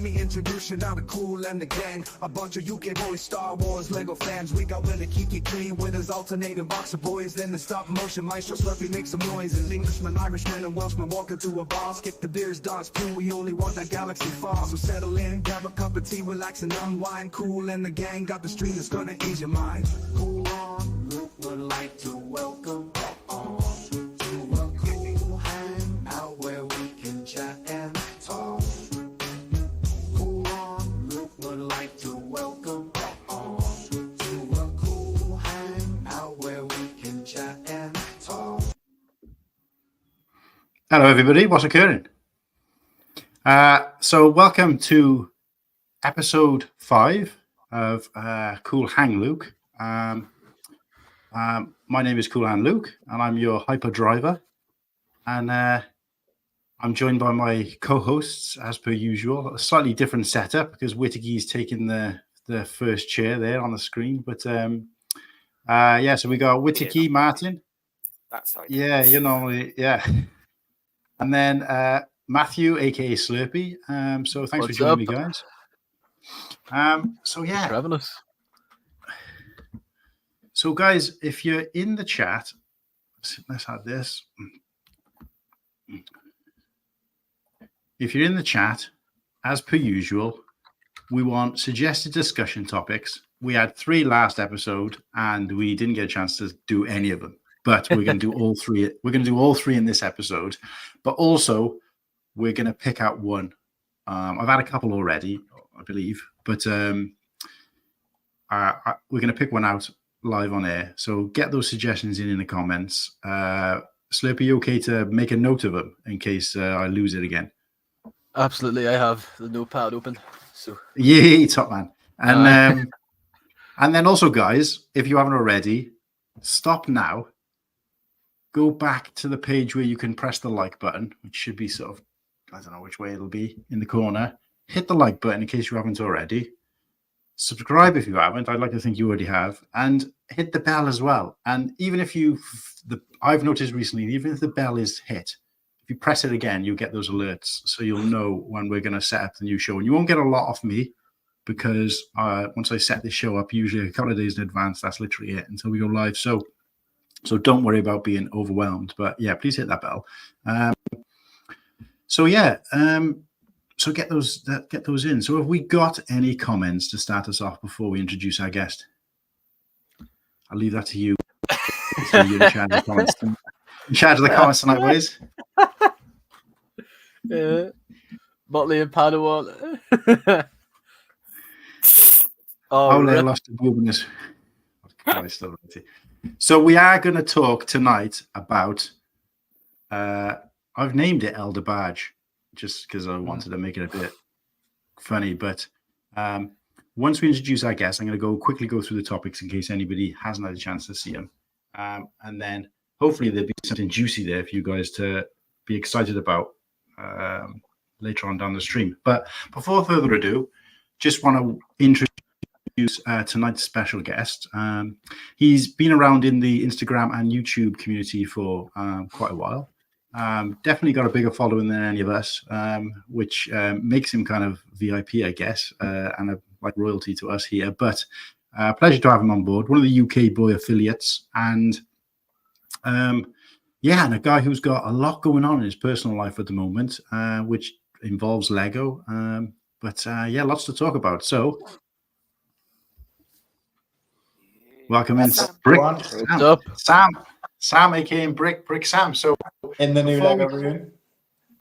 me introduce you now to Cool and the gang. A bunch of UK boys, Star Wars, Lego fans. We got Whittakee clean with his alternating box of boys. Then the stop motion maestro Slurpy make some noise. And Englishman, Irishman, and Welshman walk into a bar. Skip the beers, dance pool. We only want that galaxy far. So settle in, grab a cup of tea, relax and unwind. Cool and the gang got the stream that's gonna ease your mind. Cool on, Luke would like to welcome on to a cool hangout where we can chat and talk. Cool on, Luke would like to welcome on to a cool hangout where we can chat and talk. Hello, everybody. What's occurring? So welcome to episode 5 of Cool Hang Luke. My name is Cool Hang Luke, and I'm your hyper driver. And I'm joined by my co-hosts, as per usual. A slightly different setup because Whittakee's taking the first chair there on the screen. But so we got Whittakee, Martin. That side. Yeah, you're normally, yeah. And then Matthew, aka Slurpy. So thanks for joining me, guys. So yeah, for having us. So guys, if you're in the chat, let's have this. If you're in the chat, as per usual, we want suggested discussion topics. We had 3 last episode, and we didn't get a chance to do any of them. But we're going to do all 3. We're going to do all 3 in this episode. But also, we're going to pick out one. I've had a couple already, I believe. But we're going to pick one out live on air. So get those suggestions in the comments. Slurpy, you okay to make a note of them in case I lose it again? Absolutely, I have the notepad open. So yeah, top man. And and then also, guys, if you haven't already, stop now. Go back to the page where you can press the like button, which should be sort of, I don't know which way it'll be, in the corner. Hit the like button in case you haven't already. Subscribe if you haven't. I'd like to think you already have. And hit the bell as well. And even if I've noticed recently, even if the bell is hit, if you press it again, you'll get those alerts. So you'll know when we're going to set up the new show. And you won't get a lot off me because once I set this show up, usually a couple of days in advance, that's literally it until we go live. So don't worry about being overwhelmed. But yeah, please hit that bell. So get those in. So have we got any comments to start us off before we introduce our guest? I'll leave that to you. You're in charge of the comments. In charge of the comments tonight, boys. Motley and Padawan. They lost the wilderness. So we are going to talk tonight about. I've named it Elder Badge, just because I wanted to make it a bit funny. But once we introduce our guests, I'm going to quickly go through the topics in case anybody hasn't had a chance to see them. And then hopefully there'll be something juicy there for you guys to be excited about later on down the stream. But before further ado, just want to introduce tonight's special guest. He's been around in the Instagram and YouTube community for quite a while. Definitely got a bigger following than any of us, which makes him kind of VIP, I guess, and like royalty to us here. But pleasure to have him on board. One of the UK Boy affiliates, and and a guy who's got a lot going on in his personal life at the moment, which involves Lego. Lots to talk about. So welcome in, Sam, aka Bricksam. So in the new Lego room.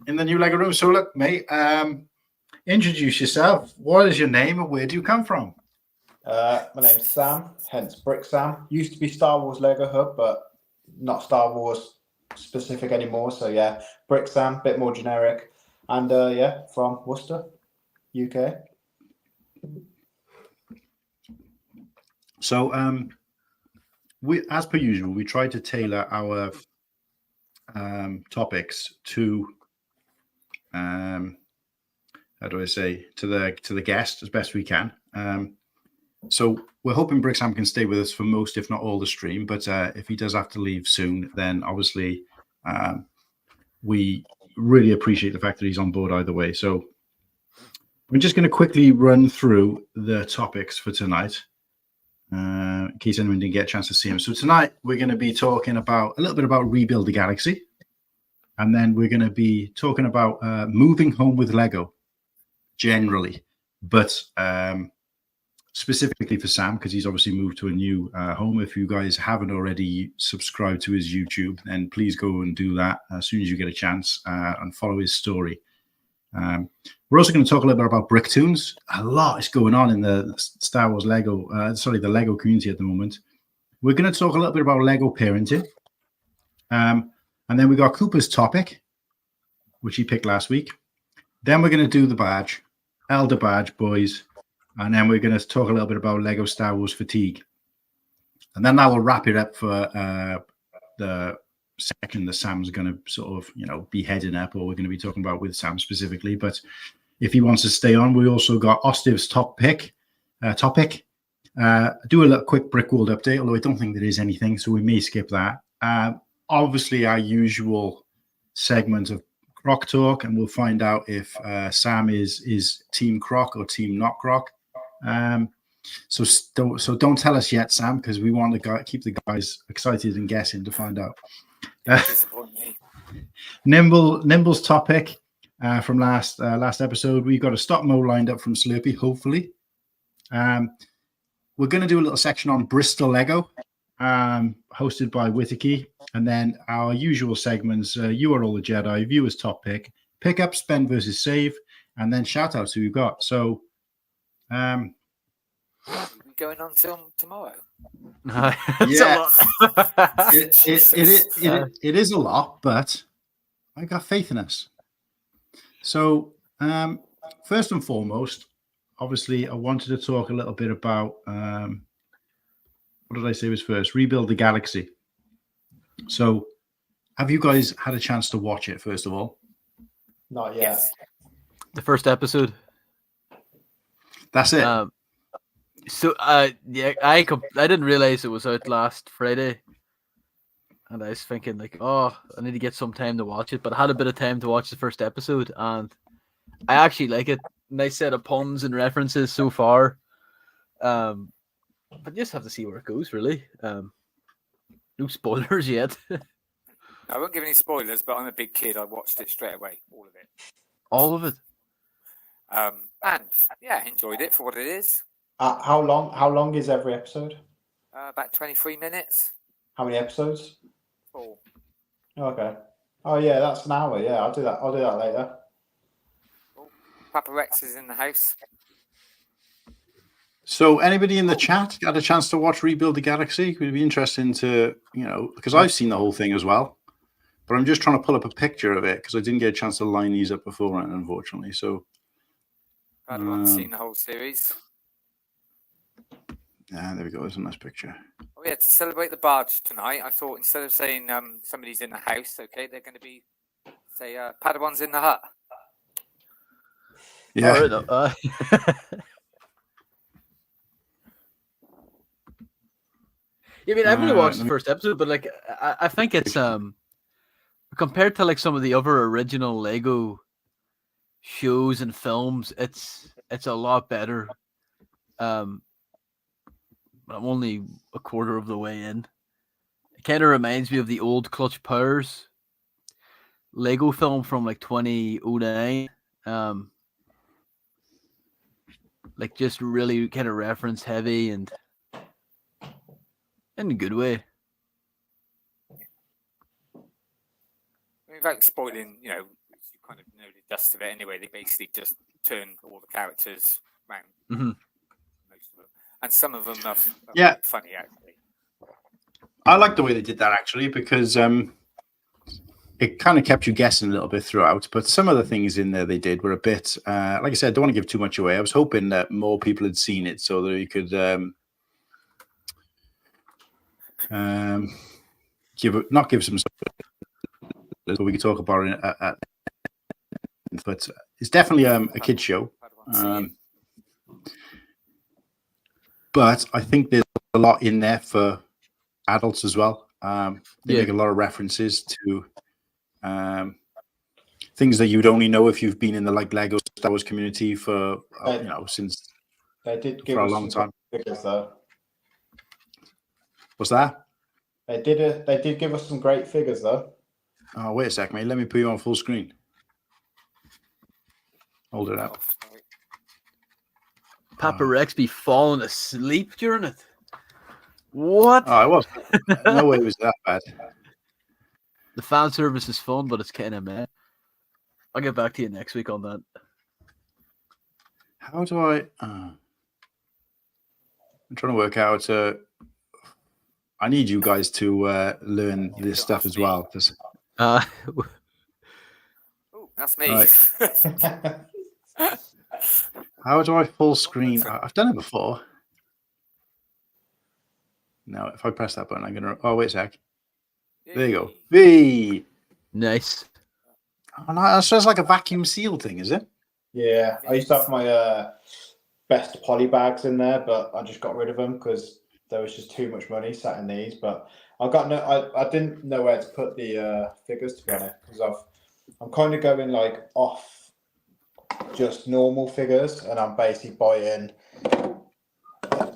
In the new Lego room. So look, mate, introduce yourself. What is your name and where do you come from? My name's Sam, hence Bricksam. Used to be Star Wars Lego Hub, but not Star Wars specific anymore. So yeah, Bricksam, bit more generic. And from Worcester, UK. So we, as per usual, we try to tailor our topics to how do I say, to the guest as best we can. So we're hoping Bricksam can stay with us for most, if not all, the stream. But if he does have to leave soon, then obviously we really appreciate the fact that he's on board either way. So we're just going to quickly run through the topics for tonight, in case anyone didn't get a chance to see them. So tonight we're going to be talking about a little bit about Rebuild the Galaxy, and then we're going to be talking about moving home with Lego generally, but specifically for Sam, because he's obviously moved to a new home. If you guys haven't already subscribed to his YouTube, then please go and do that as soon as you get a chance and follow his story. We're also going to talk a little bit about Bricktoons. A lot is going on in the Star Wars Lego, the Lego community at the moment. We're going to talk a little bit about Lego parenting. And then we got Cooper's topic, which he picked last week. Then we're going to do the badge, Elder Badge, boys. And then we're going to talk a little bit about Lego Star Wars fatigue. And then that will wrap it up for the section that Sam's going to sort of, be heading up, or we're going to be talking about with Sam specifically. But if he wants to stay on, we also got Ostiv's topic. Do a little quick Brick World update, although I don't think there is anything, so we may skip that. Obviously, our usual segment of Croc Talk, and we'll find out if Sam is Team Croc or Team Not Croc. So don't tell us yet, Sam, because we want to keep the guys excited and guessing to find out. Nimble's topic from last episode. We've got a stop mo lined up from Slurpy, hopefully. We're going to do a little section on Bristol Lego, hosted by Whittakee, and then our usual segments: You Are All the Jedi, Viewers Top Pick up, Spend versus Save, and then shout outs who we've got. So, we're going on film tomorrow. Yeah, it is a lot, but I got faith in us. So, first and foremost, obviously, I wanted to talk a little bit about what did I say was first? Rebuild the Galaxy. So, have you guys had a chance to watch it, first of all? Not yet. Yes. The first episode. That's it. I didn't realize it was out last Friday, and I was thinking I need to get some time to watch it. But I had a bit of time to watch the first episode, and I actually like it. Nice set of puns and references so far. But you just have to see where it goes, really. No spoilers yet. I won't give any spoilers, but I'm a big kid. I watched it straight away, all of it. All of it. And yeah, enjoyed it for what it is. How long is every episode? About 23 minutes. How many episodes? 4. Okay. Oh yeah, that's an hour. Yeah, I'll do that later. Papa Rex is in the house. So, anybody in the chat got a chance to watch Rebuild the Galaxy? It would be interesting to, because I've seen the whole thing as well, but I'm just trying to pull up a picture of it because I didn't get a chance to line these up beforehand, unfortunately. So, I've seen the whole series. Yeah, there we go. There's a nice picture. Oh yeah, to celebrate the barge tonight, I thought instead of saying somebody's in the house, okay, they're going to be say Padawan's in the hut. Yeah. I mean, I've only watched the first episode, but I think it's compared to some of the other original Lego shows and films, it's a lot better. I'm only a quarter of the way in. It kind of reminds me of the old Clutch Powers Lego film from 2009. Just really kind of reference heavy and in a good way. Without spoiling, you kind of know the dust of it anyway. They basically just turn all the characters around. Mm-hmm. Most of them. And some of them are funny, actually. I like the way they did that, actually, because it kind of kept you guessing a little bit throughout. But some of the things in there they did were a bit, like I said, I don't want to give too much away. I was hoping that more people had seen it so that you could give some, but we could talk about it. But it's definitely a kid show. But I think there's a lot in there for adults as well. They make a lot of references to things that you'd only know if you've been in the like Lego Star Wars community for since They did give for a us long some time. figures though. What's that? They did give us some great figures though. Oh, wait a sec, mate. Let me put you on full screen. Hold it up. Papa Rex be falling asleep during it. What? Oh, it was. No way it was that bad. The fan service is fun, but it's kind of meh. I'll get back to you next week on that. How do I? I'm trying to work out. I need you guys to learn this stuff as well. Uh, Ooh, that's me. Right. How do I full screen? I've done it before. No, if I press that button, I'm gonna. Oh, wait a sec. There you go. V. nice. Oh, no, that's just like a vacuum seal thing, is it? Yeah, I used to have my best poly bags in there, but I just got rid of them because there was just too much money sat in these. But I didn't know where to put the figures, to be honest, because I'm kind of going like off just normal figures, and I'm basically buying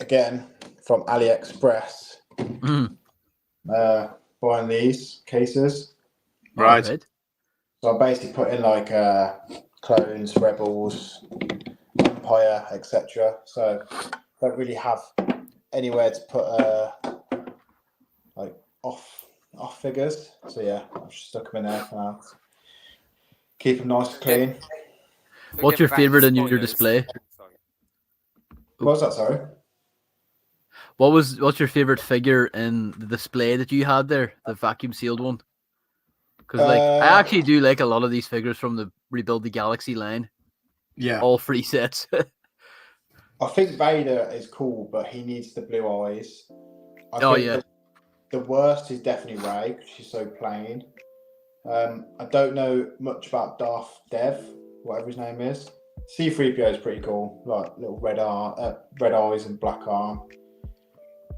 again from AliExpress. Buying these cases. Right. So I basically put in like clones, rebels, empire, etc. So don't really have anywhere to put like off figures. So yeah, I've just stuck them in there for now. Keep them nice and clean. What's your favorite in your display? What was that? Sorry. What's your favorite figure in the display that you had there, the vacuum sealed one? Because I actually do like a lot of these figures from the Rebuild the Galaxy line. Yeah. All 3 sets. I think Vader is cool, but he needs the blue eyes. I think the worst is definitely Rey, because she's so plain. I don't know much about Darth Dev, whatever his name is. C-3PO is pretty cool, like little red eyes and black arm.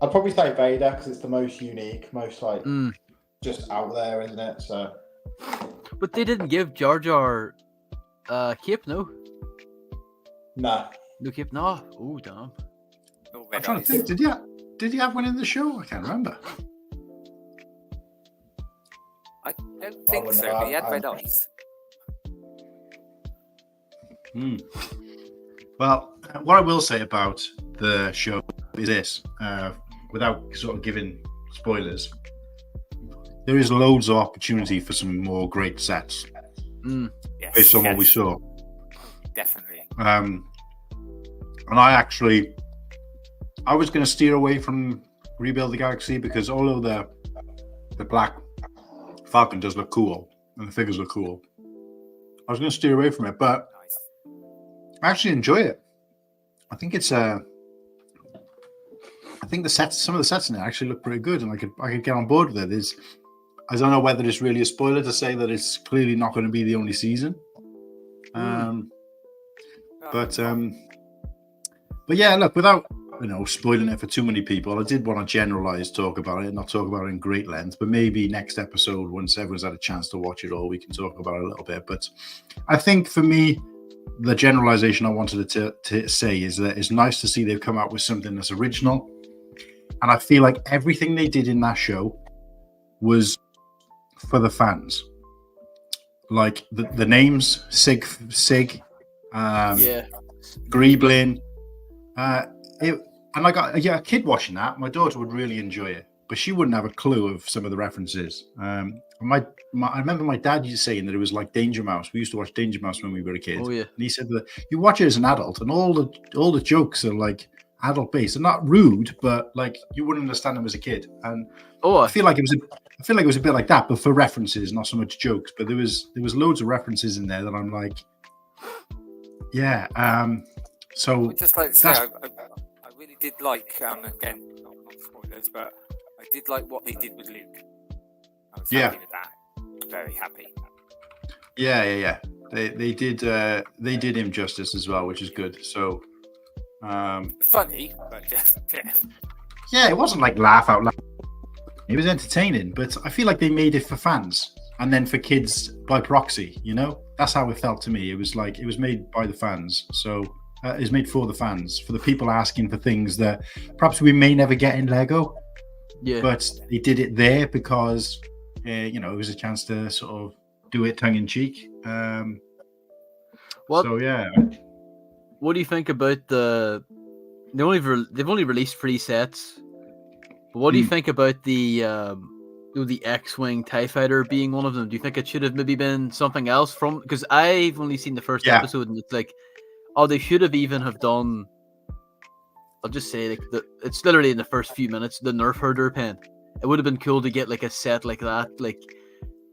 I'd probably say Vader because it's the most unique, most like just out there, isn't it? So, but they didn't give Jar Jar cape, no? No cape, no. Oh damn! I'm trying to think. Did you have one in the show? I can't remember. I don't think so. But he had red eyes. Well, what I will say about the show is this, without sort of giving spoilers, there is loads of opportunity for some more great sets based on what we saw. Definitely. And I was going to steer away from Rebuild the Galaxy because although the Black Falcon does look cool and the figures look cool, I was going to steer away from it, but I actually enjoy it. I think it's I think some of the sets in it actually look pretty good, and I could get on board with it. I don't know whether it's really a spoiler to say that it's clearly not going to be the only season. But yeah, look, without spoiling it for too many people, I did want to generalize talk about it, not talk about it in great length, but maybe next episode, once everyone's had a chance to watch it all, we can talk about it a little bit. But I think for me, the generalization I wanted to say is that it's nice to see they've come out with something that's original. And I feel like everything they did in that show was for the fans. Like the names, Sig, Greeblin. And like a kid watching that, my daughter would really enjoy it, but she wouldn't have a clue of some of the references. I remember my dad used to saying that it was like Danger Mouse. We used to watch Danger Mouse when we were a kid. Oh, yeah. And he said that you watch it as an adult, and all the jokes are like adult based. They're not rude, but like you wouldn't understand them as a kid. And I feel like it was a bit like that, but for references, not so much jokes. But there was loads of references in there that I'm like, yeah. So just like to say, I really did like again, not spoilers, but I did like what they did with Luke. I was happy with that. Very happy. Yeah. They did him justice as well, which is good. So funny, but just yeah, it wasn't like laugh out loud. It was entertaining, but I feel like they made it for fans. and then for kids by proxy. You know, that's how it felt to me. It was like it was made by the fans, so it's made for the fans, for the people asking for things that perhaps we may never get in Lego. Yeah. But they did it there because you know, it was a chance to sort of do it tongue in cheek. What? So yeah. What do you think about they've only released 3 sets? But what do you think about the X-wing TIE fighter being one of them? Do you think it should have maybe been something else from? Because I've only seen the first episode, and it's like, oh, they should have even have done. I'll just say like it's literally in the first few minutes the Nerf herder pen. It would have been cool to get like a set like that, like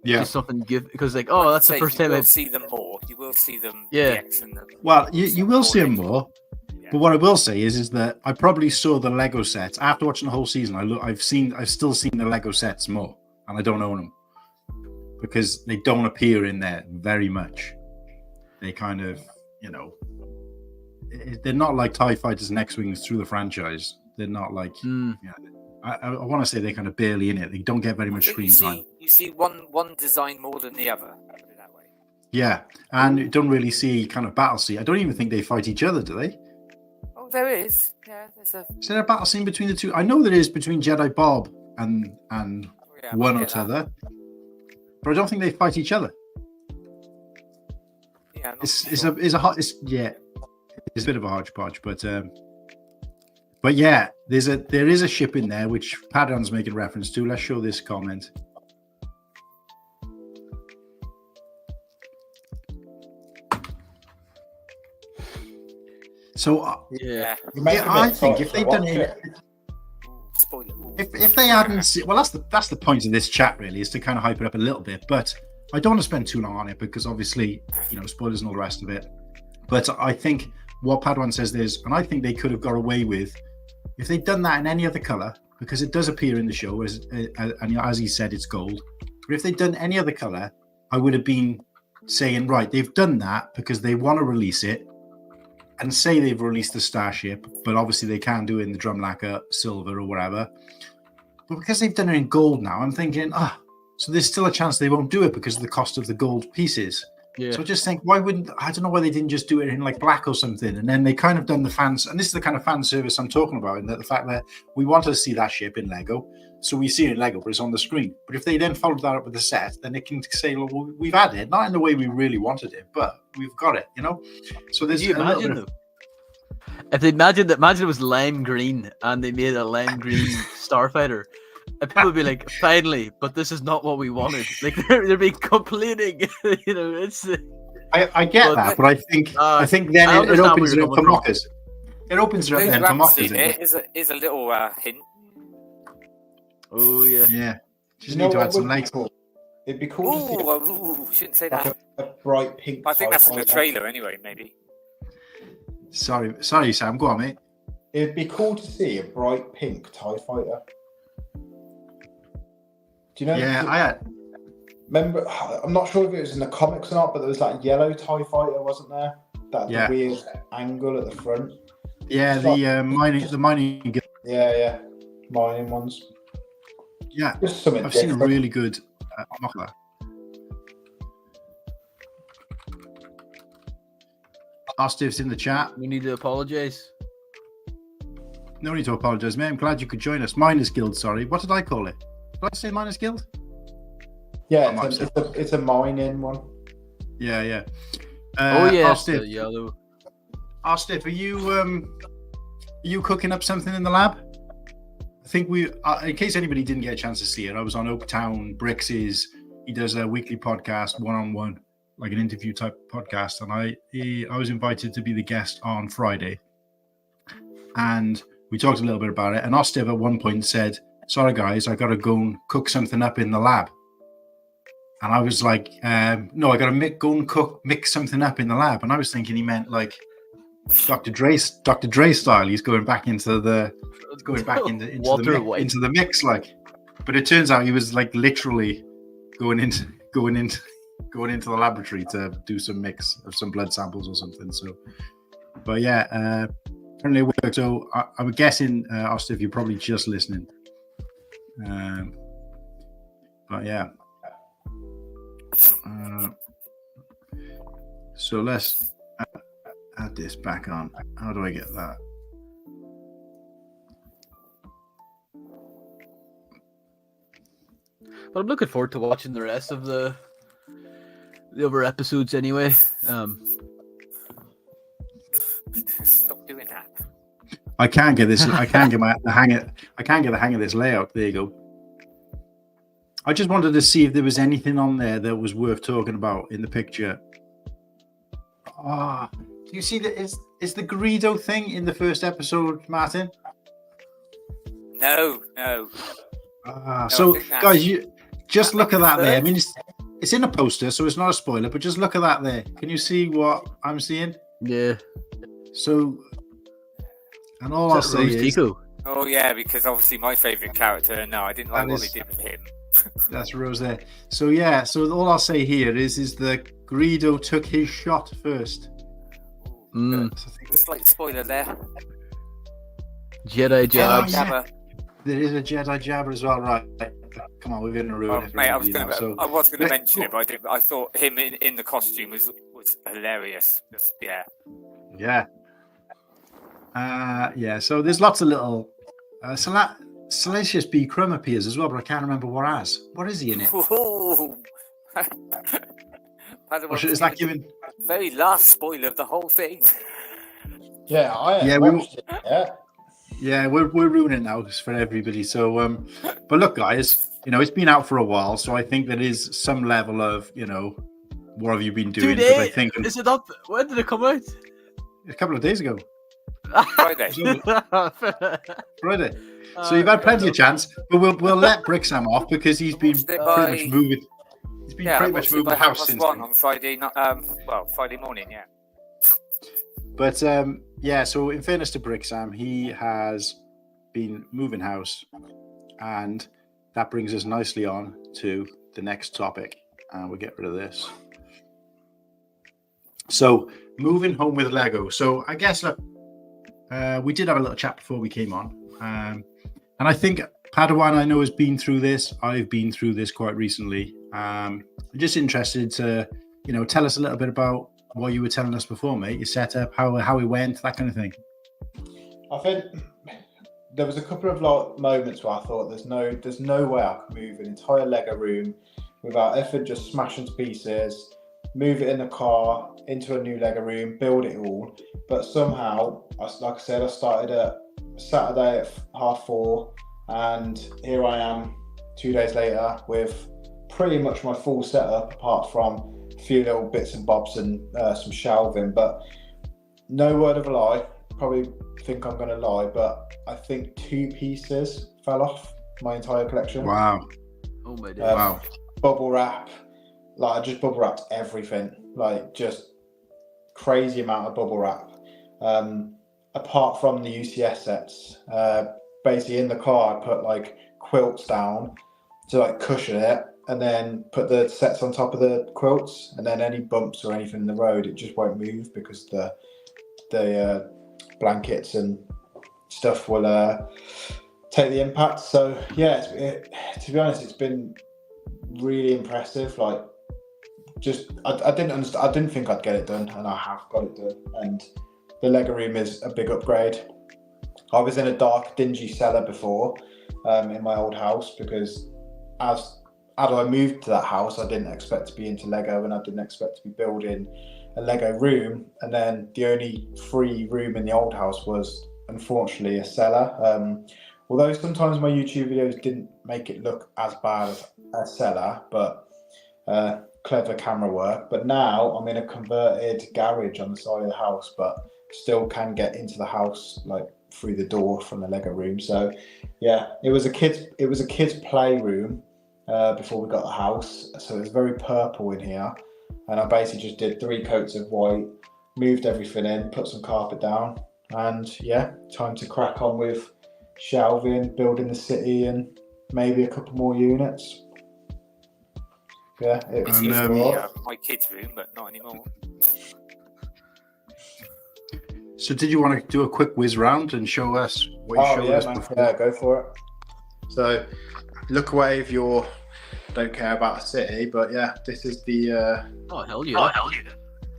just something give because like that's the first time I see them more. You will see them. Yeah. The X and the, Well, you will see them more. But what I will say is that I probably saw the Lego sets after watching the whole season. I've still seen the Lego sets more, and I don't own them because they don't appear in there very much. They kind of, you know, they're not like TIE fighters and X-wings through the franchise. They're not like, I want to say they're kind of barely in it. They don't get very much screen time. You see one design more than the other. Put it that way. Yeah, and you don't really see kind of battle scene. I don't even think they fight each other, do they? Oh, there is. Yeah, there's a. Is there a battle scene between the two? I know there is between Jedi Bob and one or t'other, but I don't think they fight each other. Yeah, it's a bit of a hodgepodge, but yeah, there is a ship in there which Padon's making reference to. Let's show this comment. So I think if they'd done it, if they hadn't, well, that's the point of this chat really, is to kind of hype it up a little bit. But I don't want to spend too long on it because obviously, you know, spoilers and all the rest of it. But I think what Padawan says is, and I think they could have got away with if they'd done that in any other color, because it does appear in the show and as he said, it's gold. But if they'd done any other color, I would have been saying, right, they've done that because they want to release it. And say they've released the Starship, but obviously they can't do it in the drum lacquer, silver, or whatever. But because they've done it in gold now, I'm thinking, so there's still a chance they won't do it because of the cost of the gold pieces. Yeah. So I just think, I don't know why they didn't just do it in like black or something. And then they kind of done the fans, and this is the kind of fan service I'm talking about, in that the fact that we wanted to see that ship in Lego. So we see it in Lego, but it's on the screen. But if they then followed that up with a set, then they can say, well, we've had it, not in the way we really wanted it, but we've got it, you know? So there's if they imagine it was lime green and they made a lime green starfighter, and people would be like, finally, but this is not what we wanted. Like they're being complaining, you know. It's I get that, but I think then it opens it up for mockers. It opens it up then for mockers. Is a little hint. Oh yeah. Yeah. Just need to add some legs. It'd be cool to see shouldn't say that. A bright pink. I think that's in the trailer anyway, maybe. Sorry, Sam. Go on, mate. It'd be cool to see a bright pink TIE fighter. Do you know? Yeah, remember, I'm not sure if it was in the comics or not, but there was that yellow TIE fighter, wasn't there? The weird angle at the front. Yeah, the mining. Yeah, mining ones. Yeah, just something I've seen a really good mock of that. Ostiv's in the chat. We need to apologize. No need to apologize, mate. I'm glad you could join us. Miners Guild, sorry. What did I call it? Did I say Miners Guild? Yeah, it's a mining one. Yeah. Ostiv, the yellow. Ostiv, are you cooking up something in the lab? I think in case anybody didn't get a chance to see it, I was on Oaktown Bricks's. He does a weekly podcast, one-on-one, like an interview type podcast, and I was invited to be the guest on Friday, and we talked a little bit about it. And Ostiv at one point said, "Sorry guys, I got to go and cook something up in the lab." And I was like, "No, I got to go and mix something up in the lab." And I was thinking he meant like Dr. Dre style. He's going back into the mix, like. But it turns out he was like literally going into the laboratory to do some mix of some blood samples or something. So, but yeah, apparently it worked. So I'm guessing, Ostiv, you're probably just listening. But yeah. So let's add this back on. How do I get that? But I'm looking forward to watching the rest of the other episodes anyway. Stop doing that. I can't get this. I can't get the hang of this layout. There you go. I just wanted to see if there was anything on there that was worth talking about in the picture. Do you see that? Is the Greedo thing in the first episode, Martin? No. So guys, you just look at that there. I mean, it's in a poster, so it's not a spoiler. But just look at that there. Can you see what I'm seeing? Yeah. So, and all I'll say is, oh yeah, because obviously my favourite character. No, I didn't like what they did with him. That's Rose there. So yeah, so all I'll say here is the Greedo took his shot first. Slight spoiler there. Jedi jab. Jabba. There is a Jedi jabber as well, right? Come on, we're going to ruin it. Mate, I was going to mention it, but I thought him in the costume was hilarious. Just, yeah. Yeah. So there's lots of little. Salacious B. Crumb appears as well, but I can't remember what as. What is he in it? Is that given? Very last spoiler of the whole thing. Yeah, watched it. Yeah, we're ruining it now for everybody. So, but look, guys, it's been out for a while, so I think there is some level of, what have you been doing? Dude, I think is it up? When did it come out? A couple of days ago. Friday. Friday. So you've had plenty of chance, but we'll let Bricksam off because he's been pretty much moving. He's been pretty much moving the house since on Friday. Friday morning. Yeah. But so in fairness to Bricksam, he has been moving house, and that brings us nicely on to the next topic, and we'll get rid of this. So moving home with Lego. So I guess we did have a little chat before we came on, and I think Padawan I know has been through this. I've been through this quite recently. I'm just interested to tell us a little bit about what you were telling us before, mate. Your setup, how it went, that kind of thing. I think there was a couple of moments where I thought there's no way I could move an entire Lego room without effort, just smashing to pieces, move it in the car into a new Lego room, build it all. But somehow, like I said, I started at Saturday at 4:30, and here I am 2 days later with pretty much my full setup, apart from a few little bits and bobs and some shelving. But no word of a lie, probably think I'm going to lie, but I think 2 pieces fell off my entire collection. Wow. Oh my God. Wow. Bubble wrap. I just bubble wrapped everything. Just crazy amount of bubble wrap. Apart from the UCS sets. Basically in the car, I put quilts down to cushion it, and then put the sets on top of the quilts, and then any bumps or anything in the road, it just won't move because the blankets and stuff will take the impact. So yeah, to be honest, it's been really impressive. I didn't think I'd get it done, and I have got it done. And the Lego room is a big upgrade. I was in a dark, dingy cellar before in my old house, because as I moved to that house, I didn't expect to be into Lego, and I didn't expect to be building a Lego room. And then the only free room in the old house was, unfortunately, a cellar. Although sometimes my YouTube videos didn't make it look as bad as a cellar, but clever camera work. But now I'm in a converted garage on the side of the house, but still can get into the house through the door from the Lego room. So yeah, it was a kids playroom before we got the house, so it was very purple in here, and I basically just did 3 coats of white, moved everything in, put some carpet down, and yeah, time to crack on with shelving, building the city, and maybe a couple more units. Yeah, it was my kids' room, but not anymore. So did you want to do a quick whiz round and show us what you showed us before? Yeah, go for it. So look away with your don't care about a city, but yeah, this is the Oh hell yeah!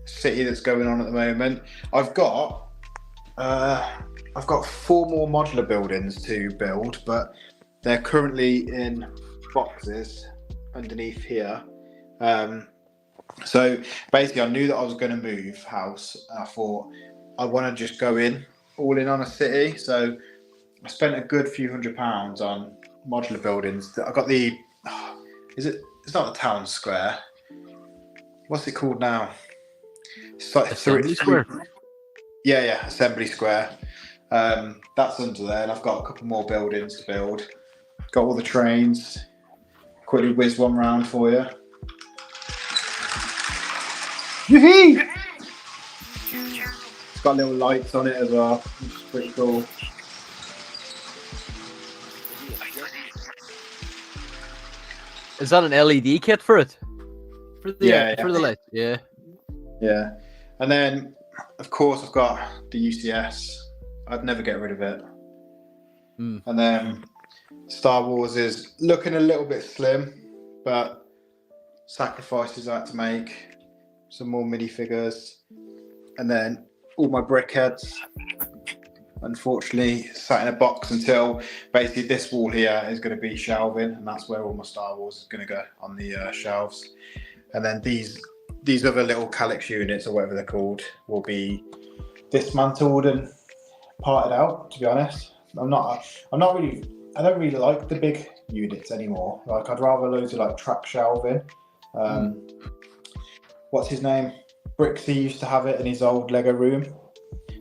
city that's going on at the moment. I've got 4 more modular buildings to build, but they're currently in boxes underneath here. So basically, I knew that I was going to move house, and I thought I want to just go all in on a city. So I spent a good few £100 on modular buildings. I got the it's not the town square. What's it called now? It's like Assembly Square. Yeah, Assembly Square. That's under there, and I've got a couple more buildings to build. Got all the trains. Quickly whiz one round for you. It's got little lights on it as well, which is pretty cool. Is that an LED kit for it? For the Yeah. for the light? Yeah. Yeah. And then, of course, I've got the UCS. I'd never get rid of it. And then Star Wars is looking a little bit slim, but sacrifices I had to make. Some more minifigures. And then all my brickheads, unfortunately, sat in a box until basically this wall here is going to be shelving, and that's where all my Star Wars is going to go, on the shelves. And then these other little Calyx units, or whatever they're called, will be dismantled and parted out. To be honest, I don't really like the big units anymore. Like, I'd rather loads of like track shelving. What's his name? Bricksam used to have it in his old Lego room.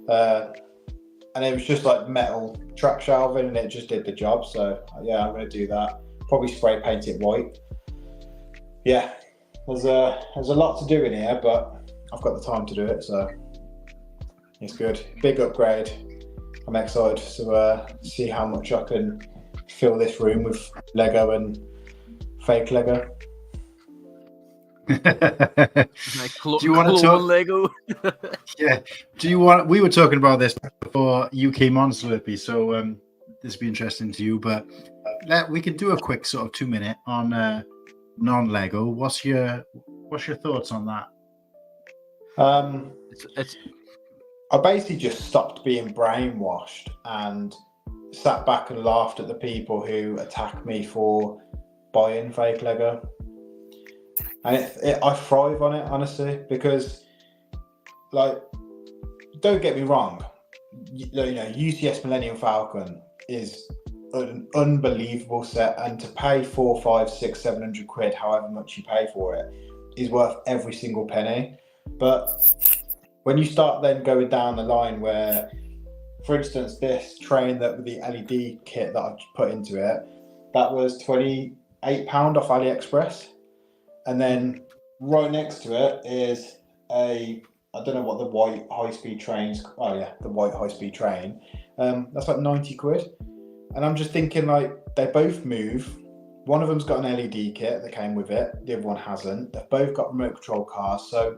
And it was just like metal track shelving, and it just did the job. So yeah, I'm going to do that. Probably spray paint it white. Yeah, there's a lot to do in here, but I've got the time to do it, so it's good. Big upgrade. I'm excited to see how much I can fill this room with Lego and fake Lego. Like Do you want to talk Lego? Yeah. Do you want? We were talking about this before you came on, Slurpy. So this will be interesting to you. But we can do a quick sort of 2-minute on non-Lego. What's your thoughts on that? I basically just stopped being brainwashed and sat back and laughed at the people who attack me for buying fake Lego. And I thrive on it, honestly, because, like, don't get me wrong, you know, UCS Millennium Falcon is an unbelievable set, and to pay 400, 500, 600, 700 quid, however much you pay for it, is worth every single penny. But when you start then going down the line where, for instance, this train with the LED kit that I've put into it, that was £28 off AliExpress. And then right next to it is I don't know what the white high-speed trains. Oh yeah, the white high-speed train. That's like 90 quid. And I'm just thinking, like, they both move. One of them's got an LED kit that came with it. The other one hasn't. They've both got remote control cars. So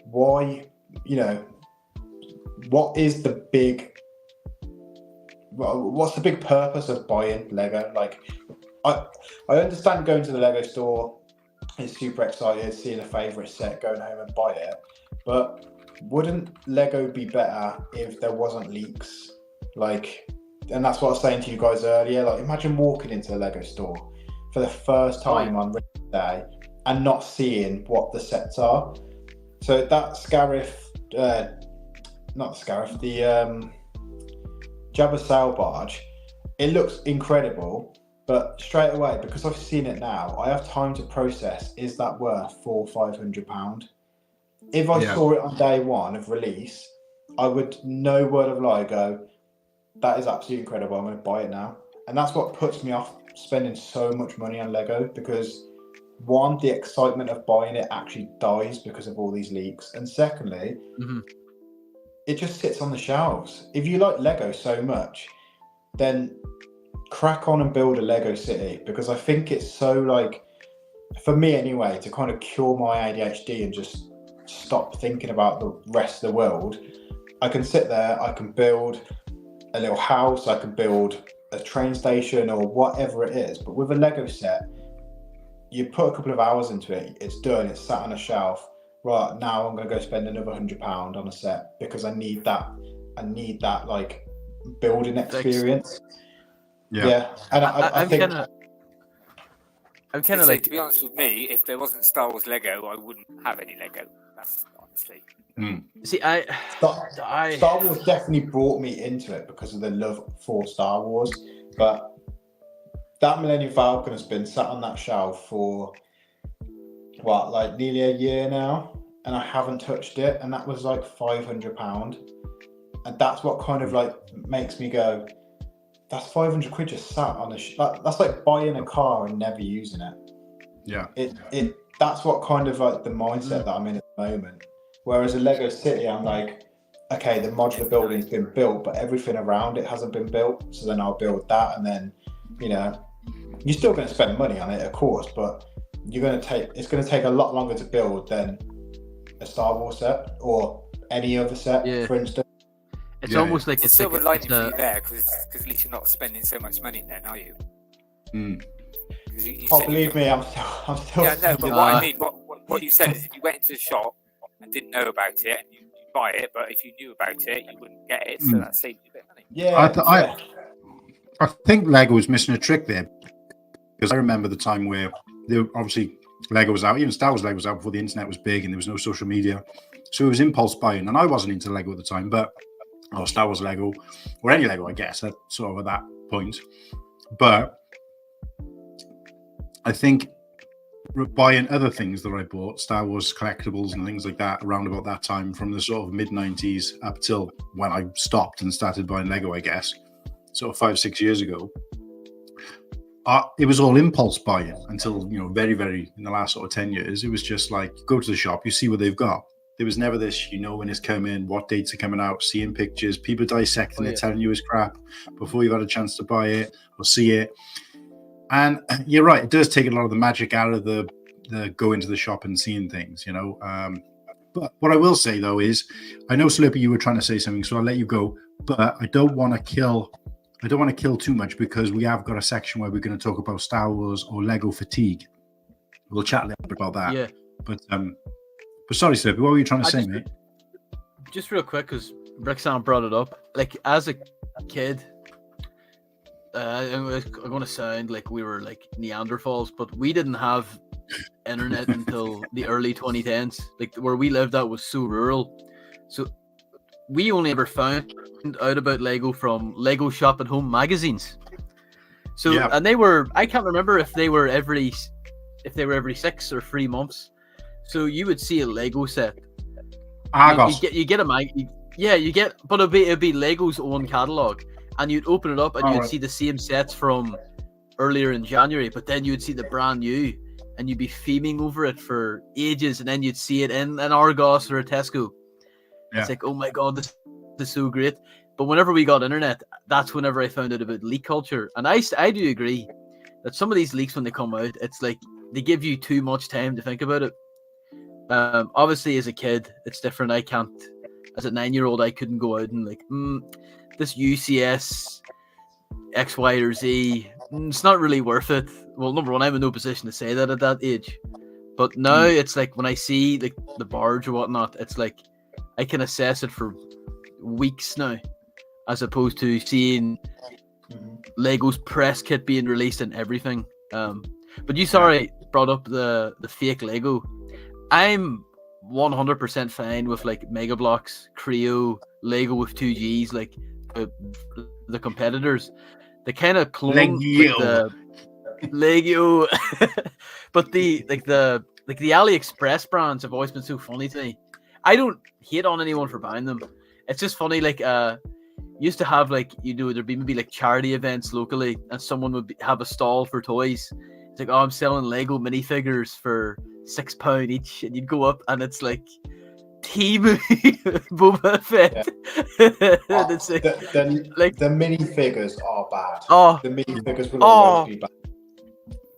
why, you know, what's the big purpose of buying Lego? Like, I understand going to the Lego store. Is super excited, seeing a favourite set, going home and buy it. But wouldn't Lego be better if there wasn't leaks? Like, and that's what I was saying to you guys earlier. Like, imagine walking into a Lego store for the first time on release day and not seeing what the sets are. So that the Jabba sail barge, it looks incredible. But straight away, because I've seen it now, I have time to process, is that worth £400 or £500? If I saw it on day one of release, I would, no word of lie, go, that is absolutely incredible, I'm going to buy it now. And that's what puts me off spending so much money on Lego, because one, the excitement of buying it actually dies because of all these leaks. And secondly, it just sits on the shelves. If you like Lego so much, then crack on and build a Lego city, because I think it's so, like, for me anyway, to kind of cure my ADHD and just stop thinking about the rest of the world. I can sit there, I can build a little house, I can build a train station or whatever it is, but with a Lego set, you put a couple of hours into it, it's done, it's sat on a shelf. Right, now I'm going to go spend another £100 on a set because I need that like building experience. Yeah. And I think I'm kind of like, to be honest with me, if there wasn't Star Wars Lego, I wouldn't have any Lego. That's honestly. see, Star Wars definitely brought me into it because of the love for Star Wars. But that Millennium Falcon has been sat on that shelf for like nearly a year now, and I haven't touched it. And that was like £500, and that's what kind of like makes me go, that's £500 just sat on that's like buying a car and never using it. Yeah. That's what kind of like the mindset that I'm in at the moment. Whereas a Lego City, I'm like, okay, the modular building's been built, but everything around it hasn't been built. So then I'll build that, and then, you're still going to spend money on it, of course, but it's going to take a lot longer to build than a Star Wars set or any other set, for instance. It's almost like it's silver lining for you there, because at least you're not spending so much money then, are you? Believe me, I'm still. Yeah, no, but what I mean, what you said is, if you went into a shop and didn't know about it, and you buy it, but if you knew about it, you wouldn't get it, so that saved you a bit of money. Yeah, I think Lego was missing a trick there, because I remember the time where obviously Lego was out, even Star Wars Lego was out before the internet was big and there was no social media, so it was impulse buying, and I wasn't into Lego at the time, or Star Wars Lego, or any Lego, I guess, at that point. But I think buying other things that I bought, Star Wars collectibles and things like that, around about that time, from the sort of mid-90s up till when I stopped and started buying Lego, I guess, sort of 5-6 years ago, it was all impulse buying until, very, very, in the last sort of 10 years, it was just like, go to the shop, you see what they've got. There was never this, when it's coming, what dates are coming out, seeing pictures, people dissecting it, telling you it's crap before you've had a chance to buy it or see it. And you're right, it does take a lot of the magic out of the go into the shop and seeing things, But what I will say, though, is, I know, Slurpy, you were trying to say something, so I'll let you go. But I don't want to kill too much, because we have got a section where we're going to talk about Star Wars or Lego fatigue. We'll chat a little bit about that. Yeah. But sorry, Slurpy, what were you trying to say, mate? Just real quick, because Bricksam brought it up. Like, as a kid, I'm going to sound like we were like Neanderthals, but we didn't have internet until the early 2010s. Like, where we lived at was so rural. So we only ever found out about Lego from Lego Shop at Home magazines. So, and they were, I can't remember if they were every 6 or 3 months. So you would see a Lego set. Argos. You get a mag. But it'd be Lego's own catalog, and you'd open it up and you'd see the same sets from earlier in January. But then you'd see the brand new, and you'd be fuming over it for ages, and then you'd see it in an Argos or a Tesco. Yeah. It's like, oh my god, this is so great. But whenever we got internet, that's whenever I found out about leak culture. And I do agree that some of these leaks, when they come out, it's like they give you too much time to think about it. Obviously, as a kid, it's different. I can't, as a 9-year-old, I couldn't go out and like, this UCS X, Y, or Z, it's not really worth it. Well, number one, I'm in no position to say that at that age. But now it's like, when I see like the barge or whatnot, it's like I can assess it for weeks now, as opposed to seeing Lego's press kit being released and everything. But you brought up the fake Lego. I'm 100% fine with like Mega Bloks, Creo, Lego with 2 Gs, like the competitors. They kind of clone the Lego, but the AliExpress brands have always been so funny to me. I don't hate on anyone for buying them. It's just funny, like used to have like, there'd be maybe like charity events locally, and someone would have a stall for toys. It's like, I'm selling Lego minifigures for £6 each, and you'd go up and it's like Team Boba Fett. The minifigures are bad. The minifigures will always be bad.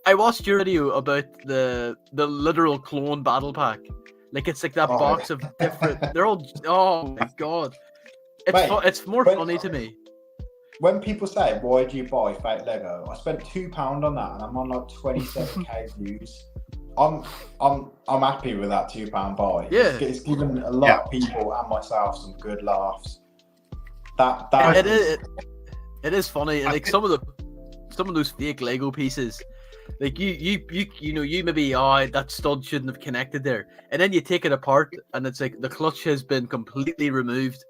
I watched your video about the literal clone battle pack. Like, it's like that box of different. They're all. Oh my god! It's more funny to me. when people say, "Why do you buy fake Lego?" I spent £2 on that, and I'm on like 27k views. I'm happy with that £2 buy. Yeah. It's given a lot of people and myself some good laughs. It is funny. Like some of those fake Lego pieces, like you know, you maybe that stud shouldn't have connected there, and then you take it apart and it's like the clutch has been completely removed.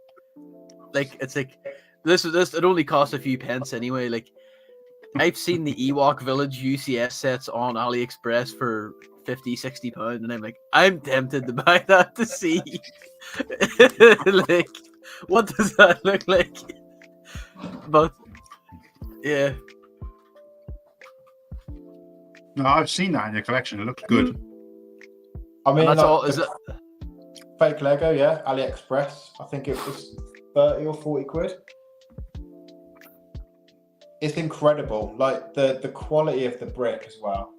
Like it's like this it only costs a few pence anyway. Like I've seen the Ewok Village UCS sets on AliExpress for £50-60, and I'm tempted to buy that to see. Like, what does that look like? But yeah. No, I've seen that in your collection. It looks good. I mean, And that's all. Is it? Fake Lego, yeah, AliExpress. I think it was 30 or 40 quid. It's incredible. Like the quality of the brick as well.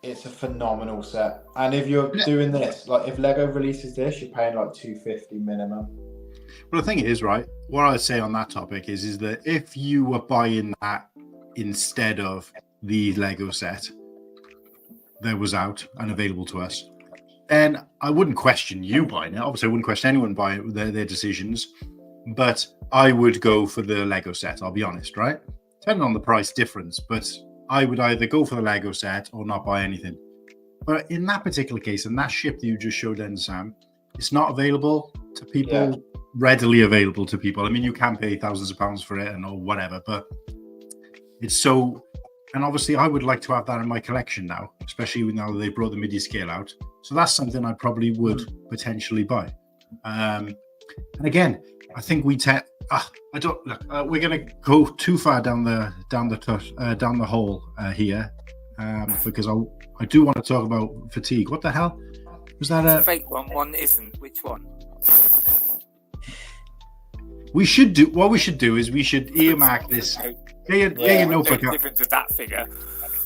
It's a phenomenal set. And if you're doing this, like if Lego releases this, you're paying like $250 minimum. Well, the thing is, right, what I'd say on that topic is that if you were buying that instead of the Lego set that was out and available to us, then I wouldn't question you buying it. Obviously, I wouldn't question anyone buying their decisions, but I would go for the Lego set, I'll be honest, right? Depending on the price difference, but I would either go for the Lego set or not buy anything. But in that particular case, and that ship that you just showed then, Sam, it's not available to people, readily available to people. I mean, you can pay thousands of pounds for it or whatever, but it's so... And obviously, I would like to have that in my collection now, especially now that they brought the MIDI scale out. So that's something I probably would potentially buy. And again, I think we're going to go too far down the hole here because I do want to talk about fatigue. What the hell was that? A fake one. One isn't. Which one? We should do is we should earmark this. Get your notebook out. Difference with that figure.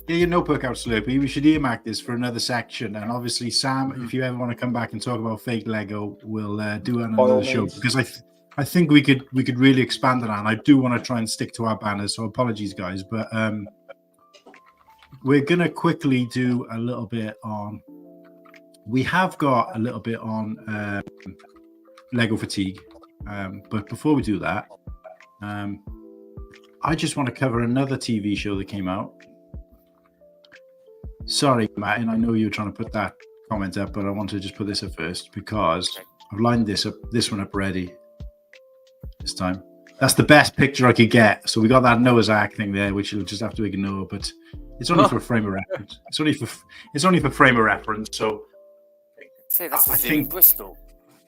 Get your notebook out, Slurpy. We should earmark this for another section. And obviously, Sam, if you ever want to come back and talk about fake Lego, we'll do another show because I think we could really expand on that. And I do want to try and stick to our banners. So apologies, guys, but we're gonna quickly do a little bit on. We have got a little bit on Lego fatigue, but before we do that. I just want to cover another TV show that came out. Sorry, Martin, I know you were trying to put that comment up, but I want to just put this up first because I've lined this one up ready this time. That's the best picture I could get. So we got that Noah's Ark thing there, which you'll just have to ignore, but it's only for a frame of reference. It's only for frame of reference. So say that's I think Bristol.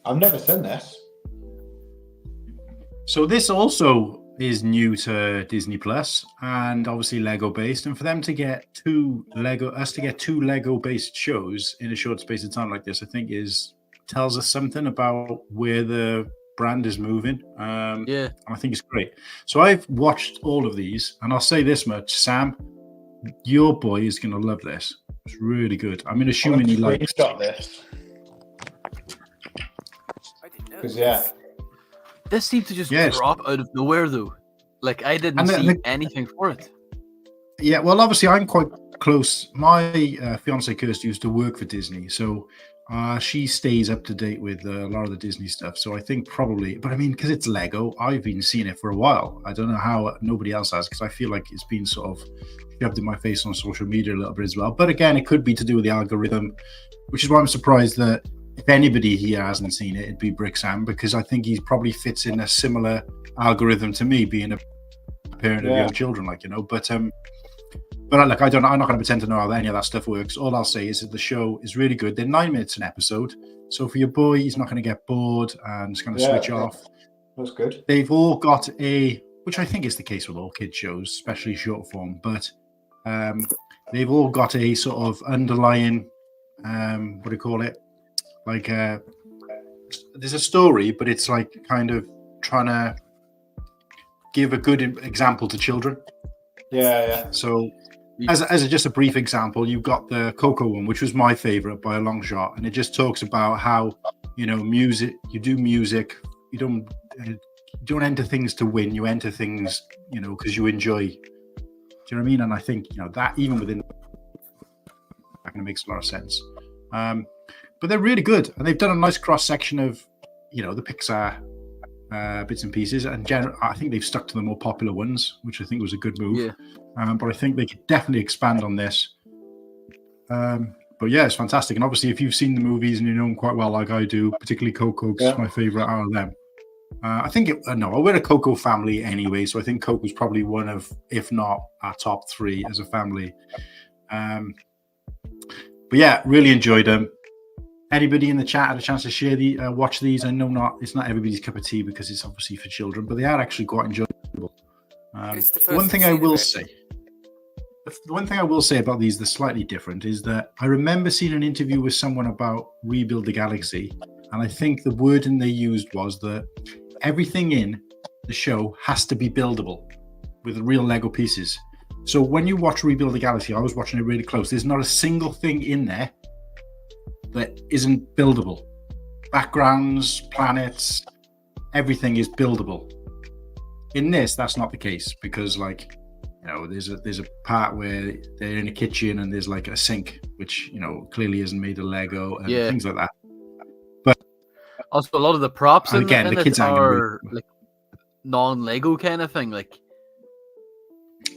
I've never seen this. So this also is new to Disney Plus and obviously Lego based, and for them to get two Lego based shows in a short space of time like this, I think tells us something about where the brand is moving. I think it's great. So I've watched all of these, and I'll say this much, Sam, your boy is going to love this. It's really good. I'm assuming he likes this. I didn't know. Because this seemed to just drop out of nowhere, though. Like, I didn't see anything for it. Yeah, well, obviously, I'm quite close. My fiance Kirsty used to work for Disney, so she stays up to date with a lot of the Disney stuff. So I think probably, but I mean, because it's Lego, I've been seeing it for a while. I don't know how nobody else has, because I feel like it's been sort of shoved in my face on social media a little bit as well. But again, it could be to do with the algorithm, which is why I'm surprised that if anybody here hasn't seen it, it'd be Bricksam, because I think he probably fits in a similar algorithm to me, being a parent of young children, But look, I'm not going to pretend to know how any of that stuff works. All I'll say is that the show is really good. They're 9 minutes an episode, so for your boy, he's not going to get bored and he's going to switch off. That's good. They've all got which I think is the case with all kids shows, especially short form, but they've all got a sort of underlying, what do you call it? Like there's a story, but it's like kind of trying to give a good example to children. So as just a brief example, you've got the Coco one, which was my favorite by a long shot, and it just talks about how music, you do music, you don't don't enter things to win. You enter things, because you enjoy. Do you know what I mean? And I think that even within that kind of makes a lot of sense. But they're really good, and they've done a nice cross section of the Pixar bits and pieces. And I think they've stuck to the more popular ones, which I think was a good move. Yeah. But I think they could definitely expand on this. But yeah, it's fantastic. And obviously, if you've seen the movies and you know them quite well, like I do, particularly Coco, because it's my favorite out of them. We're a Coco family anyway, so I think Coco's probably one of, if not our top 3 as a family. But yeah, really enjoyed them. Anybody in the chat had a chance to watch these? I know it's not everybody's cup of tea because it's obviously for children, but they are actually quite enjoyable. The one thing I will say about these that's slightly different is that I remember seeing an interview with someone about Rebuild the Galaxy, and I think the wording they used was that everything in the show has to be buildable with real Lego pieces. So when you watch Rebuild the Galaxy, I was watching it really close. There's not a single thing in there that isn't buildable. Backgrounds, planets, everything is buildable. In this, that's not the case because, there's a part where they're in a kitchen and there's like a sink, which clearly isn't made of Lego and things like that. But also, a lot of the props in the kids are like non-Lego kind of thing, like.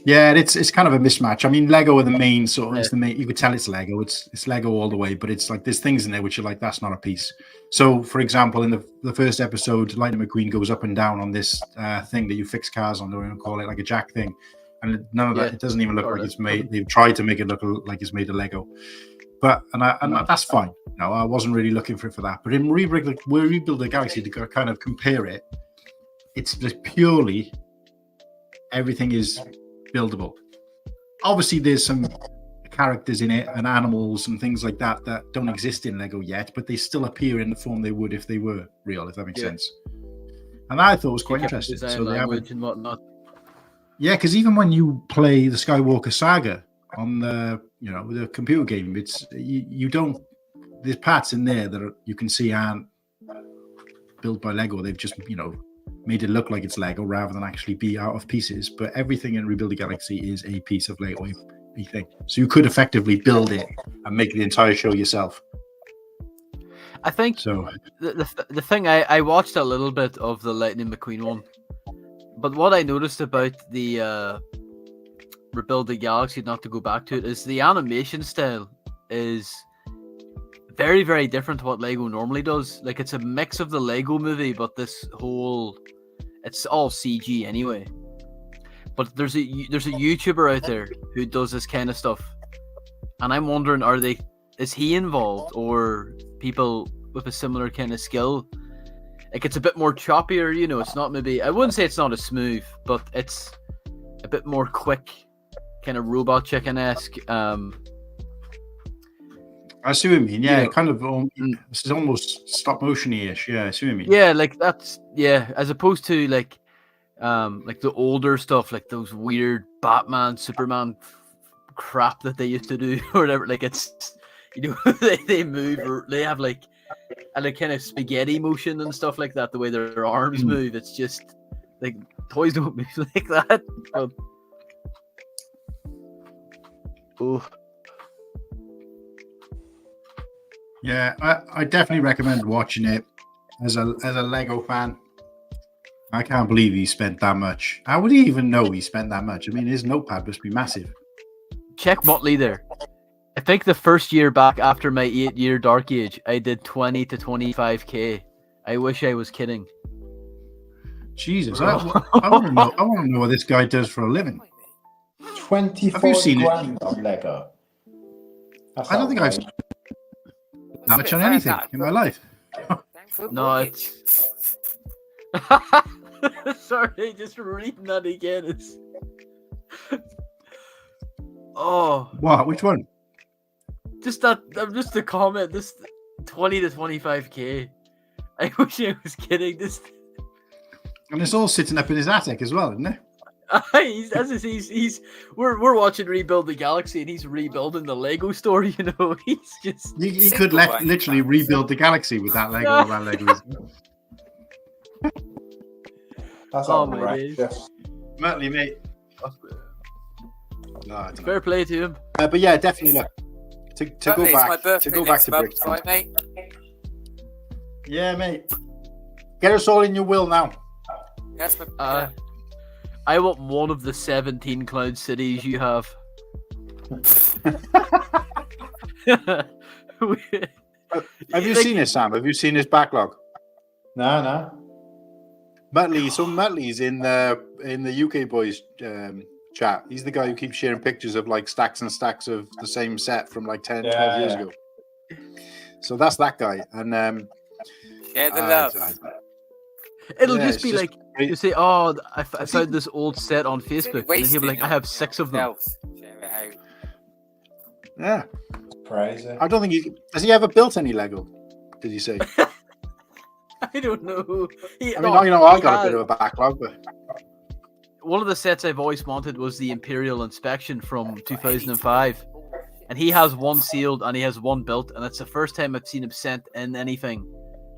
Yeah, it's kind of a mismatch. I mean, Lego are the main sort of. It's the main. You could tell it's Lego. It's Lego all the way, but it's like there's things in there which are like that's not a piece. So, for example, in the first episode, Lightning McQueen goes up and down on this thing that you fix cars on. They don't even call it like a jack thing, and none of that. It doesn't even look like it's made. They've tried to make it look like it's made of Lego, but that's fine. No, I wasn't really looking for that. But in Rebuild the Galaxy, to kind of compare it, it's just purely everything is buildable. Obviously, there's some characters in it and animals and things like that don't exist in Lego yet, but they still appear in the form they would if they were real, if that makes sense. And I thought it was quite interesting. So they have and whatnot. Yeah, because even when you play the Skywalker Saga on the the computer game, it's you don't. There's parts in there that you can see aren't built by Lego. They've just made it look like it's Lego rather than actually be out of pieces. But everything in Rebuild the Galaxy is a piece of Lego, a thing. So you could effectively build it and make the entire show yourself. I think so. The thing I watched a little bit of the Lightning McQueen one, but what I noticed about the Rebuild the Galaxy, not to go back to it, is the animation style is very, very different to what Lego normally does. Like, it's a mix of the Lego movie, but it's all CG anyway. But there's a YouTuber out there who does this kind of stuff, and I'm wondering, is he involved or people with a similar kind of skill? Like, it's a bit more choppier, it's not maybe, I wouldn't say it's not as smooth, but it's a bit more quick, kind of Robot Chicken-esque. I see what you mean. Yeah, kind of. This is almost stop motion-ish. Yeah, I see what you mean. Yeah, like that's as opposed to like the older stuff, like those weird Batman, Superman crap that they used to do or whatever. Like it's they move or they have like a kind of spaghetti motion and stuff like that. The way their arms move, it's just like toys don't move like that. Oh. Yeah, I definitely recommend watching it as a Lego fan. I can't believe he spent that much. How would he even know he spent that much? I mean, his notepad must be massive. Check Motley there. I think the first year back after my 8-year dark age, I did 20 to 25k. I wish I was kidding. Jesus, I want to know. I want to know what this guy does for a living. 24 grand on Lego. That's I don't think I've spent that much on anything in my life. No, it's. Sorry, just reading that again. It's. Oh. What? Which one? Just the comment. This 20 to 25k. I wish I was kidding. This. And it's all sitting up in his attic as well, isn't it? We're watching Rebuild the Galaxy and he's rebuilding the Lego store, He's just he could literally rebuild the galaxy with that Lego. That's Oh, my days. outrageous. Muttley, mate. No, I don't know. Fair play to him. But yeah, definitely look to go It's my back birthday to go back next to month, Bricksam. right, mate? Yeah, mate. Get us all in your will now. Yes, my, I want one of the 17 cloud cities you have. Have you seen this, Sam? Have you seen his backlog? No. Muttley's in the UK boys chat. He's the guy who keeps sharing pictures of like stacks and stacks of the same set from like 10, 12 years ago. So that's that guy. And yeah, the love. It'll just be like, great. you say, oh, I found this old set on Facebook. And he'll be like, I have 6 of them. Yeah. Crazy. I don't think has he ever built any Lego? Did you say? I don't know. I mean, I got a bit of a backlog, but one of the sets I've always wanted was the Imperial Inspection from 2005. And he has one sealed and he has one built. And it's the first time I've seen him sent in anything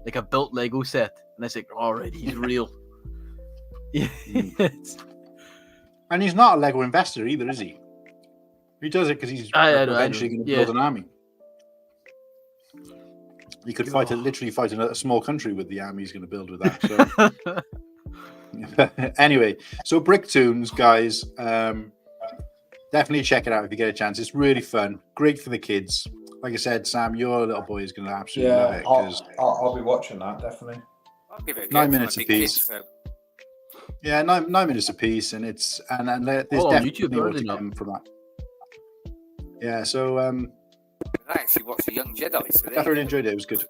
like a built Lego set. And I say, all right, he's real. And he's not a Lego investor either, is he? He does it because he's eventually going to build an army. He could literally fight a small country with the army he's going to build with that. So. Anyway, so Bricktoons, guys, definitely check it out if you get a chance. It's really fun, great for the kids. Like I said, Sam, your little boy is going to absolutely love it. I'll be watching that, definitely. I'll give it a 9 minutes a piece. Kids, so. Yeah, 9 minutes a piece, and there's definitely YouTube, more to come from that. Yeah, so I actually watched the Young Jedi. So I really enjoyed it. It was good.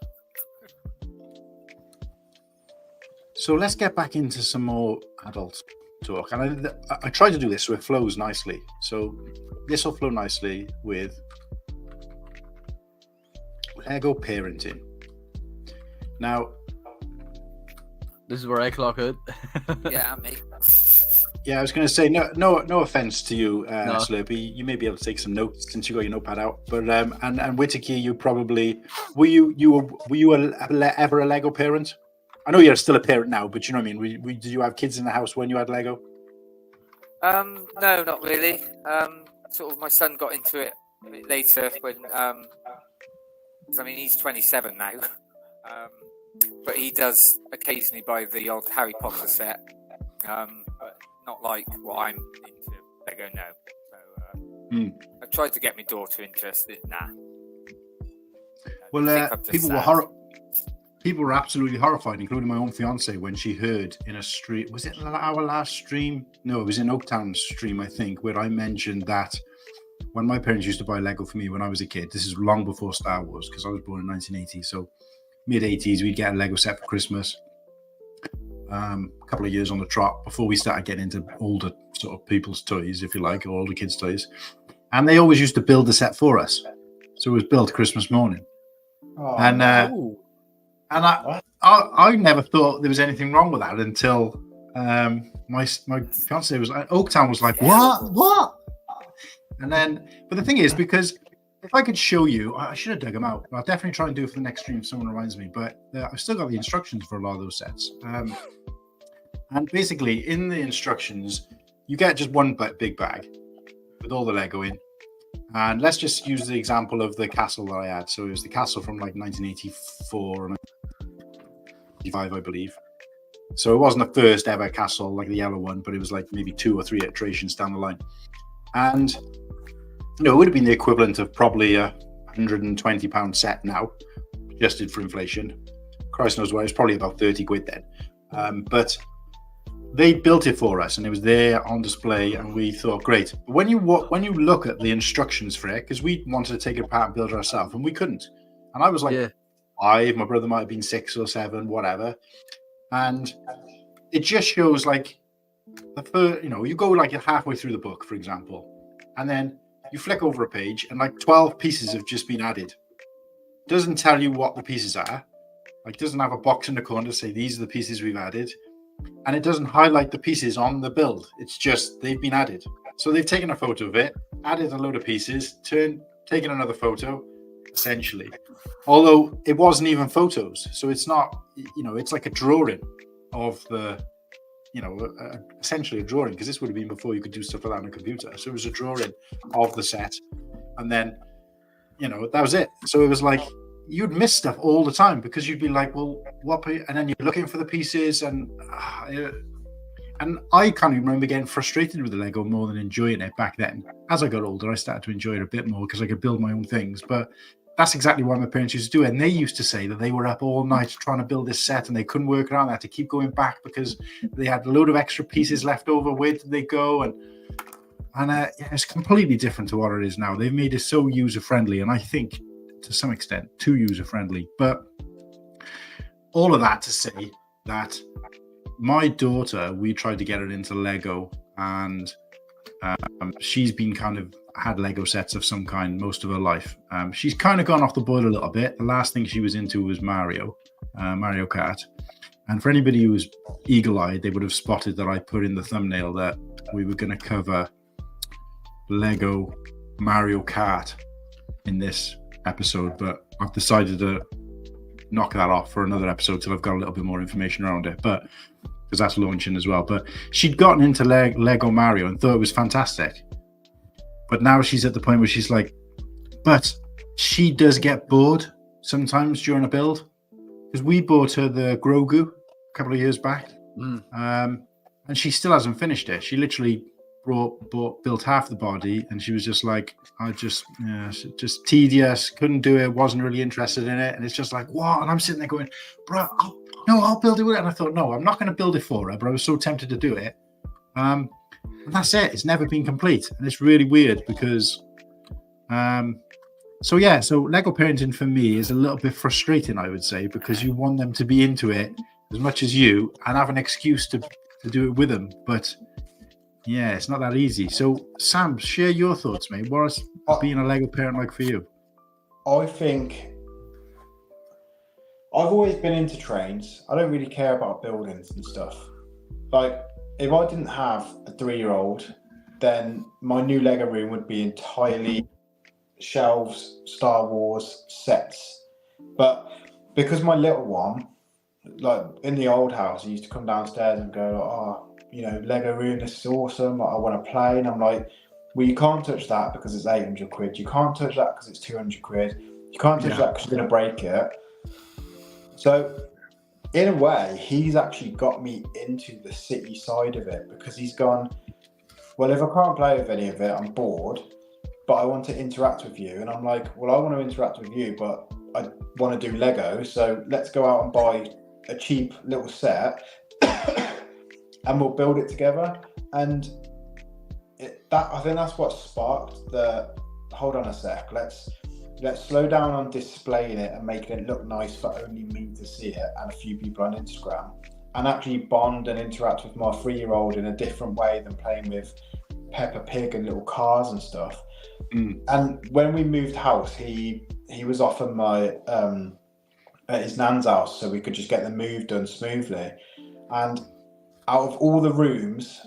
So let's get back into some more adult talk, and I try to do this so it flows nicely. So this will flow nicely with Lego parenting. Now, this is where I clock out. Yeah, mate. yeah, I was going to say no offense to you, Slurpy. You may be able to take some notes since you got your notepad out. But and Whittakee, you probably were you ever a Lego parent? I know you're still a parent now, but you know what I mean. Did you have kids in the house when you had Lego? No, not really. Sort of, my son got into it a bit later when. I mean, he's 27 now. But he does occasionally buy the old Harry Potter set. But not like what I'm into Lego now. So I've tried to get my daughter interested. Nah. Well, people were absolutely horrified, including my own fiance, when she heard in a stream. Was it our last stream? No, it was in Oaktown's stream, I think, where I mentioned that when my parents used to buy Lego for me when I was a kid. This is long before Star Wars because I was born in 1980. So mid-80s, we'd get a Lego set for Christmas. A couple of years on the trot before we started getting into older sort of people's toys, if you like, or older kids' toys. And they always used to build the set for us. So it was built Christmas morning. And I never thought there was anything wrong with that until my fiance was like, Oaktown was like, what? And then, but the thing is, because if I could show you, I should have dug them out. I'll definitely try and do it for the next stream if someone reminds me. But I've still got the instructions for a lot of those sets. And basically, in the instructions, you get just one big bag with all the Lego in. And let's just use the example of the castle that I had. So it was the castle from like 1984 or 1985, I believe. So it wasn't the first ever castle like the yellow one, but it was like maybe 2 or 3 iterations down the line. And it would have been the equivalent of probably a £120 set now, adjusted for inflation. Christ knows why, it was probably about 30 quid then. But they built it for us and it was there on display and we thought, great. But when you look at the instructions for it, because we wanted to take it apart and build it ourselves and we couldn't. And I was like 5, my brother might have been 6 or 7, whatever. And it just shows like the first, you go like halfway through the book, for example, and then you flick over a page and like 12 pieces have just been added. Doesn't tell you what the pieces are. Like doesn't have a box in the corner to say these are the pieces we've added. And it doesn't highlight the pieces on the build. It's just they've been added. So they've taken a photo of it, added a load of pieces, taken another photo, essentially. Although it wasn't even photos. So it's not, it's like a drawing of the essentially a drawing, because this would have been before you could do stuff like that on a computer. So it was a drawing of the set, and then that was it. So it was like you'd miss stuff all the time because you'd be like, well, and then you're looking for the pieces, and I can't even remember getting frustrated with the Lego more than enjoying it back then. As I got older, I started to enjoy it a bit more because I could build my own things. But that's exactly why my parents used to do it. And they used to say that they were up all night trying to build this set and they couldn't work around that, to keep going back because they had a load of extra pieces left over. Where did they go? And it's completely different to what it is now. They've made it so user-friendly, and I think to some extent too user-friendly. But all of that to say that my daughter, we tried to get her into Lego, and she's been had Lego sets of some kind most of her life. She's kind of gone off the boil a little bit. The last thing she was into was Mario Kart. And for anybody who was eagle-eyed, they would have spotted that I put in the thumbnail that we were going to cover Lego Mario Kart in this episode, but I've decided to knock that off for another episode till I've got a little bit more information around it, but because that's launching as well. But she'd gotten into Lego Mario and thought it was fantastic, but now she's at the point where she's like, but she does get bored sometimes during a build, because we bought her the Grogu a couple of years back, and she still hasn't finished it. She literally built half the body, and she was just like, just tedious, couldn't do it, wasn't really interested in it. And it's just like, what? And I'm sitting there going, bro, I'll build it with it. And I thought, no, I'm not going to build it for her, but I was so tempted to do it. And that's it. It's never been complete. And it's really weird because, so Lego parenting for me is a little bit frustrating, I would say, because you want them to be into it as much as you and have an excuse to do it with them. But yeah, it's not that easy. So, Sam, share your thoughts, mate. What is being a Lego parent like for you? I think I've always been into trains. I don't really care about buildings and stuff. Like, if I didn't have a 3-year-old, then my new Lego room would be entirely shelves, Star Wars sets. But because my little one, like in the old house, he used to come downstairs and go, Lego room, this is awesome, I want to play. And I'm like, well, you can't touch that because it's 800 quid. You can't touch that because it's 200 quid. You can't touch that because you're going to break it. So in a way, he's actually got me into the city side of it, because he's gone, well, if I can't play with any of it, I'm bored, but I want to interact with you. And I'm like, well, I want to interact with you, but I want to do Lego. So let's go out and buy a cheap little set and we'll build it together. And I think that's what sparked the, hold on a sec, let's slow down on displaying it and making it look nice for only me to see it and a few people on Instagram, and actually bond and interact with my 3-year-old in a different way than playing with Peppa Pig and little cars and stuff. And when we moved house, he was often at his nan's house, so we could just get the move done smoothly. And out of all the rooms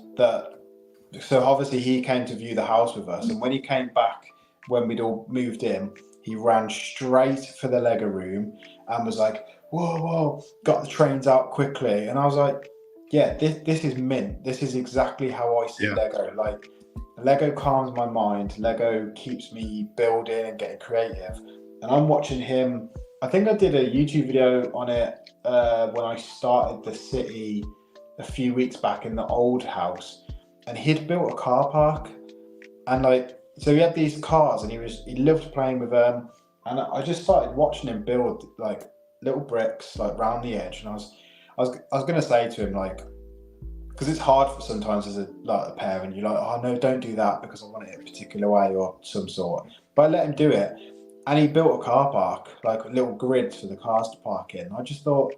so obviously he came to view the house with us, and when he came back, when we'd all moved in, he ran straight for the Lego room and was like, whoa, got the trains out quickly. And I was like, yeah, this is mint. This is exactly how I see Lego. Like, Lego calms my mind. Lego keeps me building and getting creative. And I'm watching him. I think I did a YouTube video on it when I started the city a few weeks back in the old house. And he'd built a car park. And so he had these cars, and he loved playing with them. And I just started watching him build like little bricks like round the edge. And I was going to say to him, like, because it's hard for sometimes as a parent, you're like, oh no, don't do that because I want it a particular way or some sort. But I let him do it, and he built a car park, like little grids for the cars to park in. I just thought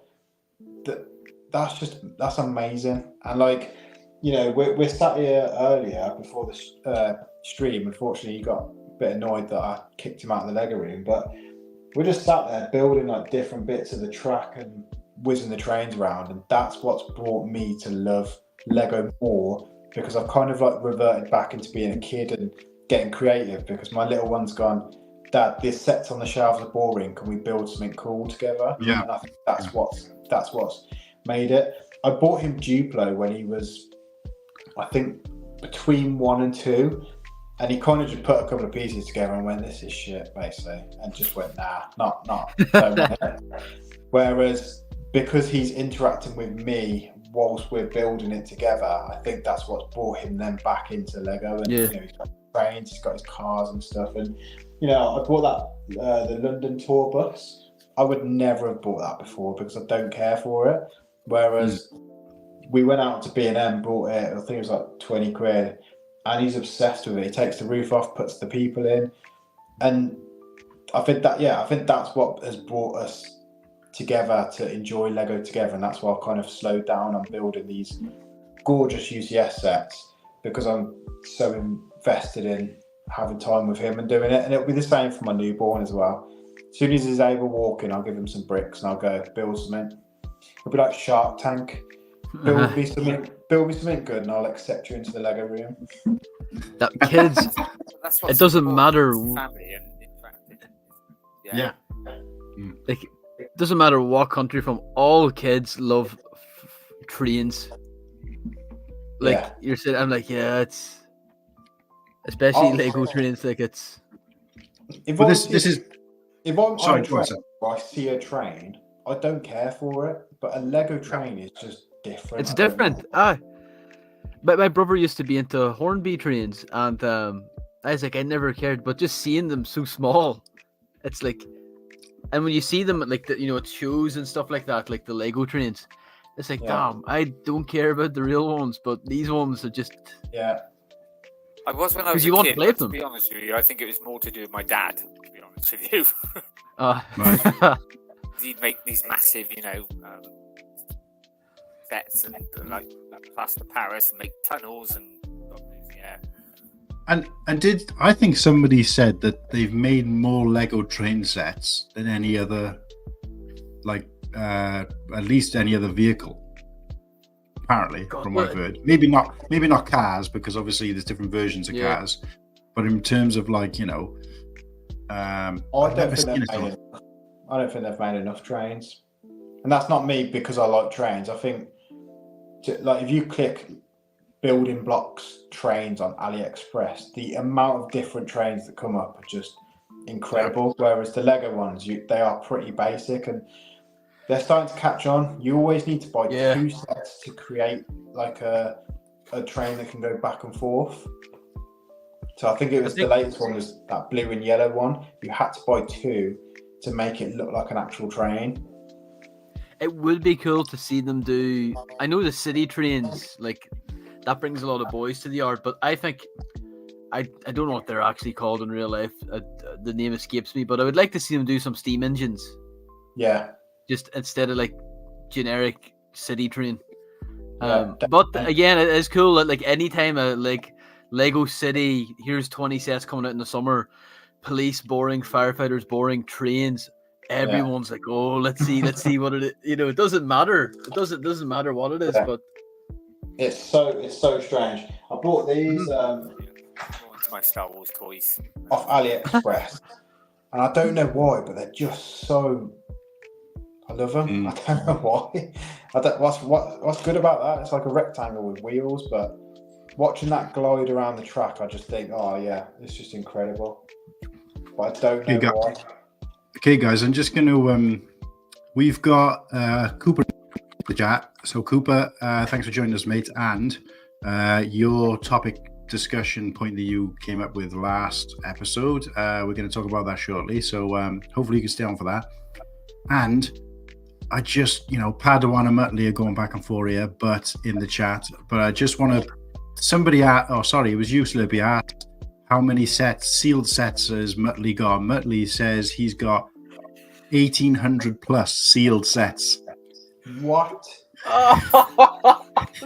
that's amazing. And we're sat here earlier before the stream. Unfortunately, he got a bit annoyed that I kicked him out of the Lego room, but we're just sat there building like different bits of the track and whizzing the trains around, and that's what's brought me to love Lego more, because I've kind of reverted back into being a kid and getting creative, because my little one's gone, Dad, this sets on the shelves are boring, can we build something cool together? And I think that's what's made it. I bought him Duplo when he was, I think, between 1 and 2, and he kind of just put a couple of pieces together and went, "This is shit," basically, and just went, "Nah, not." Don't want it. Whereas because he's interacting with me whilst we're building it together, I think that's what's brought him then back into Lego. And you know, he's got trains, he's got his cars and stuff, and you know, I bought that the London tour bus. I would never have bought that before because I don't care for it. Whereas we went out to B&M, bought it. I think it was like 20 quid, and he's obsessed with it. He takes the roof off, puts the people in, and I think that's what has brought us together to enjoy Lego together, and that's why I've kind of slowed down on building these gorgeous UCS sets, because I'm so invested in having time with him and doing it. And it'll be the same for my newborn as well. As soon as he's able walking, I'll give him some bricks and I'll go build something. It'll be like Shark Tank. Build me something good, and I'll accept you into the Lego room. That kids, it doesn't matter. Family and interacting. Yeah. Like, it doesn't matter what country from. All kids love trains. Like you're saying, I'm like, yeah, it's especially Lego trains. Like it's. If I'm sorry, on a train, I see a train, I don't care for it. But a Lego train is just different. It's different. But my brother used to be into Hornby trains, and I was like, I never cared. But just seeing them so small, it's like, and when you see them at like the, you know, at shows and stuff like that, like the Lego trains, it's like, damn, I don't care about the real ones, but these ones are just. Yeah. I was when I was a kid, but to be honest with you, I think it was more to do with my dad, to be honest with you. Right. He'd make these massive, you know, sets and like plaster Paris and make tunnels and yeah. And did I think somebody said that they've made more Lego train sets than any other, like at least any other vehicle. Apparently, from what I've heard, maybe not cars, because obviously there's different versions of cars, but in terms of like, you know, I don't think they've made enough trains, and that's not me because I like trains. I think like if you click building blocks trains on AliExpress, the amount of different trains that come up are just incredible. Whereas the Lego ones, they are pretty basic, and they're starting to catch on. You always need to buy 2 sets to create like a train that can go back and forth. So I think the latest one was that blue and yellow one. You had to buy 2 to make it look like an actual train. It would be cool to see them do. I know the city trains, like that brings a lot of boys to the yard, but I think I don't know what they're actually called in real life. The name escapes me, but I would like to see them do some steam engines. Yeah. Just instead of like generic city train. But again, it is cool that like anytime a like Lego City, here's 20 sets coming out in the summer, police boring, firefighters boring, trains, everyone's like, oh, let's see what it is. You know, it doesn't matter. It doesn't matter what it is, but it's so strange. I bought these my Star Wars toys off AliExpress, and I don't know why, but they're just so. I love them. I don't know why. What's good about that? It's like a rectangle with wheels, but watching that glide around the track, I just think, oh yeah, it's just incredible. But I don't know why. Okay, guys, I'm just going to. We've got Cooper in the chat. So Cooper, thanks for joining us, mate. And your topic discussion point that you came up with last episode, we're going to talk about that shortly. So hopefully you can stay on for that. And I just, Padawan and Muttley are going back and forth here, but in the chat. But I just want to, it was you, Slurpy, asked how many sealed sets has Muttley got. Muttley says he's got 1,800 plus sealed sets. What? What a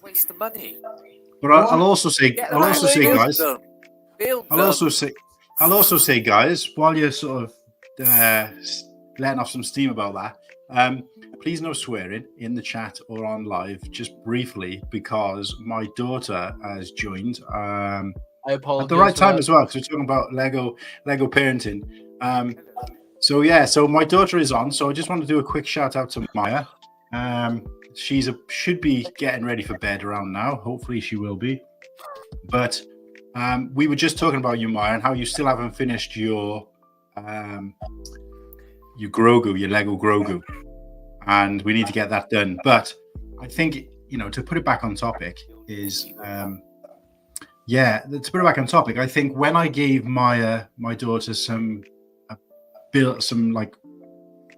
waste of money. But I'll also say, guys, while you're sort of letting off some steam about that, please no swearing in the chat or on live, just briefly, because my daughter has joined I apologize at the right time as well, because we're talking about Lego parenting. So my daughter is on, so I just want to do a quick shout out to Maya. should be getting ready for bed around now. Hopefully she will be. But we were just talking about you, Maya, and how you still haven't finished your Grogu, your Lego Grogu, and we need to get that done. But I think, to put it back on topic is, to put it back on topic, I think when I gave my daughter some like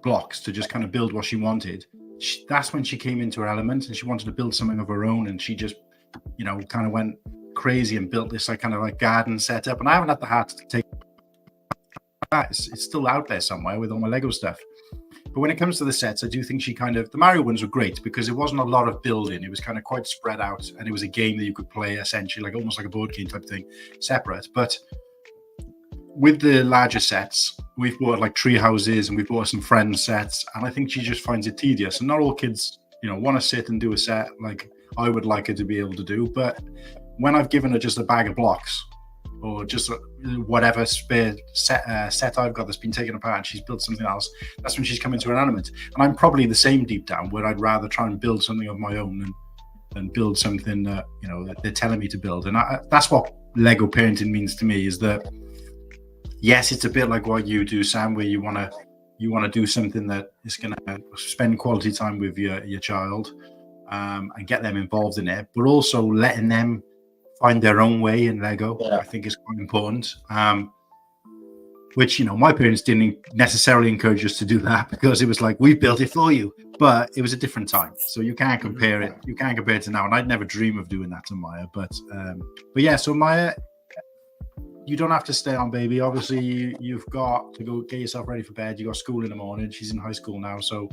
blocks to just kind of build what she wanted, that's when she came into her element and she wanted to build something of her own, and she just, kind of went crazy and built this kind of garden setup. And I haven't had the heart to take that. It's still out there somewhere with all my Lego stuff. But when it comes to the sets, I do think the Mario ones were great because it wasn't a lot of building. It was kind of quite spread out, and it was a game that you could play essentially almost like a board game type thing, separate. But with the larger sets, we've bought tree houses and we've bought some friends sets, and I think she just finds it tedious. And not all kids, want to sit and do a set like I would like her to be able to do. But when I've given her just a bag of blocks or just whatever spare set I've got that's been taken apart and she's built something else, that's when she's come into an element. And I'm probably the same deep down, where I'd rather try and build something of my own and build something that, that they're telling me to build. And that's what Lego parenting means to me, is that, yes, it's a bit like what you do, Sam, where you want to do something that is going to spend quality time with your child and get them involved in it, but also letting them find their own way in Lego. I think is quite important. Which, my parents didn't necessarily encourage us to do that, because it was like, we built it for you, but it was a different time. So you can't compare it. You can't compare it to now. And I'd never dream of doing that to Maya. But yeah, so Maya, you don't have to stay on, baby. Obviously, you've got to go get yourself ready for bed. You got school in the morning. She's in high school now. So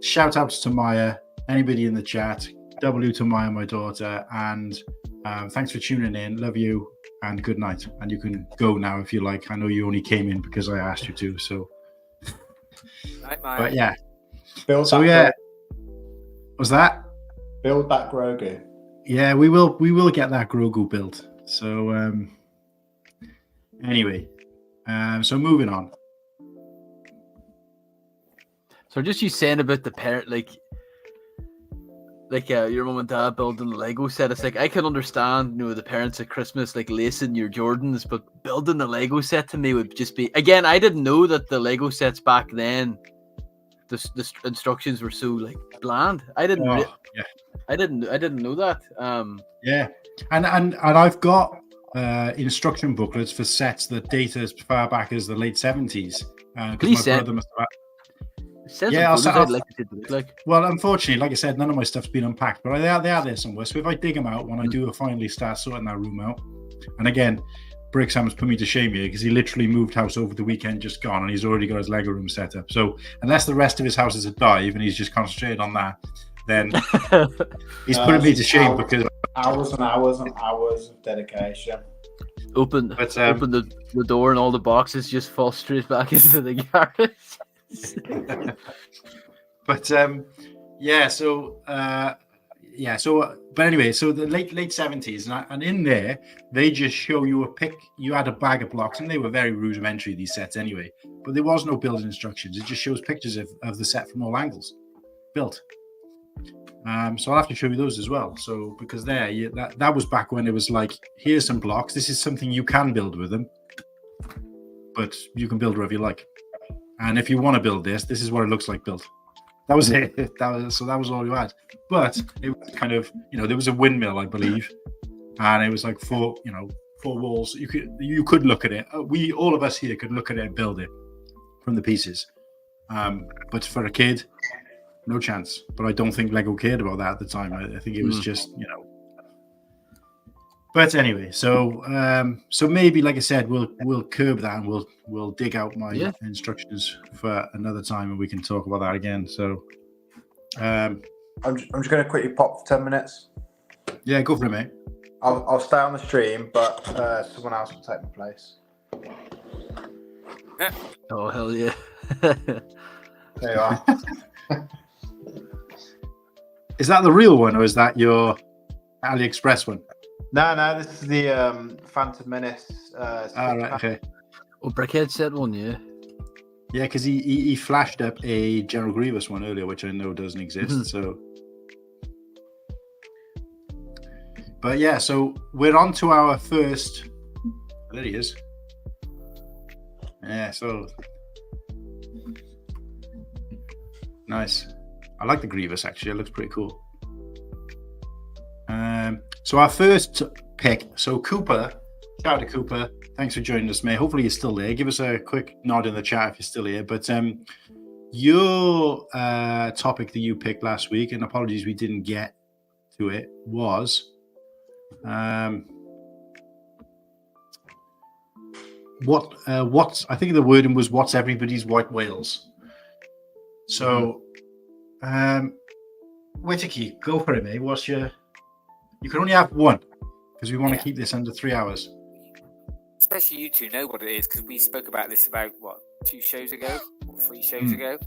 shout outs to Maya, anybody in the chat, W to Maya, my daughter, and thanks for tuning in. Love you and good night. And you can go now if you like. I know you only came in because I asked you to. So, Night, Maya. But yeah. Build Was that? Build that Grogu. Yeah, we will get that Grogu built. So anyway, so moving on. So just you saying about the parent, like your mum and dad building the Lego set, it's like I can understand, the parents at Christmas lacing your Jordans, but building the Lego set to me would just be, again, I didn't know that the Lego sets back then, the instructions were so bland. I didn't know that. Yeah, and I've got instruction booklets for sets that date as far back as the late 70s. Please send. Yeah, well, unfortunately, like I said, none of my stuff's been unpacked, but they are there somewhere. So if I dig them out when I do finally start sorting that room out, and again, Bricksam has put me to shame here because he literally moved house over the weekend, just gone, and he's already got his Lego room set up. So unless the rest of his house is a dive and he's just concentrated on that, then he's putting me to shame because hours and hours and hours of dedication. Open the door and all the boxes just fall straight back into the garage. But but anyway, so the late 70s, and in there they just show you you had a bag of blocks, and they were very rudimentary, these sets anyway, but there was no building instructions. It just shows pictures of the set from all angles built. So I'll have to show you those as well. So because that was back when it was like, here's some blocks, this is something you can build with them, but you can build wherever you like. And if you want to build this is what it looks like built. That was it. That was all you had. But it was kind of, there was a windmill, I believe, and it was like four walls. You could look at it. All of us here could look at it and build it from the pieces. But for a kid, no chance. But I don't think Lego cared about that at the time. I think it was just, But anyway, so maybe, like I said, we'll curb that and we'll dig out my instructions for another time and we can talk about that again. So I'm just going to quickly pop for 10 minutes. Yeah, go for it, mate. I'll stay on the stream, but someone else will take my place. Oh, hell yeah. There you are. Is that the real one or is that your AliExpress one? No, this is the Phantom Menace. Right, okay. Oh, Brickhead said one, yeah. Yeah, because he flashed up a General Grievous one earlier, which I know doesn't exist. So, but yeah, so we're on to our first. There he is. Yeah, so nice. I like the Grievous actually. It looks pretty cool. So our first pick. So Cooper, shout out to Cooper. Thanks for joining us, mate. Hopefully you're still there. Give us a quick nod in the chat if you're still here. But your topic that you picked last week, and apologies we didn't get to it, was what I think the wording was what's everybody's white whales. So Whittakee, go for it, mate. What's your? You can only have one because we want to keep this under 3 hours. Especially you two know what it is because we spoke about this about 2 shows ago or 3 shows ago.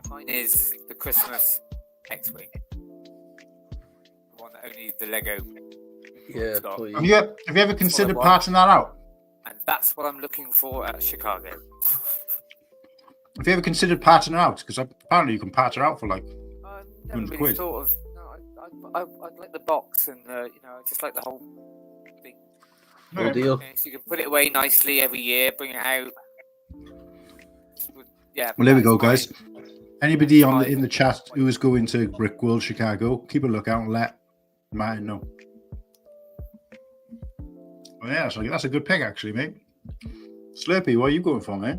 Mine is the Christmas X-wing, the one that only the Lego. Yeah, got. please. Have you ever considered parting that out? And that's what I'm looking for at Chicago. Have you ever considered parting her out? Because apparently you can part her out for like I never 100 really quid. thought of. No, I'd like the box, and I just like the whole thing. Full deal. Okay, so you can put it away nicely every year, bring it out. Yeah. Well, there we go, that's guys. Anybody in the chat who is going to Brick World Chicago, keep a lookout and let Martin know. Well, yeah, so that's a good pick, actually, mate. Slurpy, what are you going for, mate?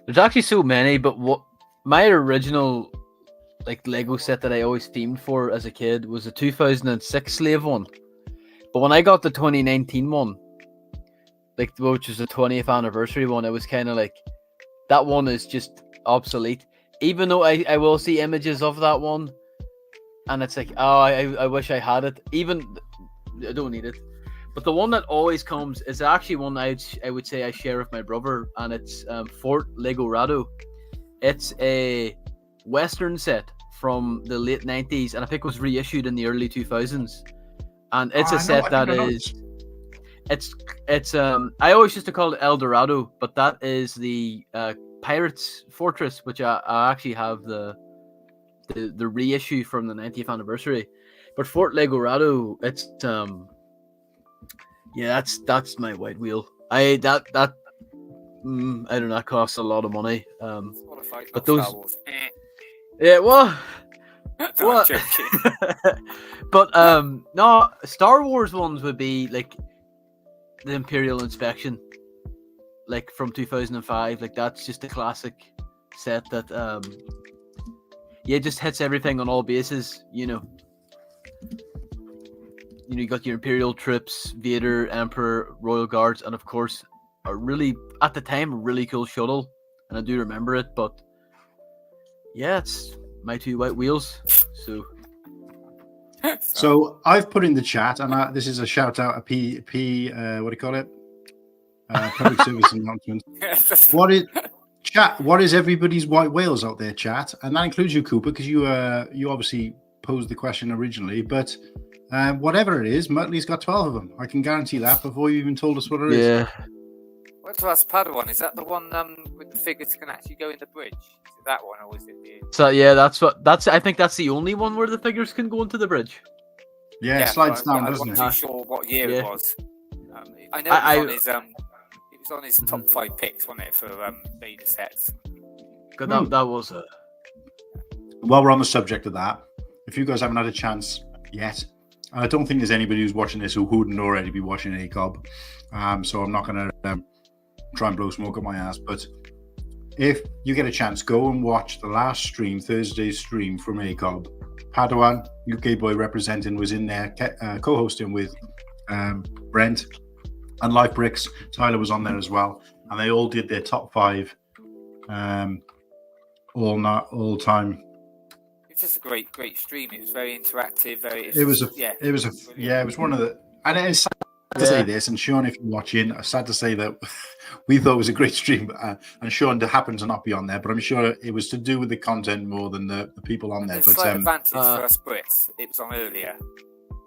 There's actually so many, but what my original Lego set that I always themed for as a kid was a 2006 Slave one. But when I got the 2019 one, which was the 20th anniversary one, it was kind of like that one is just obsolete. Even though I will see images of that one, and it's like, oh, I wish I had it. Even I don't need it. But the one that always comes is actually one I would say I share with my brother, and it's Fort Legorado. It's a Western set from the late 90s, and I think it was reissued in the early 2000s. And it's a set that is... It's I always used to call it El Dorado, but that is the Pirates Fortress, which I actually have the reissue from the 90th anniversary. But Fort Legorado, it's that's my white wheel. I don't know, that costs a lot of money. But those, yeah, well, what? But no, Star Wars ones would be like the Imperial Inspection, like from 2005. Like that's just a classic set that just hits everything on all bases. You got your Imperial troops, Vader, Emperor, Royal Guards, and of course a really cool shuttle, and I do remember it. But yeah, it's my 2 white wheels. So I've put in the chat, and this is a shout out, what do you call it? Public service announcement. What is everybody's white whales out there, chat? And that includes you, Cooper, because you obviously posed the question originally. But whatever it is, Muttley's got 12 of them. I can guarantee that before you even told us what it is. Yeah. What to ask Padawan? Is that the one with the figures can actually go in the bridge? Is it that one, or is it the? So yeah, I think that's the only one where the figures can go into the bridge. Yeah, it slides down, doesn't it? I'm not too sure what year it was. I know it was on his top 5 picks, wasn't it, for beta sets? That was a. While we're on the subject of that, if you guys haven't had a chance yet, I don't think there's anybody who's watching this who wouldn't already be watching ACOB. So I'm not going to try and blow smoke up my ass. But if you get a chance, go and watch the last stream, Thursday's stream from ACOB. Padawan, UK Boy representing, was in there, co-hosting with Brent and Live Bricks. Tyler was on there as well. And they all did their top 5 all time. It's just a great stream. It was very interactive. It was one of the, and it's sad to say this, and Sean, if you're watching, it's sad to say that we thought it was a great stream, and Sean happened to not be on there, but I'm sure it was to do with the content more than the people on there. There's a slight advantage for us Brits. It was on earlier,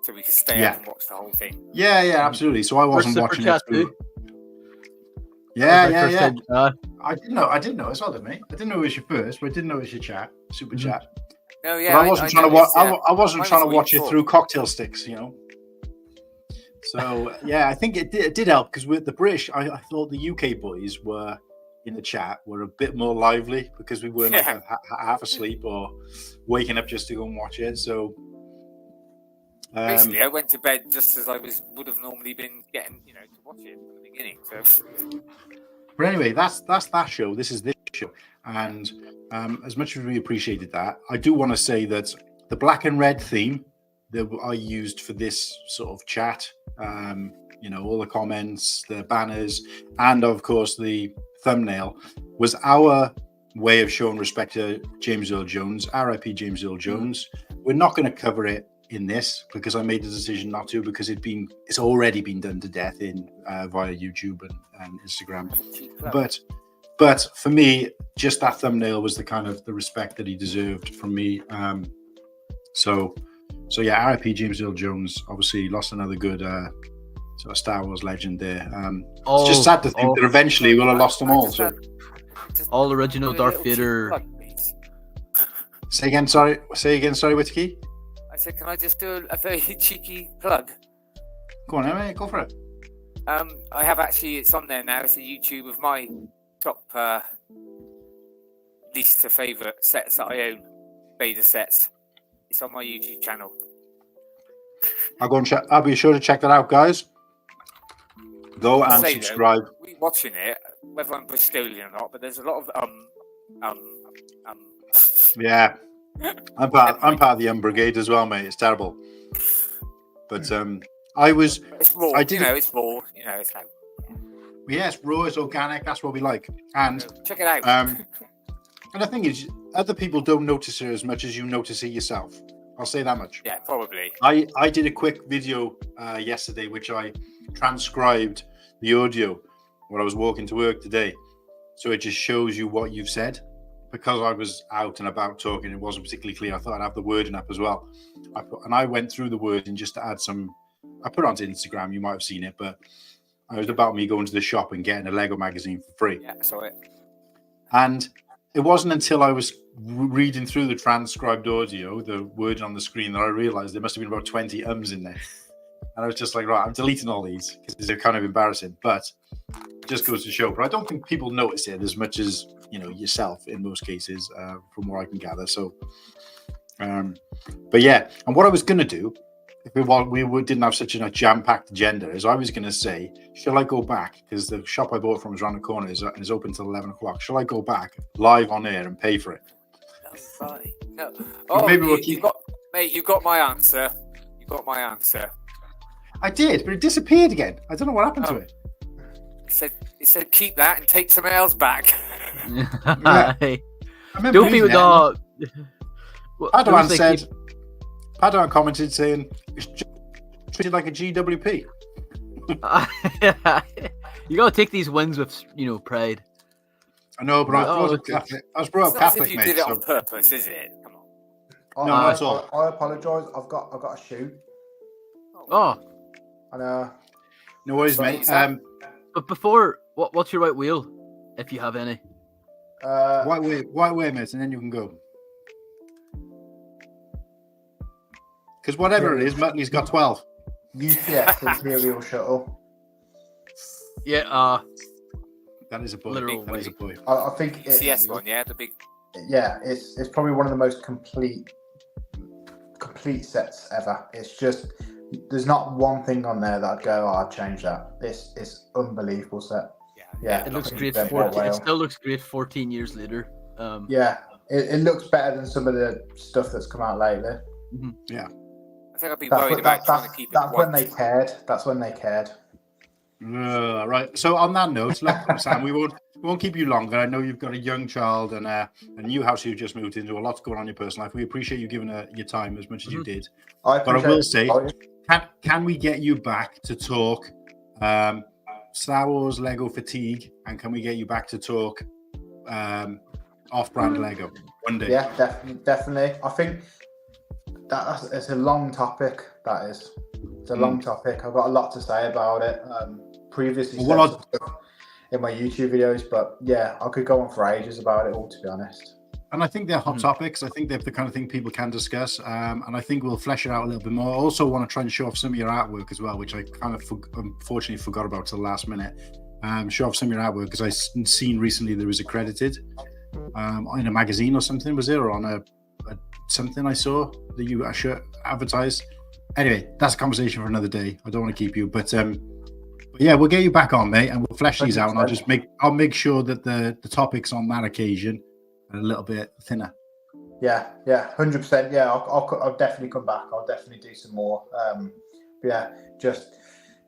so we could stay up and watch the whole thing. Yeah, absolutely. So I wasn't watching it. Yeah. Time, I didn't know as well, didn't I? I didn't know it was your first, but I didn't know it was your chat, super chat. No, But yeah, I wasn't trying to watch. I wasn't mine trying to was watch week it 4. through cocktail sticks, you know. So yeah, I think it did help because with the British, I thought the UK boys were in the chat were a bit more lively because we weren't like half asleep or waking up just to go and watch it. So basically, I went to bed just as I would have normally been getting, to watch it from the beginning. So. But anyway, that's that show. This is this show, and as much as we appreciated that, I do want to say that the black and red theme that I used for this sort of chat, all the comments, the banners, and of course the thumbnail was our way of showing respect to James Earl Jones, RIP James Earl Jones. We're not going to cover it in this because I made the decision not to because it's already been done to death in via YouTube and Instagram. But for me, just that thumbnail was the kind of the respect that he deserved from me. So yeah, RIP James Earl Jones. Obviously lost another good sort of Star Wars legend there. It's just sad to think that eventually we'll have lost them all. So all original Darth Vader. Say again, sorry, Whittakee. I said, can I just do a very cheeky plug? Go on, mate, go for it. I have actually, it's on there now. It's a YouTube of my top least to favourite sets that I own, Vader sets. It's on my YouTube channel. I'll go and check. I'll be sure to check that out, guys. Go and subscribe. We watching it, whether I'm Bristolian or not, but there's a lot of Yeah, I'm part of the brigade as well, mate. It's terrible, but It's raw. It's raw. It's like. Yes, raw is organic. That's what we like. And check it out. And the thing is, other people don't notice it as much as you notice it yourself. I'll say that much. Yeah, probably. I did a quick video yesterday, which I transcribed the audio when I was walking to work today. So it just shows you what you've said. Because I was out and about talking, it wasn't particularly clear. I thought I'd have the wording up as well. I went through the wording just to add some. I put it onto Instagram. You might have seen it, but it was about me going to the shop and getting a Lego magazine for free. Yeah, I saw it. And it wasn't until I was reading through the transcribed audio, the wording on the screen, that I realized there must have been about 20 ums in there. And I was just like, right, I'm deleting all these because they're kind of embarrassing. But it just goes to show. But I don't think people notice it as much as yourself in most cases, from what I can gather. So, but yeah. And what I was going to do, if we didn't have such a jam-packed agenda, is I was going to say, shall I go back? Because the shop I bought from is around the corner is open till 11 o'clock. Shall I go back live on air and pay for it? No, funny. No. Oh, maybe you got my answer. You got my answer. I did, but it disappeared again. I don't know what happened to it. It said keep that and take something else back. Yeah. Don't be with the. Padawan commented saying it's treated like a GWP. You gotta take these wins with pride. I know, but I was brought up Catholic, mate. You did it on purpose, is it? Come on. No, not at all. I apologise. I've got a shoot. Oh. And no worries, mate. But before, what's your right wheel, if you have any? White way, mate, and then you can go. Because whatever it is, Muttley's got 12. UTS Imperial Shuttle. Yeah, that is a boy. Literal that is a boy. I think it's CS one, yeah, the big. Yeah, it's probably one of the most complete sets ever. It's just there's not one thing on there that I'd go, I'd change that. It's unbelievable set. Yeah, it looks great. It still looks great 14 years later. Yeah, it looks better than some of the stuff that's come out lately. Mm-hmm. Yeah, I think I'd be worried about trying to keep it. That's when they cared. That's when they cared. Right. So on that note, look, Sam, we won't keep you longer. I know you've got a young child and a new house you've just moved into. A lot's going on in your personal life. We appreciate you giving your time as much as you did. But I will say, can we get you back to talk Star Wars Lego fatigue, and can we get you back to talk off-brand Lego one day? Yeah, definitely. I think it's a long topic. That is, it's a long topic. I've got a lot to say about it. Previously, in my YouTube videos. But yeah, I could go on for ages about it all, to be honest. And I think they're hot topics. I think they're the kind of thing people can discuss. And I think we'll flesh it out a little bit more. I also want to try and show off some of your artwork as well, which I kind of unfortunately forgot about till the last minute. Show off some of your artwork because I've seen recently there was accredited in a magazine or something, was it? Or on a something I saw that you advertised. Anyway, that's a conversation for another day. I don't want to keep you. But yeah, we'll get you back on, mate, and we'll flesh these out. And I'll make sure that the topics on that occasion a little bit thinner. Yeah, 100%. Yeah, I'll definitely come back. I'll definitely do some more. Yeah, just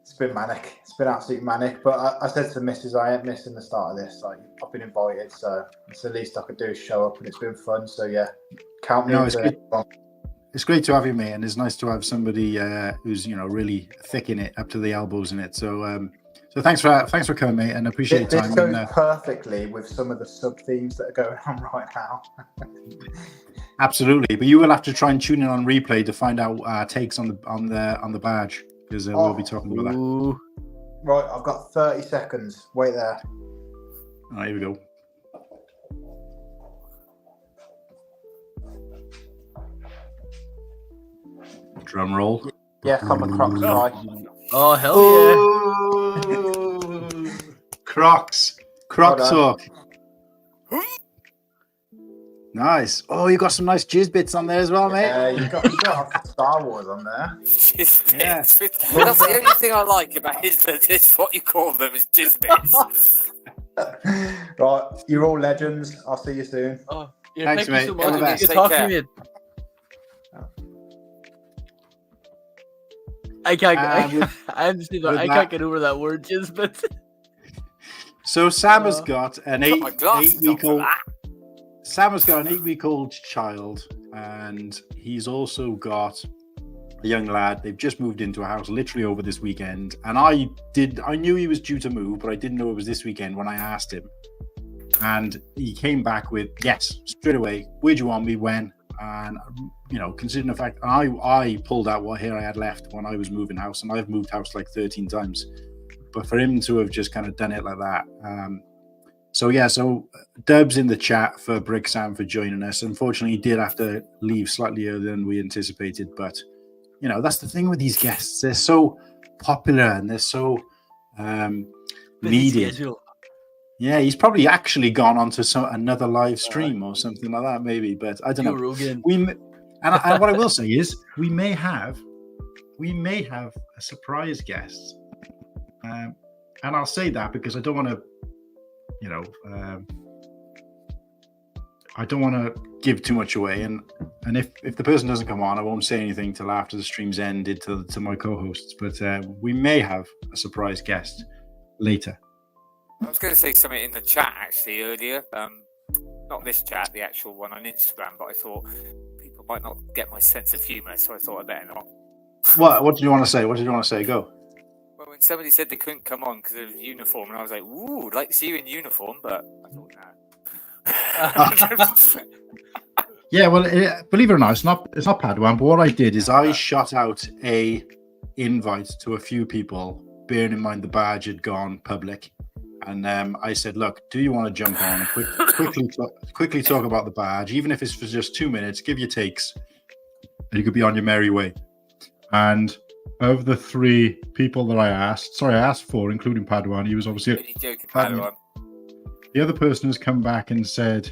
it's been manic. It's been absolutely manic. But I said to the missus, I ain't missing the start of this. Like, I've been invited, so it's the least I could do is show up, and it's been fun. So yeah, count me. It's great to have you, mate, and it's nice to have somebody who's really thick in it, up to the elbows in it. So so thanks for coming, mate, and appreciate your time. This goes perfectly with some of the sub themes that are going on right now. Absolutely, but you will have to try and tune in on replay to find out takes on the badge, because we'll be talking about that. Right, I've got 30 seconds. Wait there. All right, here we go. Drum roll. Yes, I'm a Crocs guy. Oh, hell yeah. Crocs talk. Nice. Oh, you got some nice jizz bits on there as well, mate. Yeah, you got Star Wars on there. Jizz bits. Yeah. That's the only thing I like about it, that it's what you call them is jizz bits. Right, you're all legends. I'll see you soon. Oh, yeah, thanks, thank you mate. so much. Take Good talking care. to you. I can't get over that word, jizz bits. So Sam has got an 8-week-old. Sam has got an 8-week-old child, and he's also got a young lad. They've just moved into a house literally over this weekend, and I knew he was due to move, but I didn't know it was this weekend when I asked him, and he came back with yes straight away. Where do you want me? When? And considering the fact I pulled out what hair I had left when I was moving house, and I've moved house like 13 times, but for him to have just kind of done it like that. So Dub's in the chat for Bricksam for joining us. Unfortunately, he did have to leave slightly earlier than we anticipated, but that's the thing with these guests. They're so popular and they're so needed. Schedule. Yeah, he's probably actually gone on to another live stream or something like that, maybe. But I don't know. Rogan. And what I will say is, we may have a surprise guest, and I'll say that because I don't want to, I don't want to give too much away. And if the person doesn't come on, I won't say anything till after the stream's ended to my co-hosts. But we may have a surprise guest later. I was going to say something in the chat actually earlier. Not this chat, the actual one on Instagram, but I thought people might not get my sense of humour, so I thought I better not. What did you want to say? What did you want to say? Go. Well, when somebody said they couldn't come on because of uniform, and I was like, "Ooh, I'd like to see you in uniform," but I thought, nah. Yeah, well, believe it or not, it's not Padawan. But what I did is I shot out a invite to a few people, bearing in mind the badge had gone public. And I said, look, do you want to jump on and quickly talk about the badge, even if it's for just 2 minutes, give your takes, and you could be on your merry way. And of the 3 people that I asked 4, including Padawan, he was obviously joking, Padawan. The other person has come back and said,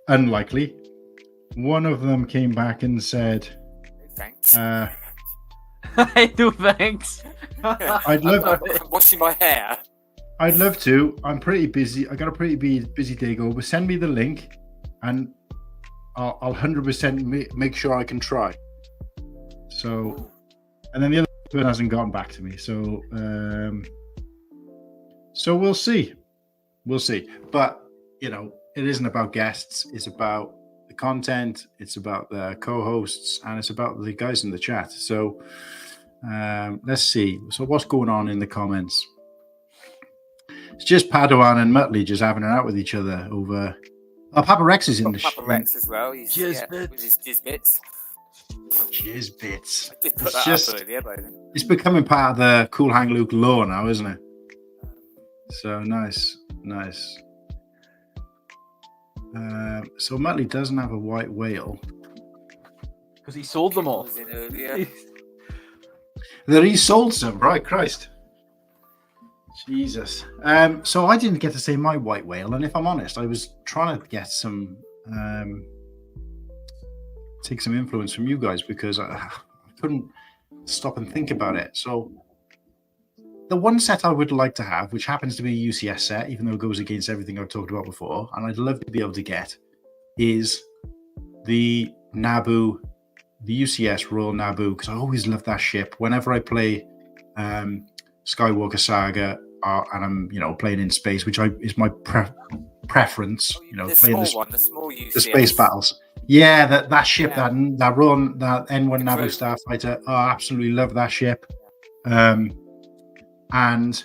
unlikely. One of them came back and said, thanks. I do, thanks. I'm washing my hair. I'd love to. I'm pretty busy. I got a pretty busy day go, but send me the link and I'll 100% make sure I can try. So, and then the other person hasn't gotten back to me. So we'll see. But, it isn't about guests. It's about the content. It's about the co-hosts, and it's about the guys in the chat. So, let's see. So what's going on in the comments? It's just Padawan and Muttley just having it out with each other over. Oh, Papa Rex is in the Papa Rex as well. He's with his jizz bits. Jizz bits. I did put that up earlier, but it's becoming part of the Cool Hang Luke lore now, isn't it? So nice. So Muttley doesn't have a white whale. Because he sold them all. Was in earlier. That he sold some, right? Christ. Jesus. So I didn't get to say my white whale, and if I'm honest, I was trying to get some take some influence from you guys because I couldn't stop and think about it. So the one set I would like to have, which happens to be a UCS set, even though it goes against everything I've talked about before, and I'd love to be able to get, is the Naboo, the UCS Royal Naboo, because I always love that ship. Whenever I play Skywalker Saga and I'm playing in space, which is my preference, The playing small one, the small UCS. the space battles. Yeah, that ship, Yeah. that N1 Naboo Crow. Starfighter. Oh, I absolutely love that ship. And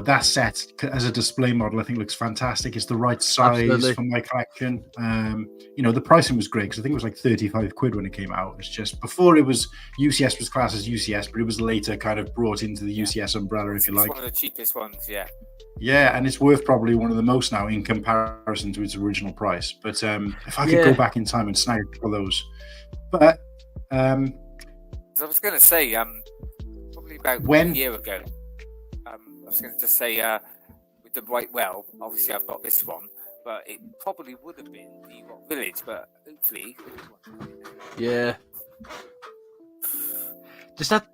that set as a display model, I think looks fantastic. It's the right size Absolutely. for my collection. The pricing was great because I think it was like 35 quid when it came out. It's just before it was UCS was classed as UCS, but it was later kind of brought into the UCS umbrella, if you It's like. one of the cheapest ones, yeah. Yeah, and it's worth probably one of the most now in comparison to its original price. But if I could go back in time and snag all those, but 'Cause I was going to say, probably about When- a year ago, I was going to just say, with the white well, obviously I've got this one, but it probably would have been the Ewok Village, but hopefully. Yeah. Just that.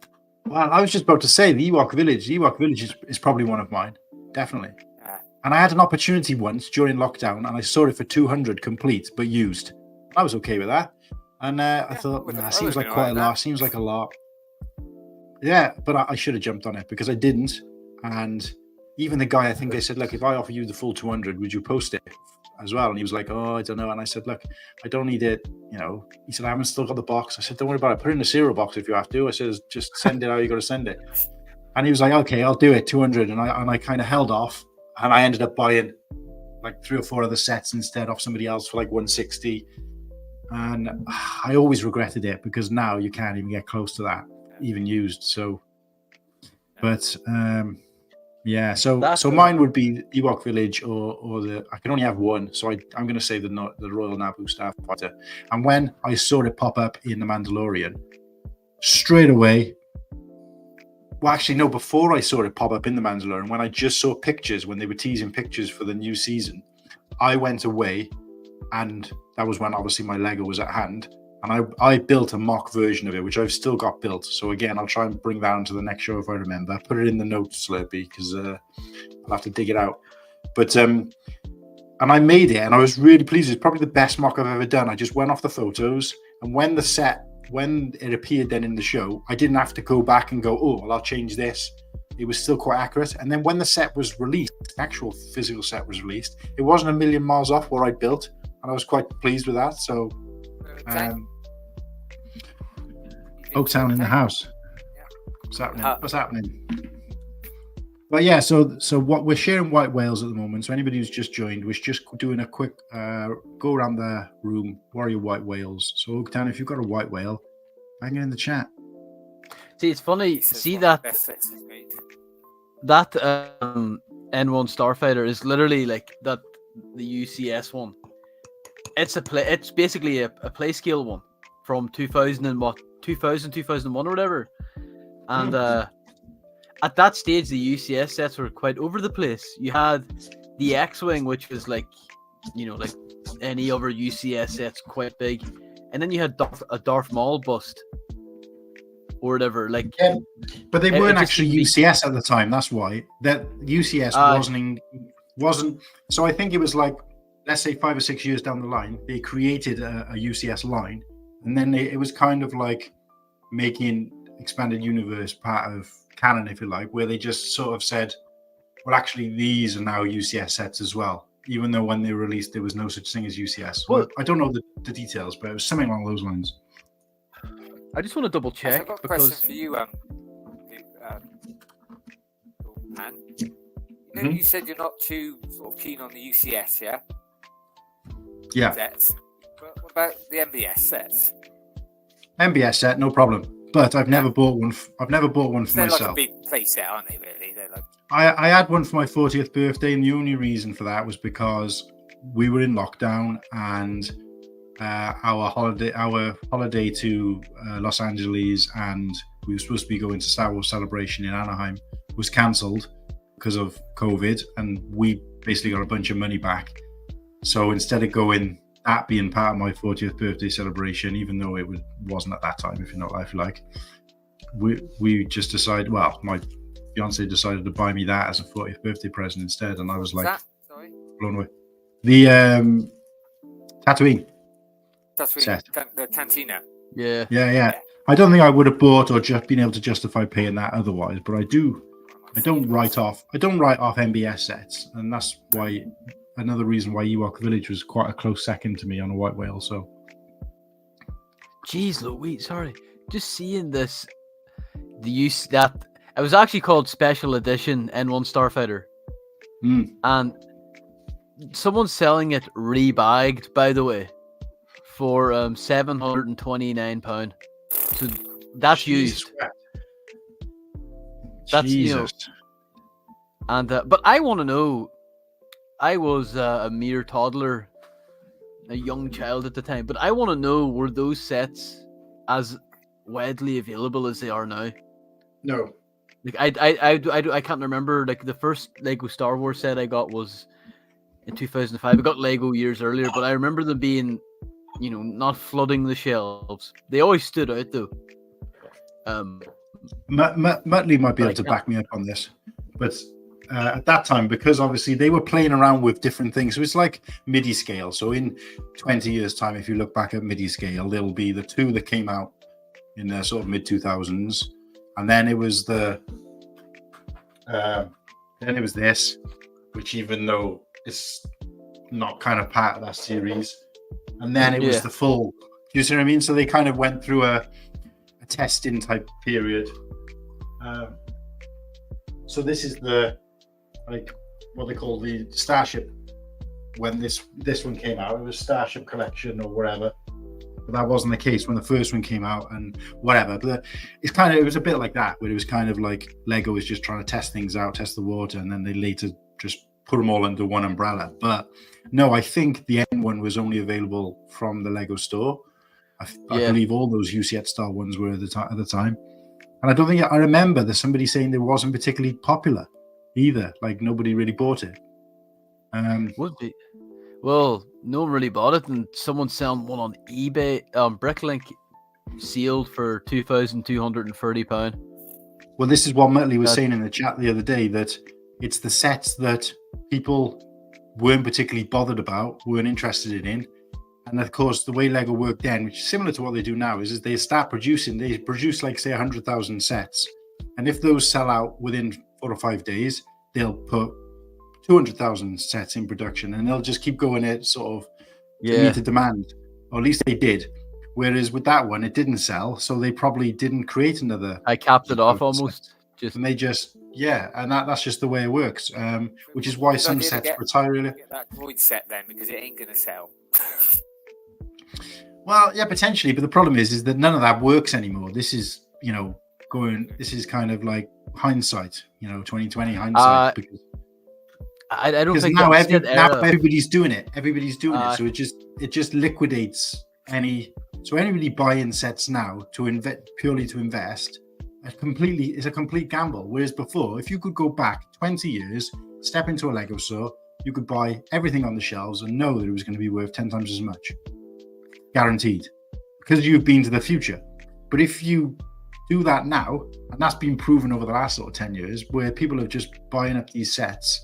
well, I was just about to say the Ewok Village. The Ewok Village is probably one of mine, definitely. And I had an opportunity once during lockdown, and I saw it for 200 complete, but used. I was okay with that, and I thought, seems like quite a lot. Seems like a lot. Yeah, but I should have jumped on it because I didn't. And even the guy, I think I said, look, if I offer you the full 200, would you post it as well? And he was like, oh, I don't know. And I said, look, I don't need it. He said, I haven't still got the box. I said, don't worry about it. Put it in a cereal box if you have to. I said, just send it how you got to send it. And he was like, okay, I'll do it, 200. And I kind of held off. And I ended up buying like 3 or 4 other sets instead off somebody else for like 160. And I always regretted it because now you can't even get close to that, even used. So, but yeah, so mine would be Ewok Village or I can only have one, so I'm going to say the Royal Naboo Starfighter. And when I saw it pop up in The Mandalorian, straight away. Well, actually, no, before I saw it pop up in The Mandalorian, when I just saw pictures, when they were teasing pictures for the new season, I went away, and that was when obviously my Lego was at hand, and I built a mock version of it, which I've still got built. So again, I'll try and bring that onto the next show if I remember. Put it in the notes, Slurpy, because I'll have to dig it out. But and I made it, and I was really pleased. It's probably the best mock I've ever done. I just went off the photos, and when it appeared then in the show, I didn't have to go back and go, oh, well, I'll change this. It was still quite accurate. And then when the set was released, the actual physical set was released, it wasn't a million miles off what I built, and I was quite pleased with that. So, Oaktown in the house. What's happening? What's happening? But yeah, so what we're sharing white whales at the moment. So anybody who's just joined, we're just doing a quick go around the room. What are your white whales? So Oaktown, if you've got a white whale, bang it in the chat. See, it's funny. See that N1 Starfighter is literally like that. The UCS one. It's basically a play scale one from 2000 and 2001 or whatever. And at that stage, the UCS sets were quite over the place. You had the X-Wing, which was like any other UCS sets, quite big. And then you had a Darth Maul bust or whatever. But they weren't actually UCS at the time. That's why that UCS wasn't. So I think it was like, let's say 5 or 6 years down the line, they created a UCS line, and then it was kind of like making Expanded Universe part of canon, if you like, where they just sort of said, well, actually, these are now UCS sets as well, even though when they were released, there was no such thing as UCS. Well, I don't know the details, but it was something along those lines. I just want to double check. I've got a question for you, man. You said you're not too sort of keen on the UCS, yeah? Yeah. Sets. But what about the MBS sets? MBS set, no problem. but I've never bought one. I've never bought one for They're like a myself. big playset, aren't they? Really, they're like. I had one for my 40th birthday, and the only reason for that was because we were in lockdown, and our holiday to Los Angeles, and we were supposed to be going to Star Wars Celebration in Anaheim, was cancelled because of COVID, and we basically got a bunch of money back. So instead of going that being part of my 40th birthday celebration, even though it wasn't at that time, if you know what I like, we just decided. Well, my fiance decided to buy me that as a 40th birthday present instead, and I was like, sorry, blown away. The Tatooine set. The Cantina. Yeah. I don't think I would have bought or just been able to justify paying that otherwise, but I don't write off MBS sets, and that's why another reason why Ewok Village was quite a close second to me on a white whale. So, Jeez Louise, sorry, just seeing this, the use that it was actually called Special Edition N1 Starfighter, and someone's selling it rebagged, by the way, for £729. So that's used. That's Jesus. And but I want to know. I was a mere toddler, a young child at the time, but I want to know, were those sets as widely available as they are now? No. Like I can't remember. Like the first Lego Star Wars set I got was in 2005. I got Lego years earlier, but I remember them being, not flooding the shelves. They always stood out though. Muttley might be able to back me up on this, but at that time, because obviously they were playing around with different things, so it's like MIDI scale. So in 20 years' time, if you look back at MIDI scale, there'll be the two that came out in the sort of mid 2000s, and then it was this, which even though it's not kind of part of that series, and then it was the full. Do you see what I mean? So they kind of went through a testing type period. So this is what they call the Starship. When this one came out, it was Starship Collection or whatever. But that wasn't the case when the first one came out and whatever. But it was a bit like that, where it was kind of like Lego was just trying to test things out, test the water, and then they later just put them all under one umbrella. But no, I think the N1 was only available from the Lego store. I believe all those UCS Star ones were at the time. And I don't think I remember there's somebody saying it wasn't particularly popular either. Like nobody really bought it. Would be. Well, no one really bought it, and someone's selling one on eBay, Bricklink, sealed for £2,230. Well, this is what Muttley was saying in the chat the other day, that it's the sets that people weren't particularly bothered about, weren't interested in. And of course, the way Lego worked then, which is similar to what they do now, is they start producing. They produce like say 100,000 sets, and if those sell out within 4 or 5 days, they'll put 200,000 sets in production, and they'll just keep going it sort of to meet the demand, or at least they did. Whereas with that one, it didn't sell, so they probably didn't create another. I capped it off almost. And they just and that's just the way it works. Which is why some sets retire really. Get that Droid set then, because it ain't gonna sell. Well, yeah, potentially, but the problem is that none of that works anymore. This is, this is kind of like hindsight, 2020 hindsight. Because I don't think now everybody's doing it. Everybody's doing it, so it just liquidates any. So anybody buying sets now purely to invest, is a complete gamble. Whereas before, if you could go back 20 years, step into a Lego store, you could buy everything on the shelves and know that it was going to be worth 10 times as much. Guaranteed, because you've been to the future. But if you do that now, and that's been proven over the last sort of 10 years, where people are just buying up these sets,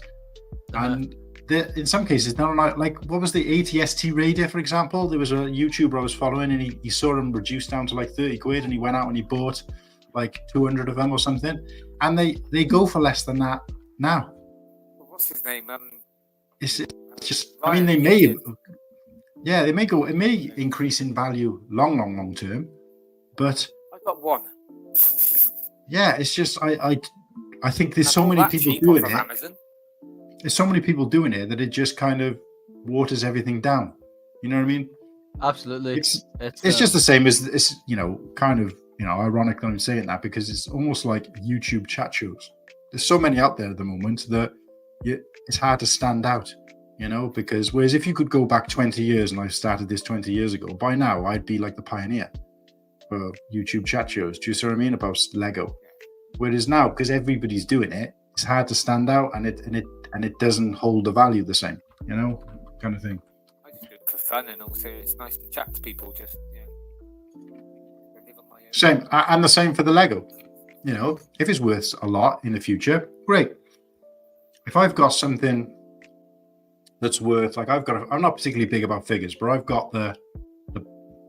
and in some cases, not like what was the ATST Raider, for example? There was a YouTuber I was following, and he saw them reduced down to like 30 quid, and he went out and he bought like 200 of them or something, and they go for less than that now. What's his name? It's just, I mean, they may. Yeah, it may increase in value long term, but I got one. Yeah, it's just I think there's so many people doing it. Amazon. There's so many people doing it that it just kind of waters everything down. You know what I mean? Absolutely. It's just the same as it's kind of ironic that I'm saying that because it's almost like YouTube chat shows. There's so many out there at the moment that it's hard to stand out, because whereas if you could go back 20 years and I started this 20 years ago, by now I'd be like the pioneer for YouTube chat shows. Do you see what I mean about Lego? Whereas now, because everybody's doing it, it's hard to stand out and it doesn't hold the value the same, kind of thing. I just do it for fun, and also it's nice to chat to people. Just live on my own. Same, and the same for the Lego. If it's worth a lot in the future, great. If I've got something that's worth, like I'm not particularly big about figures, but I've got the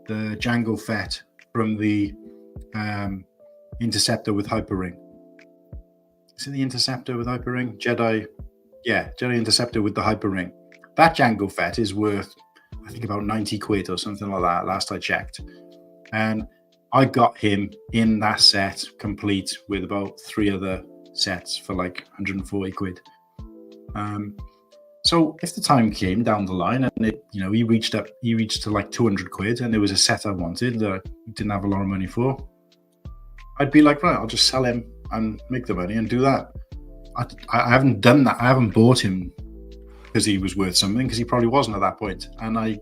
Jango Fett from the Interceptor with Hyperring. Is it the Interceptor with Hyperring? Jedi Interceptor with the Hyperring. That Jango Fett is worth, I think, about 90 quid or something like that, last I checked. And I got him in that set complete with about 3 other sets for like 140 quid. So if the time came down the line and he reached to like 200 quid and there was a set I wanted that I didn't have a lot of money for, I'd be like, right, I'll just sell him and make the money and do that. I haven't done that. I haven't bought him because he was worth something, because he probably wasn't at that point. And I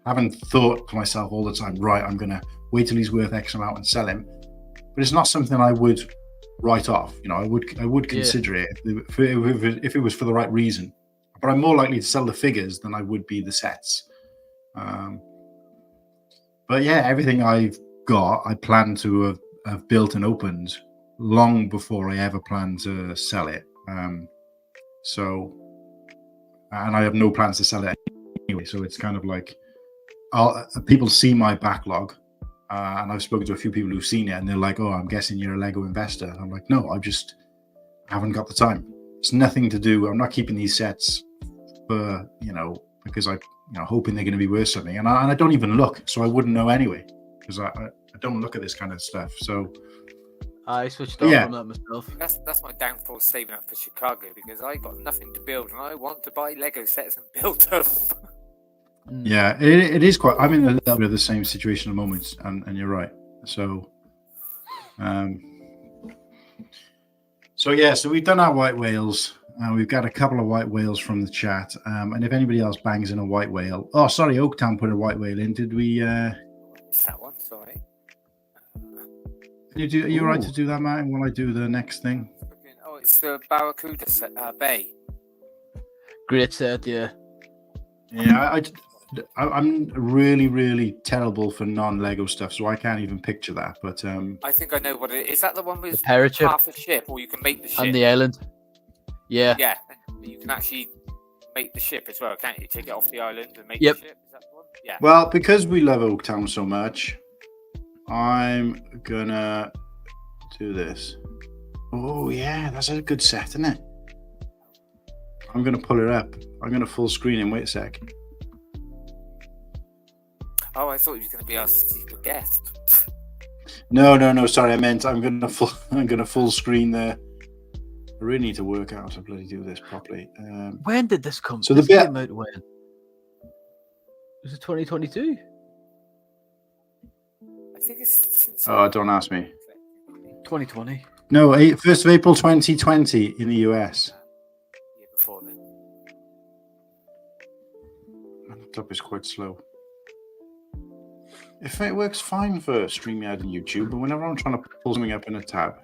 haven't thought to myself all the time, right, I'm going to wait till he's worth X amount and sell him. But it's not something I would write off. I would consider it if it was for the right reason. But I'm more likely to sell the figures than I would be the sets. But yeah, everything I've got, I plan to have built and opened long before I ever plan to sell it. And I have no plans to sell it anyway. So it's kind of like, people see my backlog, and I've spoken to a few people who've seen it, and they're like, "Oh, I'm guessing you're a Lego investor." And I'm like, "No, I haven't got the time. It's nothing to do. I'm not keeping these sets for because I hoping they're going to be worth something, and I don't even look, so I wouldn't know anyway, because I don't look at this kind of stuff." So I switched off on that myself. That's my downfall, saving up for Chicago, because I got nothing to build and I want to buy Lego sets and build them. Yeah, it is quite. I'm in a little bit of the same situation at the moment, and you're right. So, so we've done our white whales. We've got a couple of white whales from the chat, and if anybody else bangs in a white whale, Oaktown put a white whale in. Did we? It's that one. Sorry. Are you all right to do that, Martin? While I do the next thing. Oh, it's the Barracuda set, Bay. Great set, yeah. Yeah, I'm really, really terrible for non-Lego stuff, so I can't even picture that. But I think I know what it is. Is that the one with the pirate ship? Half a ship, or you can make the ship? On the island. Yeah. Yeah, you can actually make the ship as well, can't you? Take it off the island and make Yep. the ship? Is that the one? Yeah. Well, because we love Oaktown so much, I'm gonna do this. Oh yeah, that's a good set, isn't it? I'm gonna pull it up. I'm gonna full screen him. Wait a sec. Oh, I thought he was going to be our secret guest. No. Sorry, I meant I'm gonna full screen the. I really need to work out how to bloody do this properly. When did this come? So this the bit came out when? Was it 2022? I think it's. Oh, don't ask me. 2020. No, 1st of April 2020 in the US. Yeah, before then. My laptop is quite slow. It works fine for StreamYard and YouTube, but whenever I'm trying to pull something up in a tab,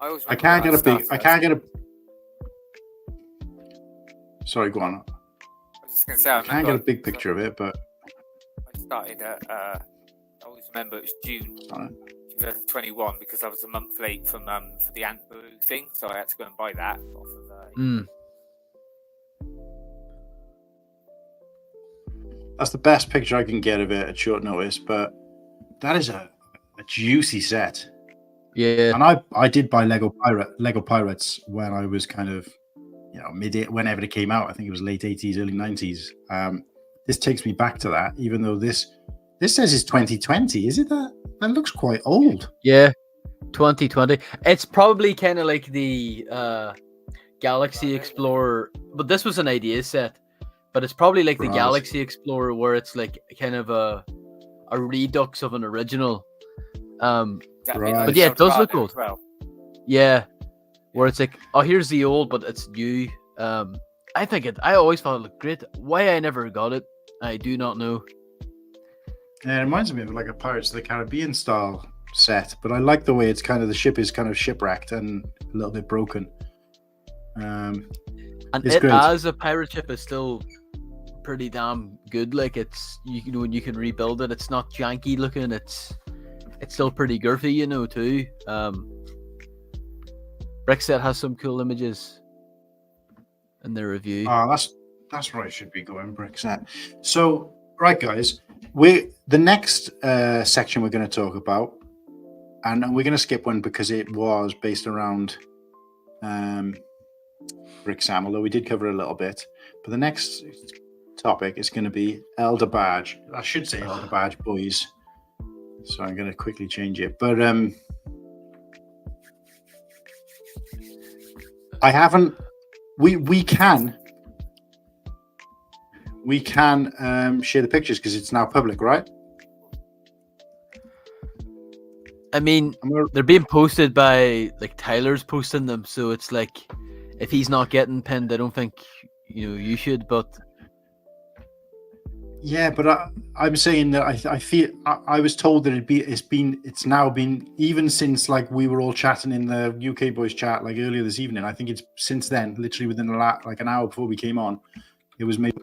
I can't get a. Sorry, go on. I was just going to say, I can't get a big picture of it, but I started at. I always remember it was June 2021 because I was a month late from for the Ant Blue thing, so I had to go and buy that off of. That's the best picture I can get of it at short notice, but that is a juicy set. Yeah. And I did buy Lego Pirates when I was kind of, whenever it came out. I think it was late 80s, early 90s. This takes me back to that, even though this says it's 2020. Is it that? That looks quite old. Yeah, 2020. It's probably kind of like the Galaxy Explorer, but this was an idea set. But it's probably like the Galaxy Explorer, where it's like kind of a redux of an original. Right. But yeah, it does look Eldorado old. as well. Yeah, where it's like, oh, here's the old, but it's new. I always thought it looked great. Why I never got it, I do not know. Yeah, it reminds me of like a Pirates of the Caribbean style set, but I like the way it's kind of the ship is kind of shipwrecked and a little bit broken. And It's it great. as a pirate ship is still pretty damn good. Like it's when you can rebuild it, it's not janky looking. It's still pretty girthy, too. Brickset has some cool images in their review. That's where I should be going, Brickset. So, right, guys, the next section we're going to talk about, and we're going to skip one because it was based around Bricksam, although we did cover a little bit. But the next topic is going to be Elder Badge. I should say Elder Badge Boys. So I'm going to quickly change it. But I haven't. We can share the pictures because it's now public, right? I mean, they're being posted by like Tyler's posting them, so it's like if he's not getting pinned, I don't think you should. But yeah, but I'm saying that I feel I was told that it's now been even since like we were all chatting in the UK boys chat like earlier this evening. I think it's since then, literally within like an hour before we came on, it was made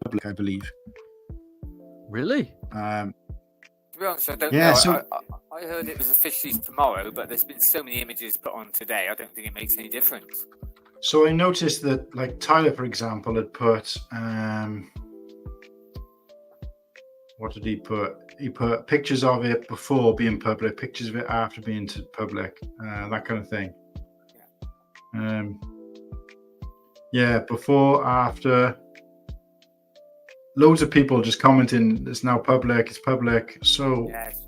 public, I believe. Really? To be honest, I don't Yeah, know. so- I heard it was officially tomorrow, but there's been so many images put on today. I don't think it makes any difference. So I noticed that like Tyler, for example, had put what did he put? He put pictures of it before being public, pictures of it after being public, that kind of thing. Yeah, before, after. Loads of people just commenting, it's now public, it's public. So, Yes.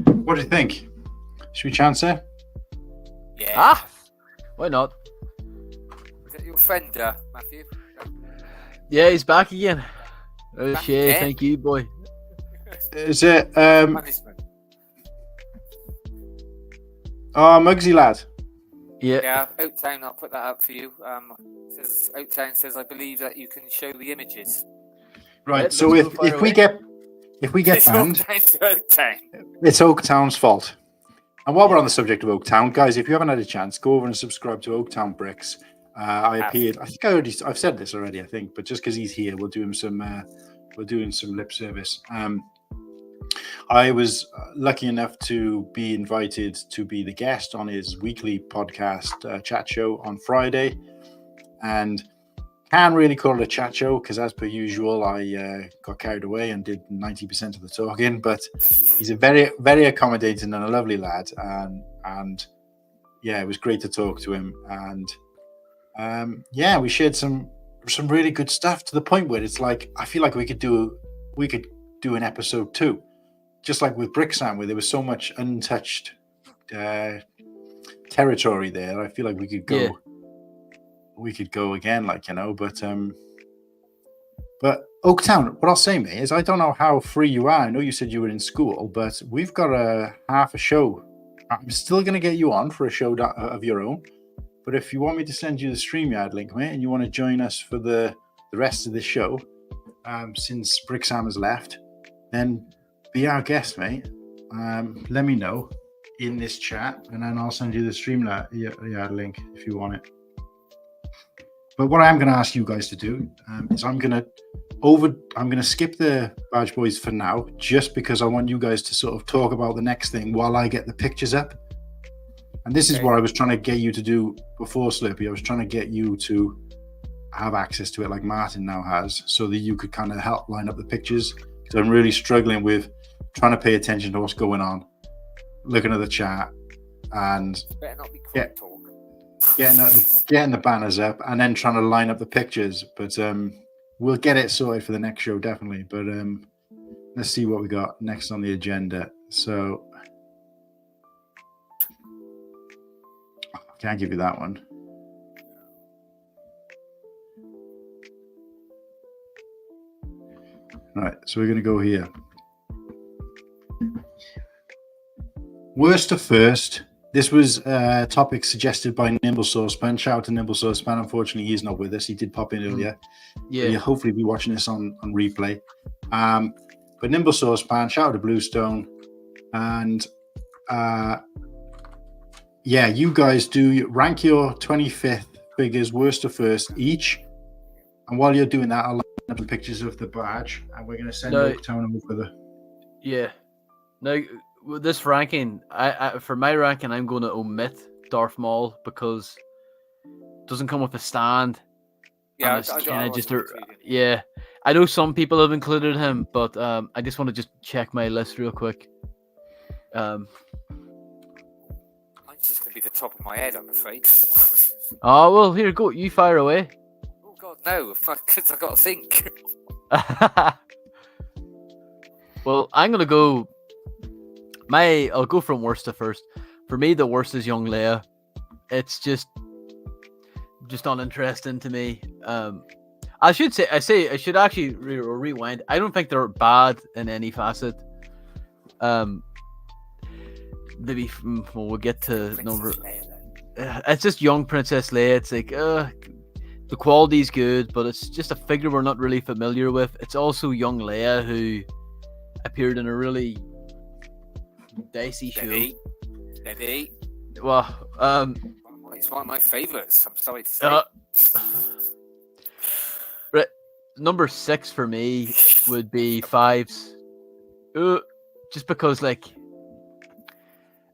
what do you think? Should we chance it? Yeah. Why not? Is that your friend, Matthew? Yeah, he's back again. Oh, Back Shay, again? thank you, boy. Is it Punishment. Muggsy lad? Yeah. Yeah, Oaktown, I'll put that up for you. Oaktown says, I believe that you can show the images. Right. Let's So go if fire we away. get It's all banned, down to Oaktown. it's Oaktown's fault. And while we're on the subject of Oaktown, guys, if you haven't had a chance, go over and subscribe to Oaktown Bricks. I appeared. I think I've said this already. I think, but just because he's here, we'll do him some. We're doing some lip service. I was lucky enough to be invited to be the guest on his weekly podcast chat show on Friday, and can't really call it a chat show because, as per usual, I got carried away and did 90% of the talking. But he's a very, very accommodating and a lovely lad, and yeah, it was great to talk to him. And yeah, we shared some really good stuff to the point where it's like I feel like we could do an episode 2, just like with Bricksam, where there was so much untouched territory there. I feel like we could go. Yeah. We could go again, but Oaktown, what I'll say, mate, is I don't know how free you are. I know you said you were in school, but we've got a half a show. I'm still going to get you on for a show of your own, but if you want me to send you the StreamYard link, mate, and you want to join us for the rest of the show, since Bricksam has left, then be our guest, mate. Let me know in this chat, and then I'll send you the StreamYard link if you want it. But what I am going to ask you guys to do is I'm going to skip the Badge Boys for now, just because I want you guys to sort of talk about the next thing while I get the pictures up. And this is what I was trying to get you to do before, Slurpy. I was trying to get you to have access to it like Martin now has, so that you could kind of help line up the pictures. Because I'm really struggling with trying to pay attention to what's going on, looking at the chat, and Better not be quick talk. getting the banners up and then trying to line up the pictures. But we'll get it sorted for the next show, definitely. But let's see what we got next on the agenda. So I can't give you that one. All right, so we're going to go here. Worst to first. This was a topic suggested by Nimble Saucepan. Shout out to Nimble Saucepan. Unfortunately, he's not with us. He did pop in earlier. Yeah. But you'll hopefully be watching this on replay. But Nimble Saucepan, shout out to Bluestone. And yeah, you guys rank your 25th figures worst to first each. And while you're doing that, I'll line up the pictures of the badge. And we're going to send Tone over the... Yeah. Now, with this ranking, I for my ranking, I'm going to omit Darth Maul because it doesn't come with a stand. Yeah, yeah. I know some people have included him, but I just want to just check my list real quick. Mine's just going to be the top of my head, I'm afraid. Oh, well, here, go. You fire away. Oh, God, no, because I've got to think. Well, I'm going to go... I'll go from worst to first. For me, the worst is young Leia. It's just uninteresting to me. I should actually rewind. I don't think they're bad in any facet. Maybe we'll get to number. It's just young Princess Leia. It's like the quality's good, but it's just a figure we're not really familiar with. It's also young Leia who appeared in a really dicey show. Steady. Well, it's one of my favourites. I'm sorry to say. Number 6 for me would be Fives. Just because, like,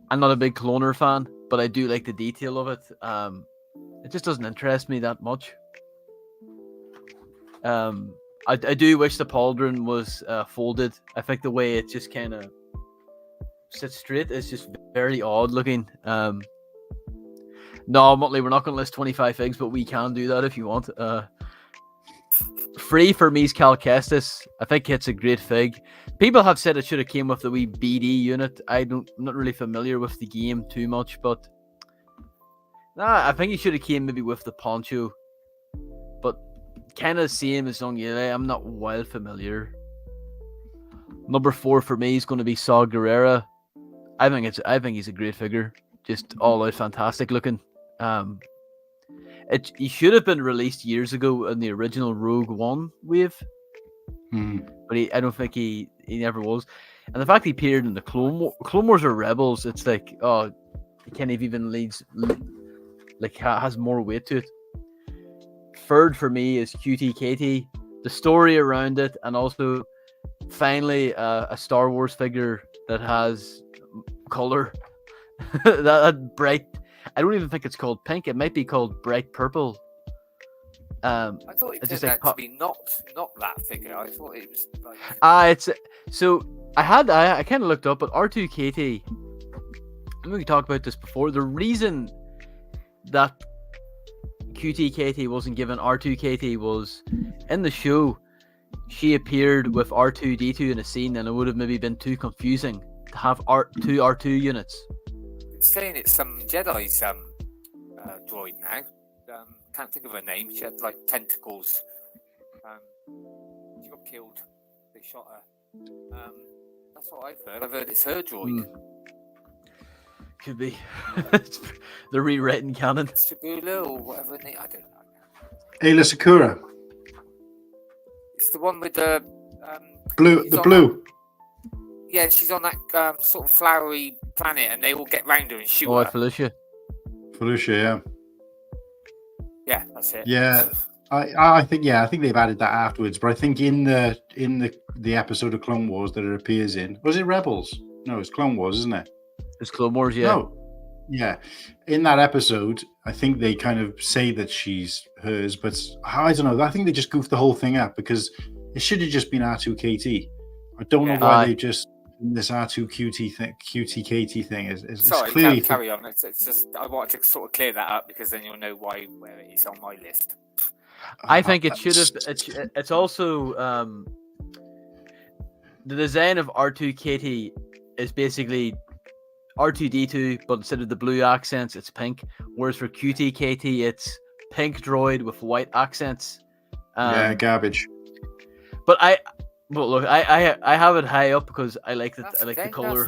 I'm not a big cloner fan, but I do like the detail of it. It just doesn't interest me that much. I do wish the pauldron was folded. I think the way it just kind of sits straight is just very odd looking. No, Motley, we're not going to list 25 figs, but we can do that if you want. Free for me is Cal Kestis. I think it's a great fig. People have said it should have came with the wee BD unit. I'm not really familiar with the game too much, but I think he should have came maybe with the poncho. But kind of same as Young Yele. I'm not wild familiar. Number 4 for me is going to be Saw Gerrera. I think he's a great figure. Just all out fantastic looking. He should have been released years ago in the original Rogue One wave, but I don't think he never was. And the fact he appeared in the Clone Wars or Rebels, it's like, oh, he can't even leads, like, has more weight to it. Third for me is QTKT. The story around it, and also finally a Star Wars figure that has color, that bright. I don't even think it's called pink. It might be called bright purple. I thought it turned out to be not that figure. I thought it was like... it's so I kind of looked up, but R2KT. I know we talked about this before. The reason that QTKT wasn't given R2KT was in the show she appeared with R2D2 in a scene, and it would have maybe been too confusing to have two R2 units. Saying it's some Jedi's droid now. Can't think of her name. She had like tentacles. She got killed. They shot her. That's what I've heard. I've heard it's her droid. Could be. The rewritten canon. Shibula or whatever name. I don't know. Ayla Sakura. It's the one with the blue. The blue. Yeah, she's on that sort of flowery planet, and they all get round her and shoot her. Felicia, yeah. Yeah, that's it. Yeah, I think they've added that afterwards. But I think in the episode of Clone Wars that it appears in, was it Rebels? No, it's Clone Wars, isn't it? It's Clone Wars, yeah. No. Yeah, in that episode, I think they kind of say that she's hers, but I don't know. I think they just goofed the whole thing up because it should have just been R2KT. I don't know why they just this R2QTKT thing is sorry, clearly carry on. It's just I wanted to sort of clear that up because then you'll know where it is on my list. I think it should have. It's also the design of R2KT is basically R2D2, but instead of the blue accents, it's pink. Whereas for QTKT, it's pink droid with white accents. Garbage. But look, I have it high up because I like it. I like the color.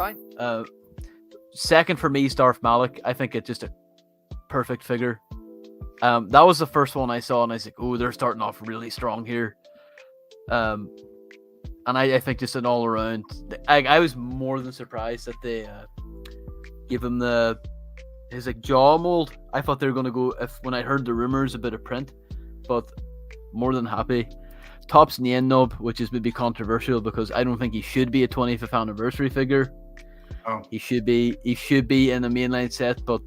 second for me is Darth Malik. I think it's just a perfect figure. That was the first one I saw, and I was like, "Oh, they're starting off really strong here." And I think just an all around, I was more than surprised that they give him his like jaw mold. I thought they were gonna go when I heard the rumors a bit of print, but more than happy. Topps Nien Nub, which is maybe controversial because I don't think he should be a 25th anniversary figure. Oh. He should be in the mainline set, but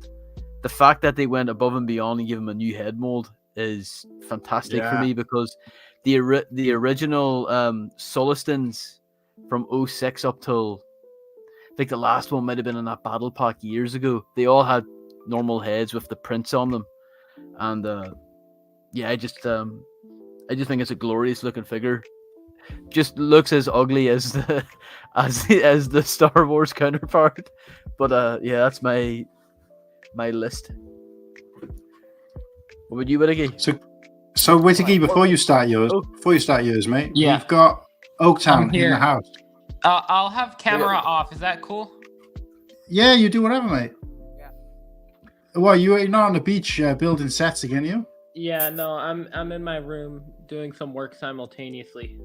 the fact that they went above and beyond and give him a new head mold is fantastic for me, because the original Solistons from 06 up till I think the last one might have been in that battle pack years ago. They all had normal heads with the prints on them, and I just think it's a glorious looking figure. Just looks as ugly as the as the Star Wars counterpart, but that's my list. What would you, Whittakee? So Whittakee, before you start yours, mate, we've got Oaktown in the house. I'll have camera off. Is that cool? Yeah, you do whatever, mate. Yeah. Well, you're not on the beach building sets again, you? Yeah, no, I'm in my room doing some work simultaneously.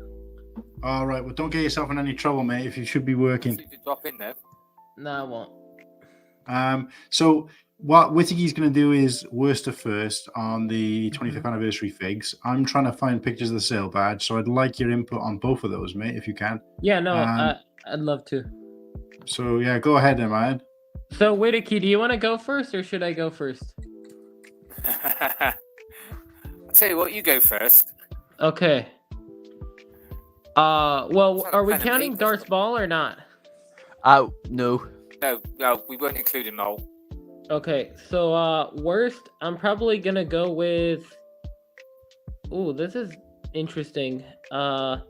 All right. Well, don't get yourself in any trouble, mate. If you should be working. You could drop in there. No, I won't. So what Whittakee's going to do is Worcester first on the 25th anniversary figs. I'm trying to find pictures of the sale badge, so I'd like your input on both of those, mate, if you can. Yeah, no, I'd love to. So yeah, go ahead, man. So Whittakee, do you want to go first, or should I go first? I'll tell you what, you go first. Okay. Well, Sounds are we kinda counting late, Darth Ball or not? No. No, we won't include him all. Okay, so worst, I'm probably gonna go with. Ooh, this is interesting. So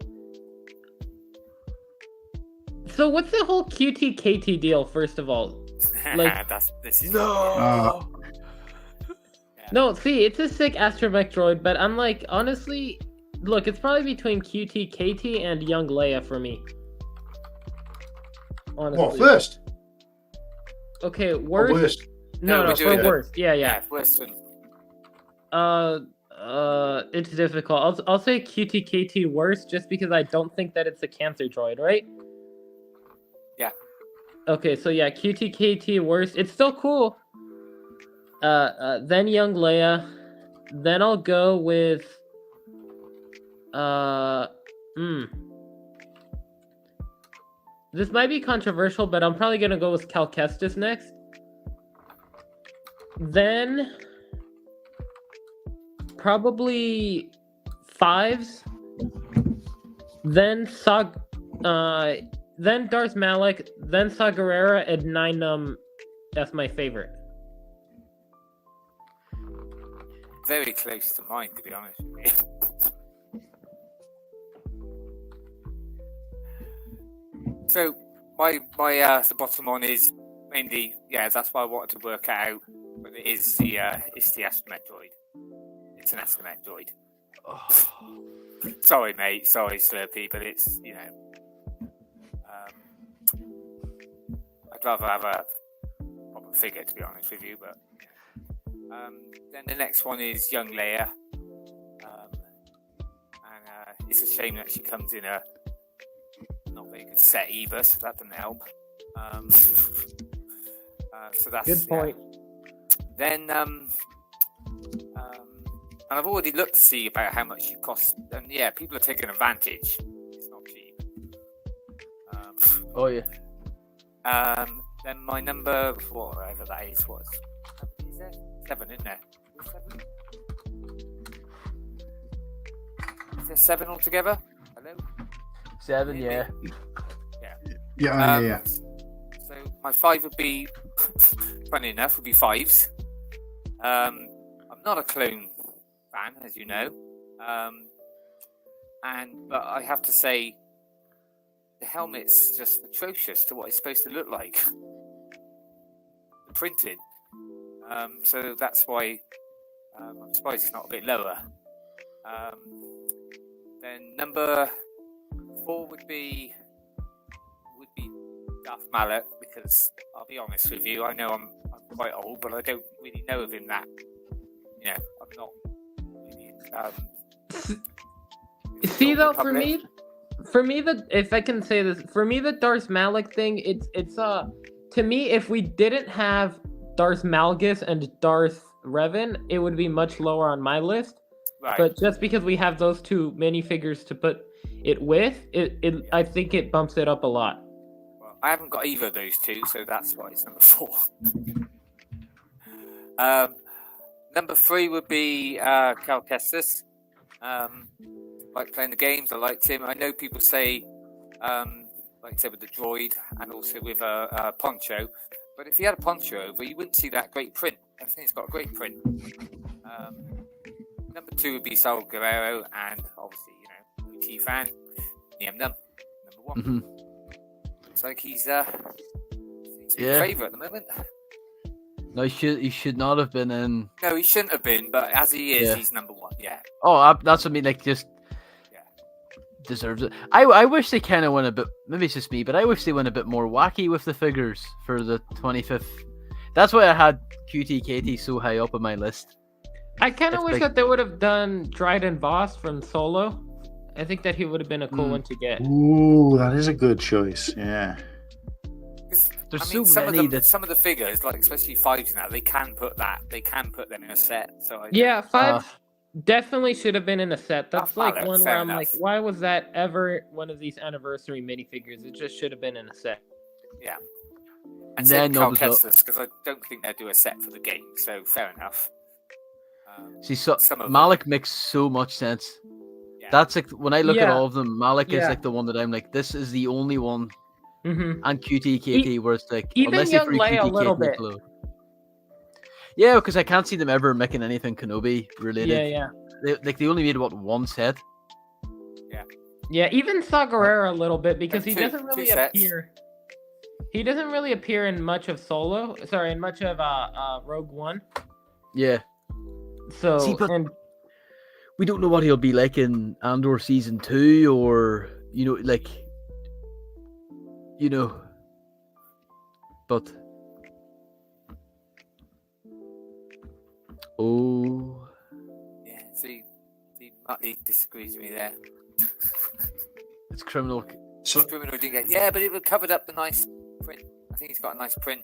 what's the whole QTKT deal? First of all, like, this is no, see, it's a sick astromech droid, but I'm like, honestly, look, it's probably between QTKT and Young Leia for me. Honestly. What, first? Okay, Or worst. worst? No, we're for doing worst. Yeah. worst one. It's difficult. I'll say QTKT worst just because I don't think that it's a cancer droid, right? Yeah. Okay, so yeah, QTKT worst. It's still cool. Then Young Leia. Then I'll go with This might be controversial, but I'm probably gonna go with Cal Kestis next. Then probably fives. Then then Darth Malik, then Saw Gerrera, and Nine that's my favorite. Very close to mine, to be honest with you. So my the bottom one is mainly that's why I wanted to work out, but it's the astromech droid. It's an astromech droid. Sorry, mate. Sorry, Slurpy, but it's I'd rather have a proper figure, to be honest with you. But then the next one is Young Leia, and it's a shame that she comes in a not very good set either, so that doesn't help. So that's Good point. Then and I've already looked to see about how much it costs, and people are taking advantage. It's not cheap. Oh yeah. Then my number, whatever that is, what is there? 7, isn't there? 7? Is there 7 altogether? Hello? 7, yeah. Yeah. So my 5 would be, funny enough, would be 5s. I'm not a clone fan, as you know, but I have to say the helmet's just atrocious to what it's supposed to look like. The printing. So that's why I'm surprised it's not a bit lower. Then number 4 would be Darth Mallet, because I'll be honest with you, I know I'm quite old, but I don't really know of him that. You know, I'm not really. See though, for me, if I can say this, for me, the Darth Malak thing, it's to me, if we didn't have Darth Malgus and Darth Revan, it would be much lower on my list. Right. But just because we have those two minifigures to put it with, I think it bumps it up a lot. Well, I haven't got either of those two, so that's why it's number 4. Number 3 would be Cal Kestis. Like playing the games, I liked him. I know people say, like I said, with the droid and also with a poncho. But if he had a poncho over, you wouldn't see that great print. I think he's got a great print. Number 2 would be Saul Guerrero, and obviously, OT fan, Niem Num, number 1. Mm-hmm. Looks like he's my favourite at the moment. No, he should not have been in. No, he shouldn't have been, but as he is, he's number 1. Yeah. Oh, that's what I mean. Like, just deserves it. I wish they kind of went a bit. Maybe it's just me, but I wish they went a bit more wacky with the figures for the 25th. That's why I had QTKT so high up on my list. I kind of wish that they would have done Dryden Voss from Solo. I think that he would have been a cool one to get. Ooh, that is a good choice. Yeah. There's Some of the figures, like especially 5s now, they can put them in a set. So 5 definitely should have been in a set. That's like valid, one fair where I'm enough. like, why was that ever one of these anniversary minifigures? It just should have been in a set. Yeah. And then Cal Kestis, because I don't think they'll do a set for the game, so fair enough. Malik makes so much sense. Yeah. That's like when I look at all of them, Malik is like the one that I'm like, this is the only one. Mm-hmm. And QTKT, where it's like, even unless Young they free Leia a QTKT little bit. Flow. Yeah, because I can't see them ever making anything Kenobi related. Yeah. They only made one set. Yeah, even Saw Gerrera a little bit because he Two doesn't really sets. appear. He doesn't really appear in much of Solo. Sorry, in much of Rogue One. Yeah. So but we don't know what he'll be like in Andor season 2, or but Yeah, see, Muttley disagrees with me there. It's criminal. Yeah, but it would covered up the nice print. I think he's got a nice print.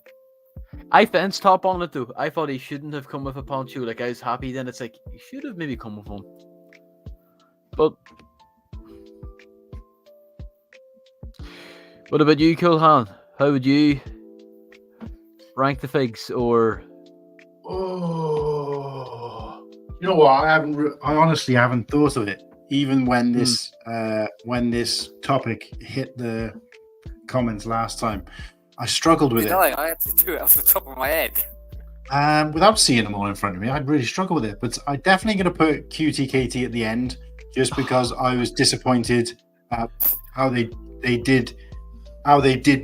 I fenced top on it though. I thought he shouldn't have come with a poncho. Like, I was happy then. It's like, he should have maybe come with one. But what about you, Kulhan? How would you rank the figs? Or You know what? I honestly haven't thought of it. Even when this topic hit the comments last time, I struggled with it. I had to do it off the top of my head. Without seeing them all in front of me, I'd really struggle with it. But I'm definitely going to put QTKT at the end, just because I was disappointed at how they did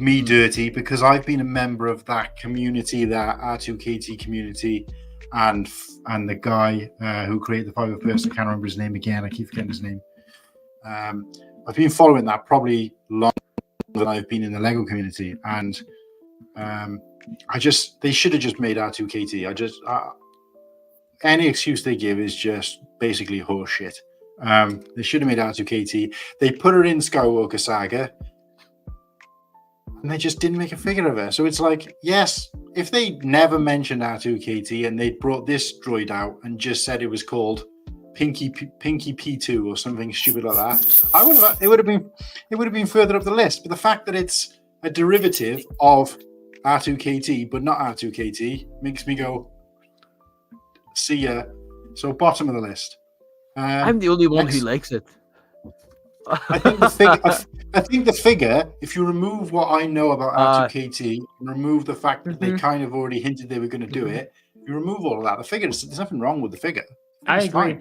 me dirty, because I've been a member of that community, that R2KT community, and the guy who created the 5 person, I can't remember his name again. I keep forgetting his name. I've been following that probably longer than I've been in the Lego community, and they should have just made R2KT. Any excuse they give is just basically horse shit. They should have made R2KT. They put her in Skywalker Saga, and they just didn't make a figure of her. So it's like, yes, if they never mentioned R2KT and they brought this droid out and just said it was called Pinky P2 or something stupid like that, it would have been further up the list. But the fact that it's a derivative of R2KT but not R2KT makes me go, see ya. So bottom of the list. I'm the only one who likes it. I think the figure, if you remove what I know about R2KT, and remove the fact that they kind of already hinted they were going to do it, you remove all of that, the figure, there's nothing wrong with the figure. I agree.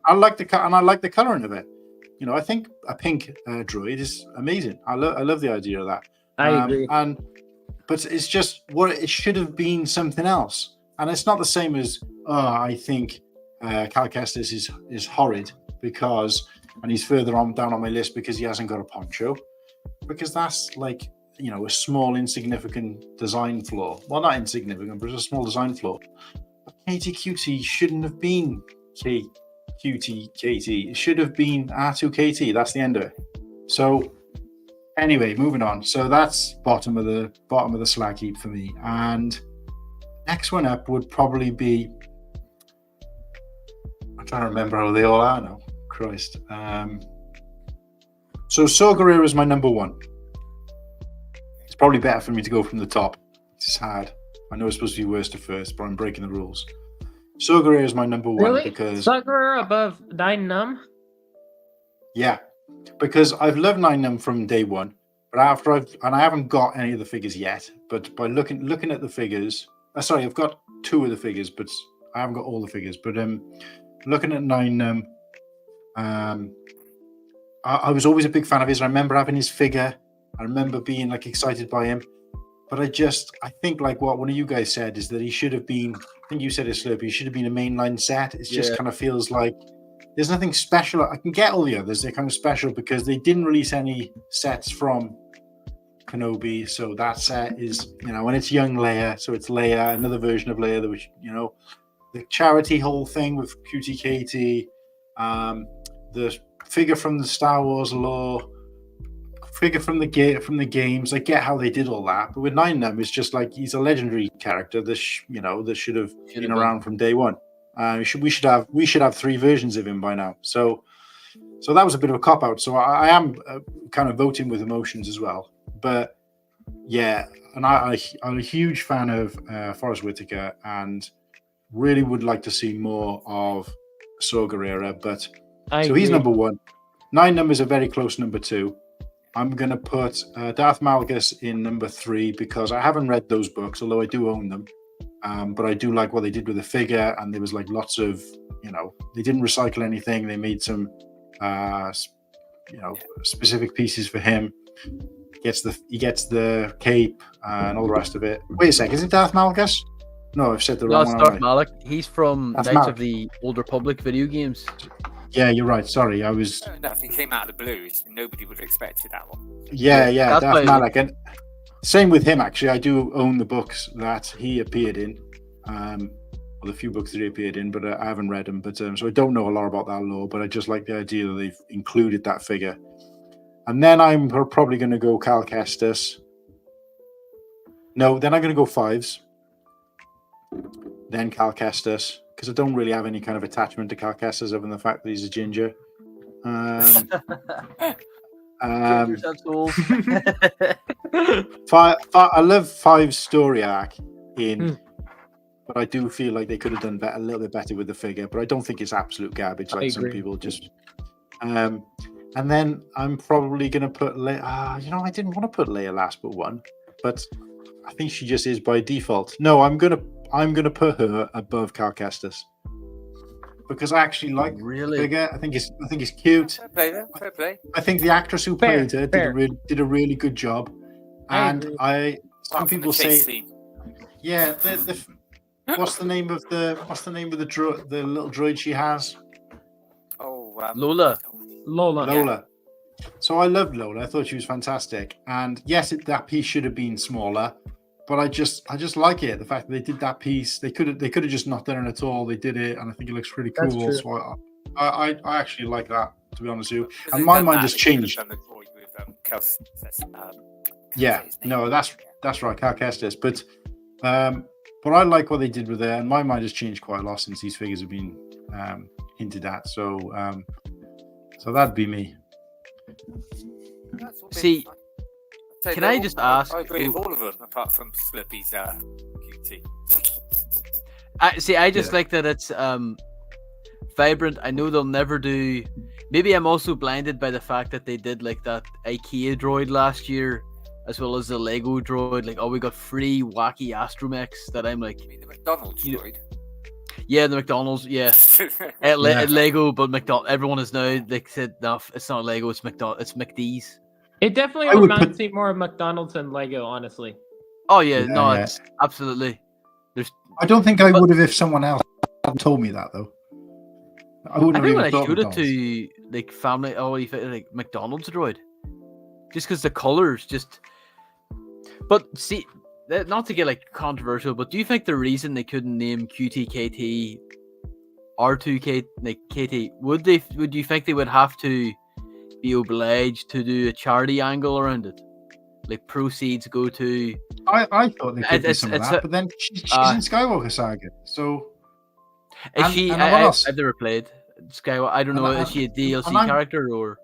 I like the and I like the coloring of it. I think a pink droid is amazing. I love the idea of that. I agree. But it's just it should have been something else, and it's not the same as I think Cal Kestis is horrid because. And he's further on down on my list because he hasn't got a poncho. Because that's like a small insignificant design flaw. Well, not insignificant, but it's a small design flaw. But Katie Cutie shouldn't have been Cutie Katie. It should have been R2KT. That's the end of it. So anyway, moving on. So that's bottom of the slag heap for me. And next one up would probably be, I'm trying to remember how they all are now. Christ. So Sorgarer is my number one. It's probably better for me to go from the top. It's hard. I know it's supposed to be worst to first, but I'm breaking the rules. Sorgarer is my number one because Sorgarer above 9 Num? Yeah, because I've loved 9 Num from day one, but I haven't got any of the figures yet. But by looking at the figures, I've got 2 of the figures, but I haven't got all the figures. But looking at 9 Num, I was always a big fan of his. I remember having his figure. I remember being like excited by him. But I think like what one of you guys said is that he should have been, I think you said it, Slurpy, he should have been a mainline set. It just kind of feels like there's nothing special. I can get all the others. They're kind of special because they didn't release any sets from Kenobi. So that set is, when it's young Leia. So it's Leia, another version of Leia, which, the charity whole thing with QTKT, the figure from the Star Wars lore, figure from the games. I get how they did all that, but with 9 Num, it's just like he's a legendary character that should have been around from day one. We should have 3 versions of him by now. So that was a bit of a cop out. So I am kind of voting with emotions as well. But yeah, and I'm a huge fan of Forrest Whitaker and really would like to see more of Saw Gerrera. But he's number one. 9 Num is a very close number 2. I'm going to put Darth Malgus in number 3 because I haven't read those books, although I do own them. But I do like what they did with the figure, and there was like lots of, they didn't recycle anything. They made some, specific pieces for him. He gets the cape and all the rest of it. Wait a sec, is it Darth Malgus? No, I've said the wrong one. No, it's Darth Malak. He's from Knights of the Old Republic video games. Yeah, you're right. Sorry, I was. No, if he came out of the blue, nobody would have expected that one. Yeah, Darth Malak. And same with him, actually. I do own the books that he appeared in, the few books that he appeared in, but I haven't read them. But so I don't know a lot about that lore. But I just like the idea that they've included that figure. And then I'm probably going to go Cal Kestis. No, then I'm going to go 5s. Then Cal Kestis. Because I don't really have any kind of attachment to Cal Kestis other than the fact that he's a ginger. I love 5's story arc but I do feel like they could have done a little bit better with the figure. But I don't think it's absolute garbage like some people just. And then I'm probably going to put Leia. I didn't want to put Leia last but 1, but I think she just is by default. No, I'm gonna put her above Cal Kestis because I actually like the figure. I think it's cute. Fair play. I think the actress who played her did a really good job. And some people say, yeah, what's the name of the little droid she has? Lola. Yeah. So I loved Lola. I thought she was fantastic. And yes, that piece should have been smaller, but I just like it. The fact that they did that piece, they could have just not done it at all. They did it, and I think it looks really cool. So I actually like that, to be honest with you. And my mind has changed. Yeah, no, that's right, Cal Kestis. But I like what they did with it, and my mind has changed quite a lot since these figures have been hinted at. So that'd be me. See, can I just ask? I agree with all of them, apart from Slurpy's cutie. I just like that it's vibrant. I know they'll never do. Maybe I'm also blinded by the fact that they did like that IKEA droid last year, as well as the Lego droid. Like, we got 3 wacky astromechs that I'm like. You mean the McDonald's droid? Yeah, the McDonald's. Yeah, Lego, but McDonald's. Everyone is now. They said no, it's not Lego. It's McDonald's. It's McD's. It definitely reminds me more of McDonald's than Lego, honestly. Oh yeah, it's absolutely. I don't think I would have if someone else had told me that though. I wouldn't have even thought when I showed it to like family. Oh, you like McDonald's droid, just because the colors just But see, not to get like controversial, but do you think the reason they couldn't name QTKT R2K like KT would you think they would have to be obliged to do a charity angle around it? Like proceeds go to. I thought there could be It's- some of it's that, a- but then she's in Skywalker Saga, so Is And- she? and what else? I've never played Skywalker. I don't And know. I- Is she a DLC and I'm- character or?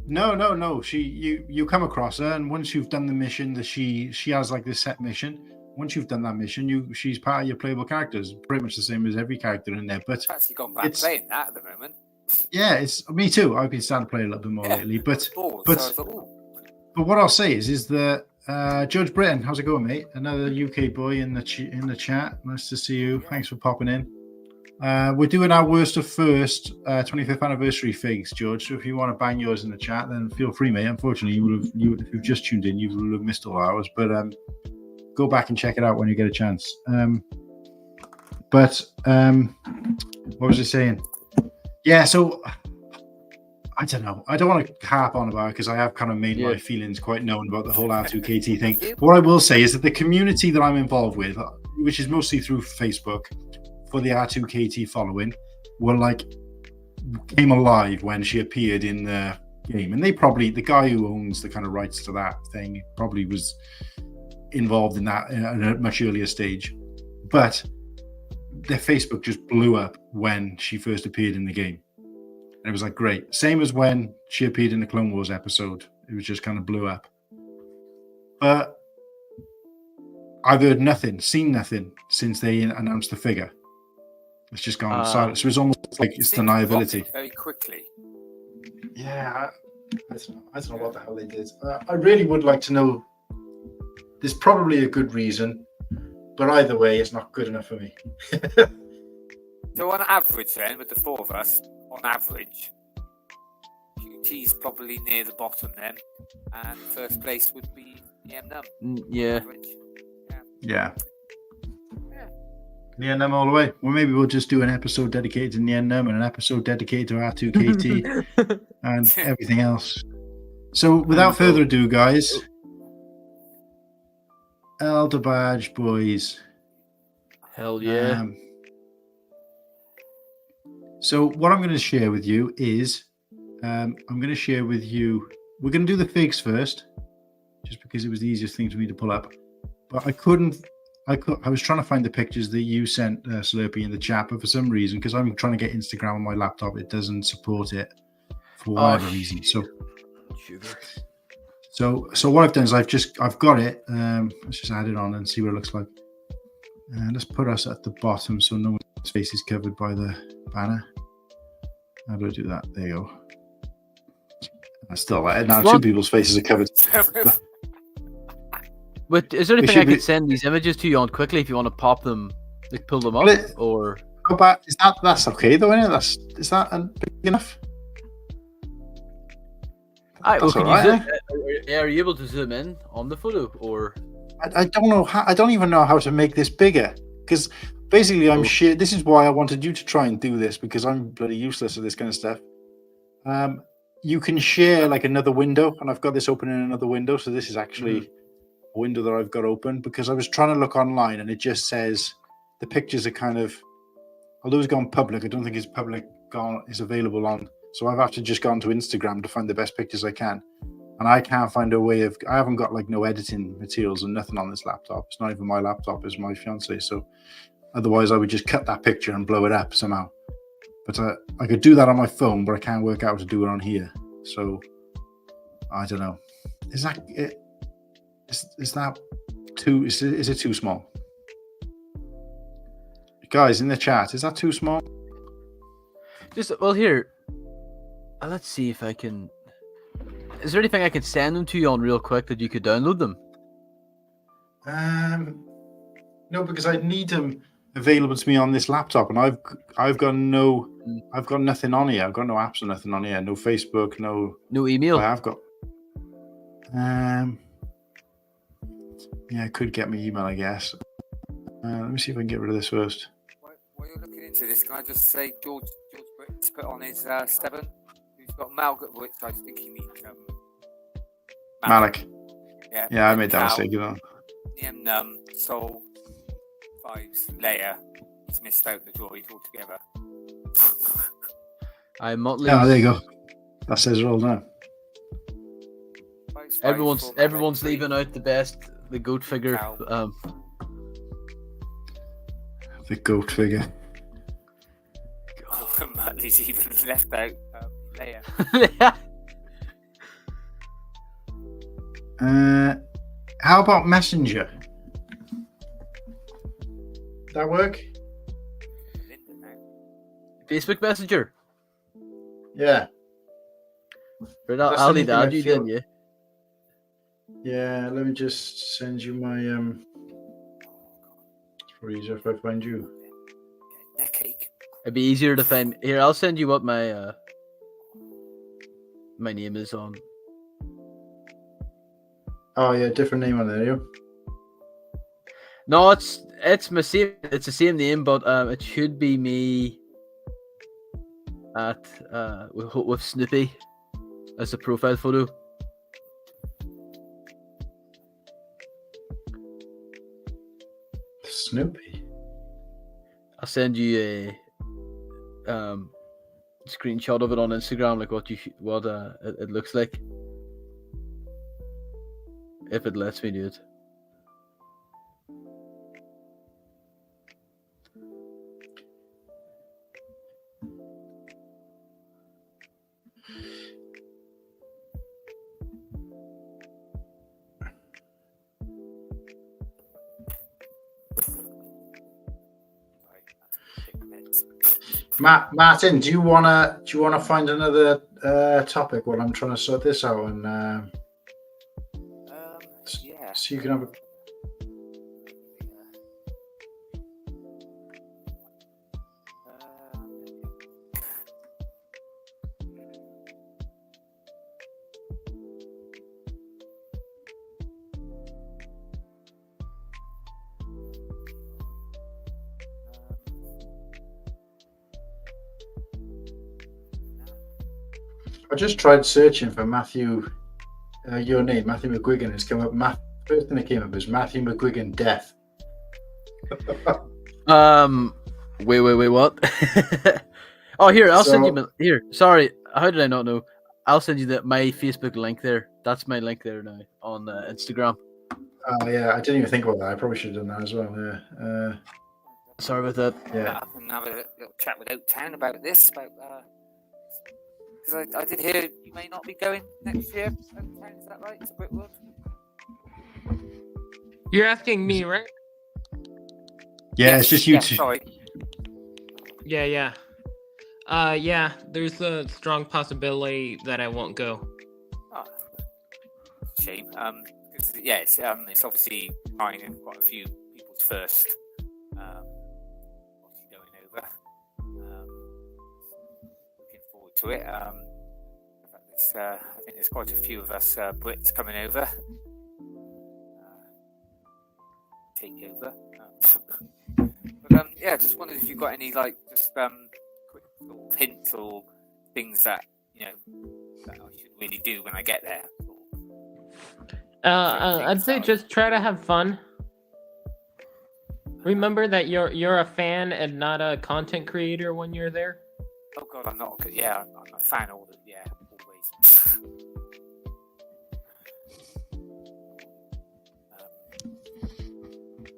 no. You come across her, and once you've done the mission, that she has like this set mission. Once you've done that mission, she's part of your playable characters, pretty much the same as every character in there. But I've actually gone back playing that at the moment. yeah, it's me too. I've been starting to play a little bit more lately, but Bored, but- so I thought, ooh, But what I'll say is that Judge Britton, how's it going, mate? Another UK boy in the chat. Nice to see you. Thanks for popping in. We're doing our worst of first 25th anniversary figs, George. So if you want to bang yours in the chat, then feel free, mate. Unfortunately, if you've just tuned in, you will have missed all ours. But go back and check it out when you get a chance. What was I saying? Yeah, so I don't know. I don't want to harp on about it because I have kind of made my feelings quite known about the whole R2KT thing. What I will say is that the community that I'm involved with, which is mostly through Facebook, for the R2KT following, came alive when she appeared in the game. And the guy who owns the kind of rights to that thing probably was involved in that at a much earlier stage. But their Facebook just blew up when she first appeared in the game. And it was like, great. Same as when she appeared in the Clone Wars episode. It was just kind of blew up. But I've heard nothing, seen nothing since they announced the figure. It's just gone silent. So it's almost like it's deniability. very quickly. Yeah, I don't know what the hell they did. I really would like to know. There's probably a good reason, but either way, it's not good enough for me. So on average then, with the four of us, on average, QT's probably near the bottom then, and first place would be Num. Yeah. Yeah. Num all the way. Well, maybe we'll just do an episode dedicated to Num and an episode dedicated to R2KT and everything else. So, without further ado, guys, Elder Badge boys. Hell yeah. So what I'm going to share with you is, we're going to do the figs first, just because it was the easiest thing for me to pull up. But I was trying to find the pictures that you sent, Slurpy, in the chat, but for some reason, because I'm trying to get Instagram on my laptop, it doesn't support it for whatever reason. So what I've done is I've got it. Let's just add it on and see what it looks like. Let's put us at the bottom so no one's face is covered by the banner. How do I do that? There you go. Now two people's faces are covered. But is there anything I could send these images to you on quickly if you want to pop them, like pull them up, or? How about that's okay though, isn't it? Is that big enough? Well, are you able to zoom in on the photo, or? I don't know how. I don't even know how to make this bigger, because basically this is why I wanted you to try and do this, because I'm bloody useless at this kind of stuff. You can share like another window, and I've got this open in another window, so this is actually a window that I've got open, because I was trying to look online and it just says the pictures are kind of, although it's gone public, I don't think it's is available on. So I've actually just gone to Instagram to find the best pictures I can. And I can't find a way of, I haven't got like no editing materials and nothing on this laptop. It's not even my laptop, it's my fiance. So otherwise I would just cut that picture and blow it up somehow. But I could do that on my phone, but I can't work out how to do it on here. So I don't know. Is that it? Is that too, is it too small? Guys in the chat, is that too small? Here, let's see if I can. Is there anything I can send them to you on real quick that you could download them? No, because I need them available to me on this laptop, and I've got nothing on here. I've got no apps or nothing on here. No Facebook, no email. I've got. Yeah, I could get my email, I guess. Let me see if I can get rid of this first. While you're looking into this, can I just say George Britt's put on his Steven, who's got Malgut, which I think he means Malik. Yeah, I made that mistake. Soul 5's Leia. He's missed out the droid altogether. Oh, there you go. That says it all now. Everyone's leaving out the goat figure. The goat figure. Oh, Muttley's even left out Leia. How about Messenger? That work? Facebook Messenger. Yeah. Right, I'll need to add you then, yeah. Yeah, let me just send you my It's probably easier if I find you. Neck cake. It'd be easier to find. Here, I'll send you what my my name is on. Oh yeah, different name on there, you. No, it's my same. It's the same name, but it should be me at with Snoopy as a profile photo. Snoopy. I'll send you a screenshot of it on Instagram, like what it looks like, if it lets me do it. Martin, do you wanna find another topic while I'm trying to sort this out and yeah. so you can have a I just tried searching for Matthew, your name, Matthew McGuigan, has come up. First thing that came up was Matthew McGuigan death. Wait, what? Oh, here, I'll send you. Here, sorry, how did I not know? I'll send you my Facebook link there. That's my link there now on Instagram. Yeah, I didn't even think about that. I probably should have done that as well. Yeah. Sorry about that. Yeah. I can have a little chat with Oaktown about this. Because I did hear you may not be going next year. Oaktown, is that right? To Brickwood? You're asking me, right? Yeah, it's just you yeah, two. Sorry. Yeah. Yeah, there's a strong possibility that I won't go. Oh, shame. Yeah, it's obviously mine and quite a few people's first. Obviously going over. Looking forward to it. In fact, I think there's quite a few of us Brits coming over. Take over. But yeah, just wondered if you've got any quick little hints or things that that I should really do when I get there. I'd say just try to have fun. Remember that you're a fan and not a content creator when you're there. Oh God, I'm not. Yeah, I'm a fan of it. Yeah, always.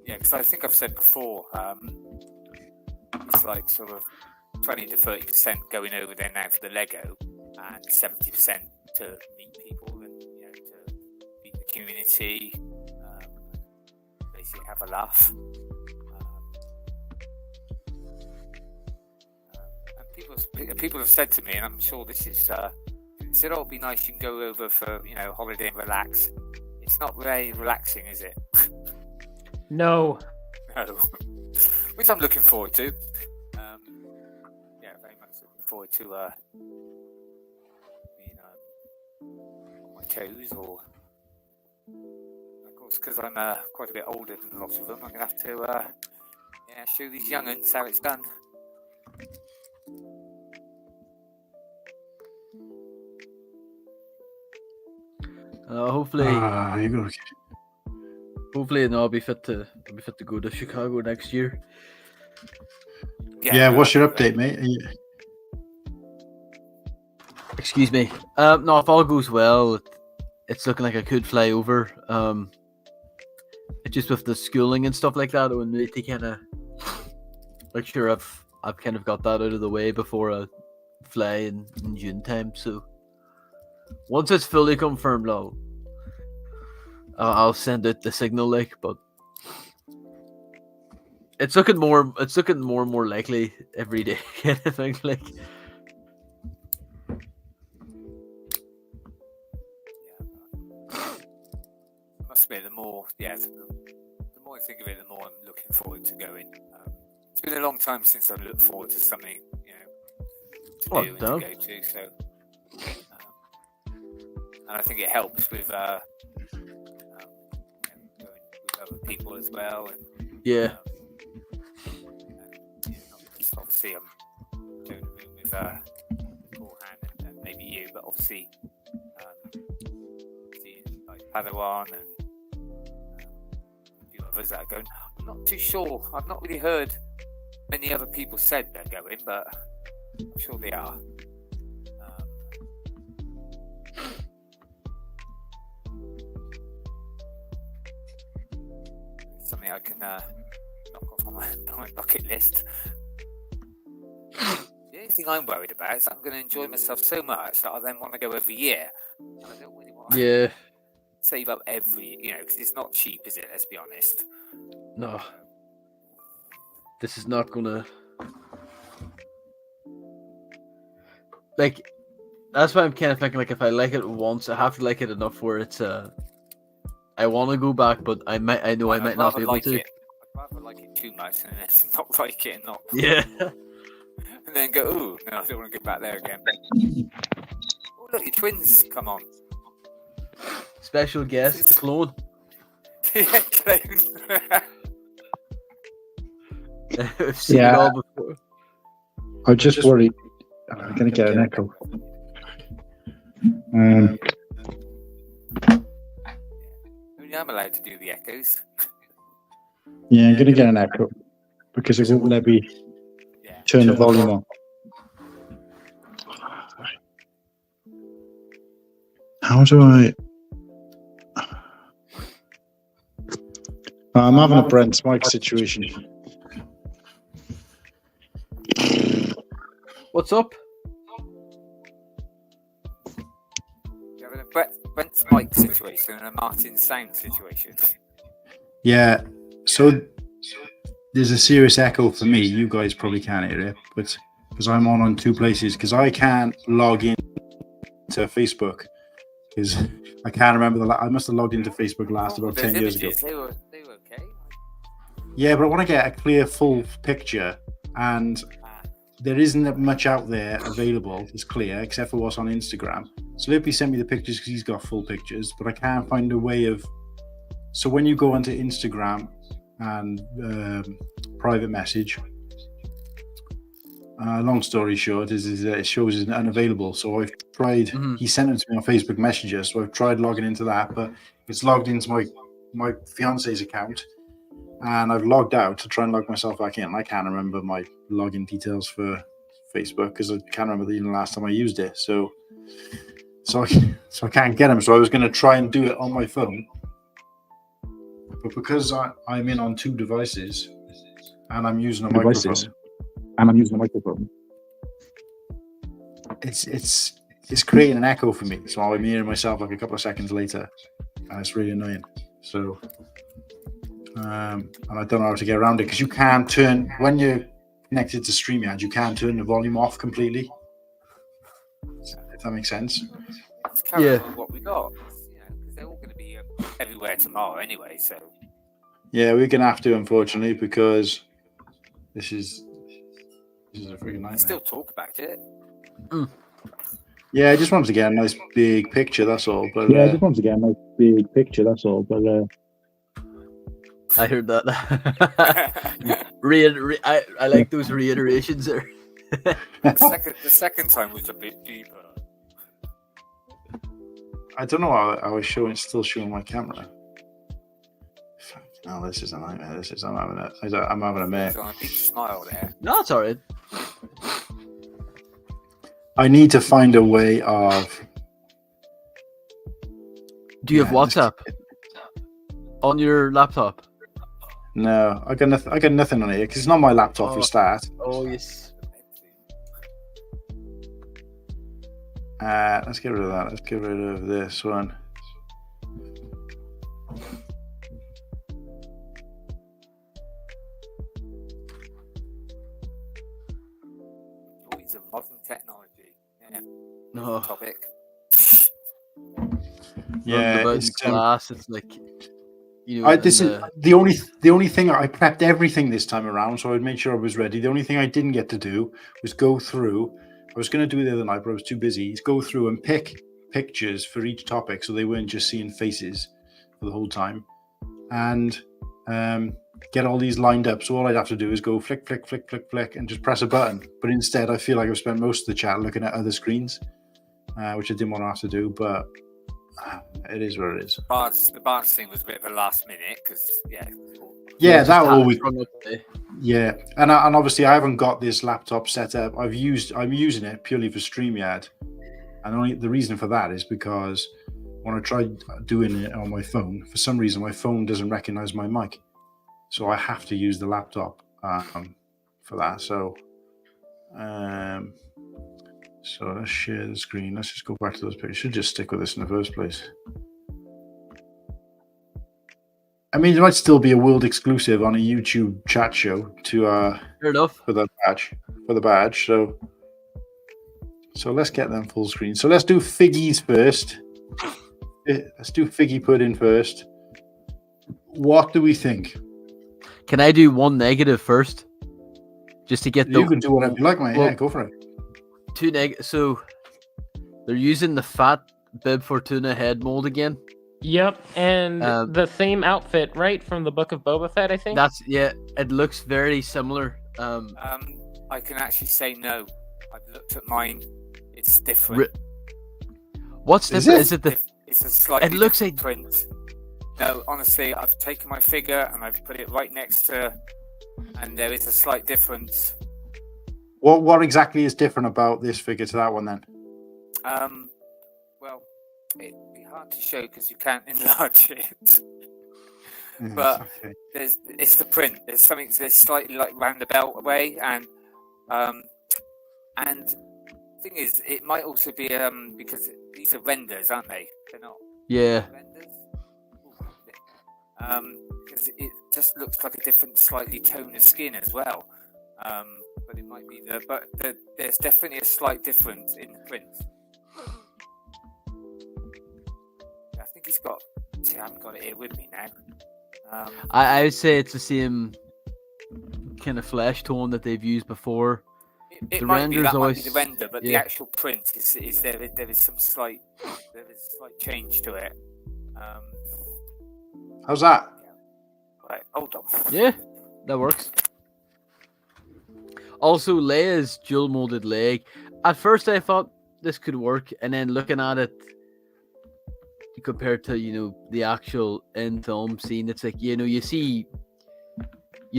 Yeah, because I think I've said before, it's like sort of 20 to 30% going over there now for the Lego, and 70% to meet people and to meet the community, basically have a laugh. And people have said to me, and I'm sure this is, said, "Oh, it'd be nice you can go over for holiday and relax." It's not very relaxing, is it? No. No. Which I'm looking forward to. Yeah, very much looking forward to being on my toes, or of course, because I'm quite a bit older than a lot of them, I'm gonna have to show these young'uns how it's done. Hopefully, You're gonna... hopefully, no, I'll be fit to go to Chicago next year. Yeah, what's your update, mate? Excuse me. No, if all goes well, it's looking like I could fly over. It's just with the schooling and stuff like that, I would need to kind of make sure I've kind of got that out of the way before I fly in June time. So once it's fully confirmed, I'll send out the signal, like. But it's looking more and more likely every day, kind of thing, like. Must be the more I think of it, the more I'm looking forward to going. It's been a long time since I've looked forward to something, to do and to go to. So, and I think it helps with going with other people as well. And Yeah. Obviously, I'm doing a room with beforehand and maybe you, but obviously, like Padawan and a few others that are going. I'm not too sure. I've not really heard many other people said they're going, but I'm sure they are. Something I can knock off on my bucket list. The only thing I'm worried about is I'm going to enjoy myself so much that I then want to go every year. And I don't really want to save up every, because it's not cheap, is it? Let's be honest. No. This is not gonna. Like, that's why I'm kind of thinking, like, if I like it once, I have to like it enough where it's I want to go back, but I might not be able to. I'd rather like it too much and then not like it and not. Yeah. And then go, ooh, no, I don't want to go back there again. Oh, look, your twins, come on. Special guest, clone. Yeah, clone. I've seen it all before. I just worried. I'm going to get an echo. I'm allowed to do the echoes. Yeah, I'm going to get an echo because it won't let me turn the volume on. How do I? I'm having a Brent's mic situation. What's up? You're having a Brent's mic situation and a Martin sound situation. Yeah, so there's a serious echo for me. You guys probably can't hear it, but because I'm on two places, because I can't log in to Facebook, because I can't remember I must have logged into Facebook last about 10 years ago. They were okay. Yeah, but I want to get a clear, full picture, and there isn't much out there available that's clear, except for what's on Instagram. Slurpy sent me the pictures because he's got full pictures, but I can't find a way of... So when you go onto Instagram and private message, long story short, is it shows is unavailable. So I've tried, he sent it to me on Facebook Messenger, so I've tried logging into that, but it's logged into my fiance's account, and I've logged out to try and log myself back in. I can't remember my login details for Facebook because I can't remember even the last time I used it. So I can't get them. So I was going to try and do it on my phone, but because I'm in on two devices and I'm using a microphone, it's creating an echo for me. So I'm hearing myself like a couple of seconds later, and it's really annoying. So. And I don't know how to get around it because you can't turn, when you're connected to StreamYard, you can't turn the volume off completely. If that makes sense. Let's carry on with what we got, because they're all going to be everywhere tomorrow anyway. So yeah, we're going to have to, unfortunately, because this is a freaking nightmare. Still talk about it. Yeah, I just wanted to get a nice big picture. That's all. But I heard that. I like those reiterations there. The second time was a bit deeper. I don't know how I was still showing my camera. No, this is a nightmare. I'm having a mare. On a big smile there. No, it's alright. I need to find a way of. Do you have WhatsApp on your laptop? No, I got nothing on here because it's not my laptop for a start. Oh yes. Let's get rid of that. Let's get rid of this one. Always a modern technology. Yeah. No. Topic. Yeah, About it's, class. It's like you know. this is the only thing I prepped everything this time around, so I made sure I was ready. The only thing I didn't get to do was go through. I was going to do it the other night, but I was too busy. Is go through and pick pictures for each topic, so they weren't just seeing faces for the whole time, and get all these lined up. So all I'd have to do is go flick, flick, flick, flick, flick, and just press a button. But instead, I feel like I've spent most of the chat looking at other screens, which I didn't want to have to do. But it is what it is. The Barnes thing was a bit of a last minute because That always. There. Yeah, and obviously I haven't got this laptop set up. I'm using it purely for StreamYard, and the reason for that is because when I tried doing it on my phone, for some reason my phone doesn't recognize my mic, so I have to use the laptop for that. So let's share the screen. Let's just go back to those pictures. Should just stick with this in the first place. I mean, it might still be a world exclusive on a YouTube chat show to Fair enough. for the badge. So let's get them full screen. So let's do figgies first. Let's do figgy pudding first. What do we think? Can I do one negative first? Just to get the. You can do whatever you like, mate. Yeah, go for it. Two negative. So they're using the fat Bib Fortuna head mold again. Yep, and the same outfit, right, from the Book of Boba Fett, I think. That's it looks very similar. I can actually say no. I've looked at mine. It's different. What's different? Is it the? It's a slightly. It looks like print. No, honestly, I've taken my figure and I've put it right next to, and there is a slight difference. What exactly is different about this figure to that one then? Well, it'd be hard to show because you can't enlarge it. Yes, But okay. it's the print. There's something that's slightly like roundabout way, and the thing is, it might also be because these are renders, aren't they? They're not renders. Because it just looks like a different, slightly tone of skin as well. But it might be there's definitely a slight difference in the print. I think he's got. See, I haven't got it here with me now. I would say it's the same kind of flesh tone that they've used before. It The might be render's that might be always- the render, but the yeah. actual print is there is some slight change to it. How's that? Right, hold on. Yeah, that works. Also, Leia's dual molded leg. At first, I thought this could work, and then looking at it compared to the actual in film scene, it's like you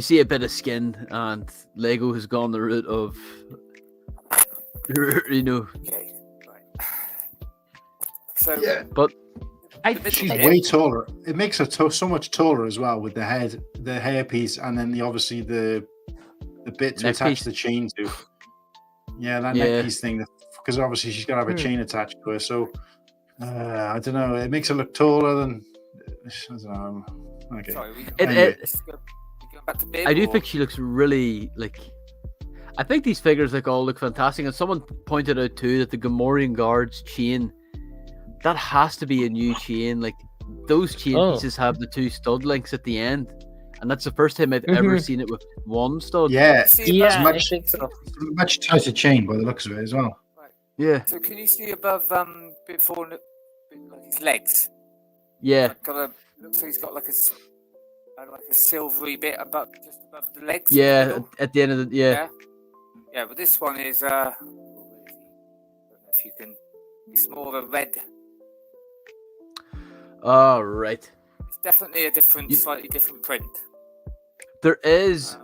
see a bit of skin, and Lego has gone the route of Okay, right. So Yeah. But She's way taller. It makes her so much taller as well with the head, the hairpiece, and then obviously the bit to Neck attach piece. the chain to. Yeah, that Yeah. neck piece thing. Because obviously she's got to have a chain attached to her. So I don't know. It makes her look taller than. I don't know. Okay. sorry, Anyway. we going back to Bib, I do or- think she looks really I think these figures all look fantastic, and someone pointed out too that the Gamorrean guards chain, that has to be a new chain. Like those chain pieces have the two stud links at the end, and that's the first time I've ever seen it with one stud. Yeah, See Yeah, above- I think so. much tighter chain by the looks of it as well. Yeah, So can you see above before like his legs? yeah, Looks like he's got like a silvery bit just above the legs. yeah. middle. At the end of the Yeah, but this one is I don't know if you can. It's more of a red. Oh, right. It's definitely a different, slightly different print. There is.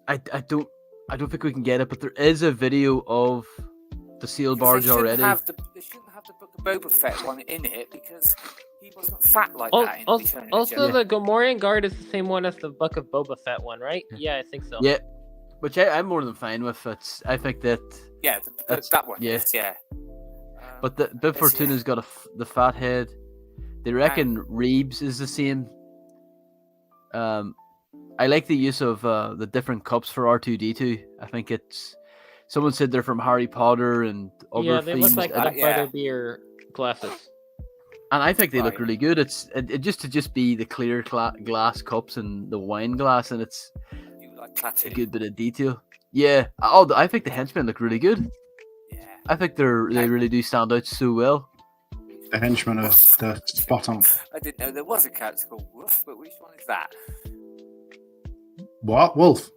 I don't think we can get it, but there is a video of the seal barge already. They shouldn't have the Book of Boba Fett one in it because he wasn't fat like that in Also, Return of the Jedi. the Gamorrean guard is the same one as the Book of Boba Fett one, right? Yeah, I think so. Yeah, which I'm more than fine with. I think that. Yeah, that one. Yeah. Yeah. But the Bib Fortuna's got the fat head. They reckon Reeves is the same. I like the use of the different cups for R2D2. I think it's. Someone said they're from Harry Potter and other Yeah, they look themes. like the butterbeer glasses. And I think they look really good. It just be the clear glass cups and the wine glass, and it's a good bit of detail. Yeah. Oh, I think the henchmen look really good. Yeah. I think they really do stand out so well. The henchmen are spot on. I didn't know there was a character called Wolf, but which one is that? What? Wolf?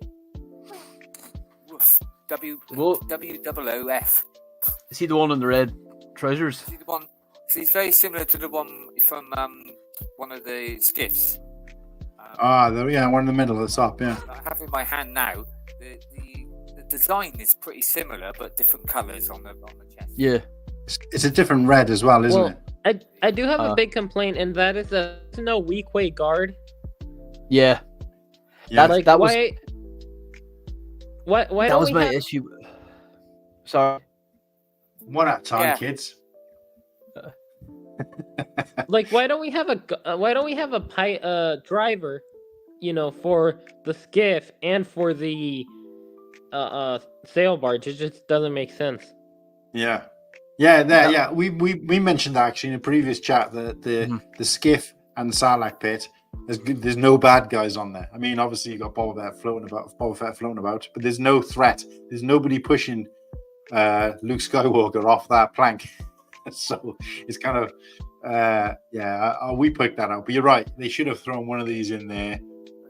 Wolf. Wolf. W-O-O-F. Is he the one in the red trousers? Is he the one? So he's very similar to the one from one of the skiffs. One in the middle at the top, yeah. I have in my hand now. The design is pretty similar, but different colours on the chest. Yeah. It's a different red as well, isn't it? I do have a big complaint, and that is there's no weak-way guard. Yeah. Yeah. Like, that was why that don't was we my have... issue. Sorry. One at a time, kids. Like, why don't we have a driver, for the skiff and for the sail barge? It just doesn't make sense. Yeah. We mentioned that actually in a previous chat that the skiff and the Sarlacc pit, there's no bad guys on there. I mean, obviously you got Boba Fett floating about, but there's no threat. There's nobody pushing Luke Skywalker off that plank. So it's kind of we picked that out. But you're right, they should have thrown one of these in there,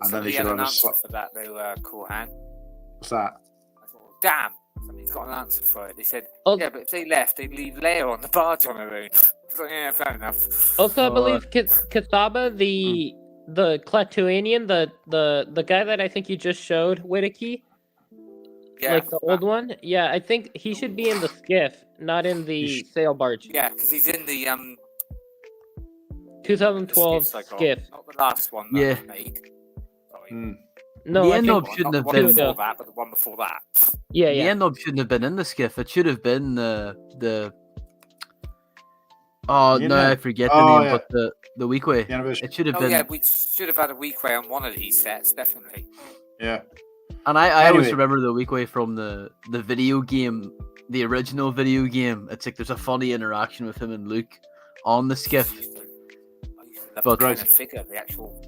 and then they should have answer for that though, Corhan. What's that? I thought, damn, somebody's got an answer for it. They said, yeah, but if they left, they'd leave Leia on the barge on her own. So, yeah, fair enough. Also, I believe Kathaba, the Klatooinian, the guy that I think you just showed, Whittakee, like the old one. Yeah, I think he should be in the skiff, not in the sail barge. Yeah, because he's in the 2012 skiff. Not the last one that was made. Sorry. No, the Enob shouldn't have been before that, but the one before that. Yeah. The Enob shouldn't have been in the skiff. It should have been the. Oh no, I forget the name, but the Weequay. It should have been. Yeah, we should have had a Weequay on one of these sets, definitely. Yeah. And I always remember the Weequay from the video game, the original video game. It's like there's a funny interaction with him and Luke on the skiff. I used to love the kind of figure, the actual.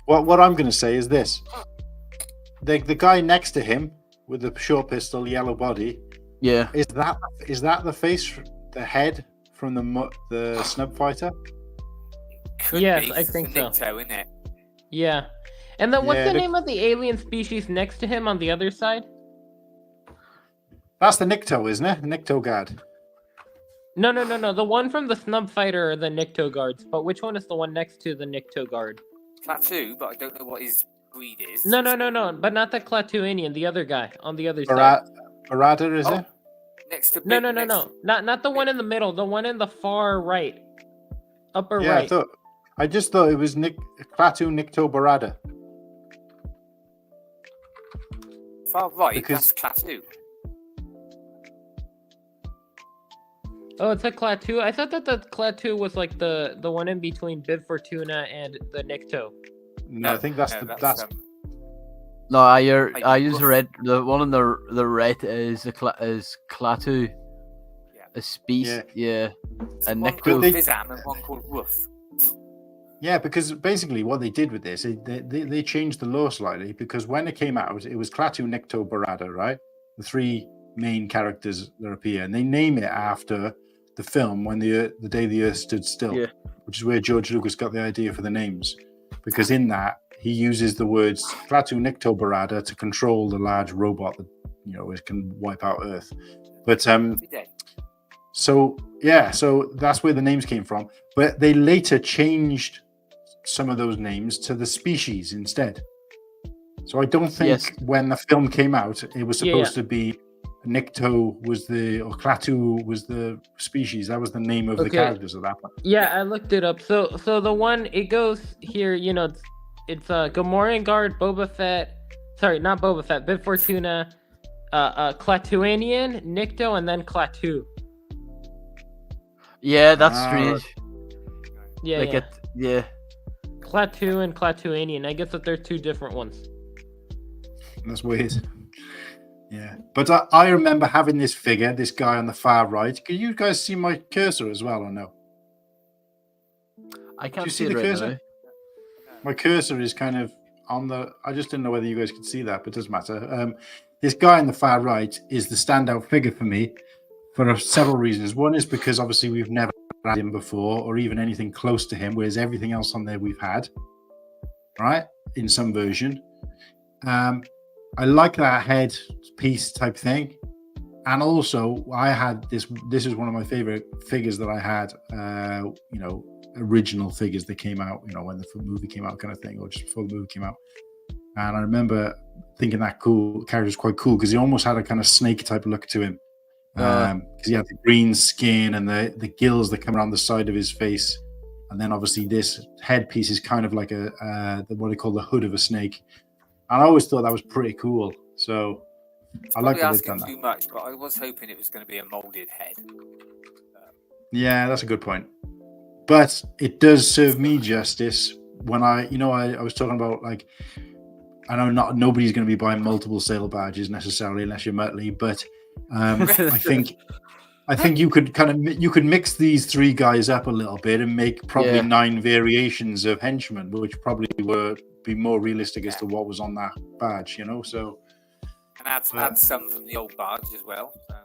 What I'm going to say is this: the guy next to him with the short pistol, yellow body. Yeah. Is that the face, the head from the snub fighter? Yes, I think so. Nikto, isn't it? Yeah. And then what's the name of the alien species next to him on the other side? That's the Nikto, isn't it? Nikto guard. No. The one from the snub fighter are the Nikto guards. But which one is the one next to the Nikto guard? Klaatu, but I don't know what his breed is. No. But not the Klatooinian, the other guy on the other side. Barada, is it? Next to No. Not the one in the middle. The one in the far right. Upper right. I just thought it was Klaatu Nikto Barada. Far right, that's Klaatu. Oh, it's a Klaatu. I thought that the Klaatu was like the one in between Bib Fortuna and the Nikto. No, I think that's. No, I use the red. The one on the right is Klaatu. Yeah. A species. Yeah. And one called Bricksam and one called Woof. Yeah, because basically what they did with this, they changed the law slightly, because when it came out, it was Klaatu, Nikto, Barada, right? The three main characters that appear, and they name it after the film when the day the Earth stood still, which is where George Lucas got the idea for the names, because in that he uses the words Klaatu, Nikto, Barada to control the large robot that it can wipe out Earth. But So that's where the names came from. But they later changed some of those names to the species instead. So I don't think when the film came out, it was supposed to be Nikto was or Klaatu was the species. That was the name of the characters of that one. Yeah, I looked it up. So the one, it goes here, it's Gamorrean Guard, Boba Fett. Sorry, not Boba Fett, Bib Fortuna, Klaatuanian, Nikto, and then Klaatu. Yeah, that's strange. Yeah, yeah. Klaatu and Klaatuanian. I guess that they're two different ones. That's weird. Yeah, but I remember having this figure, this guy on the far right. Can you guys see my cursor as well, or no? I can't you see the it right cursor? now. My cursor is kind of on the. I just didn't know whether you guys could see that, but it doesn't matter. This guy on the far right is the standout figure for me for several reasons. One is because obviously we've never had him before, or even anything close to him, whereas everything else on there we've had, right, in some version. I like that head piece type thing, and also I had this. This is one of my favorite figures that I had. Original figures that came out, when the movie came out, kind of thing, or just before the movie came out. And I remember thinking that character was quite cool because he almost had a kind of snake type look to him, because he had the green skin and the gills that come around the side of his face, and then obviously this headpiece is kind of like what they call the hood of a snake. And I always thought that was pretty cool. So I like that they've done that. Too much, but I was hoping it was going to be a molded head. Yeah, that's a good point. But it does serve me justice when I was talking about, like, I know nobody's going to be buying multiple sale badges necessarily unless you're Muttley, but I think you could mix these three guys up a little bit and make probably 9 variations of henchmen, which probably be more realistic as to what was on that badge, so and add some from the old badge as well. So.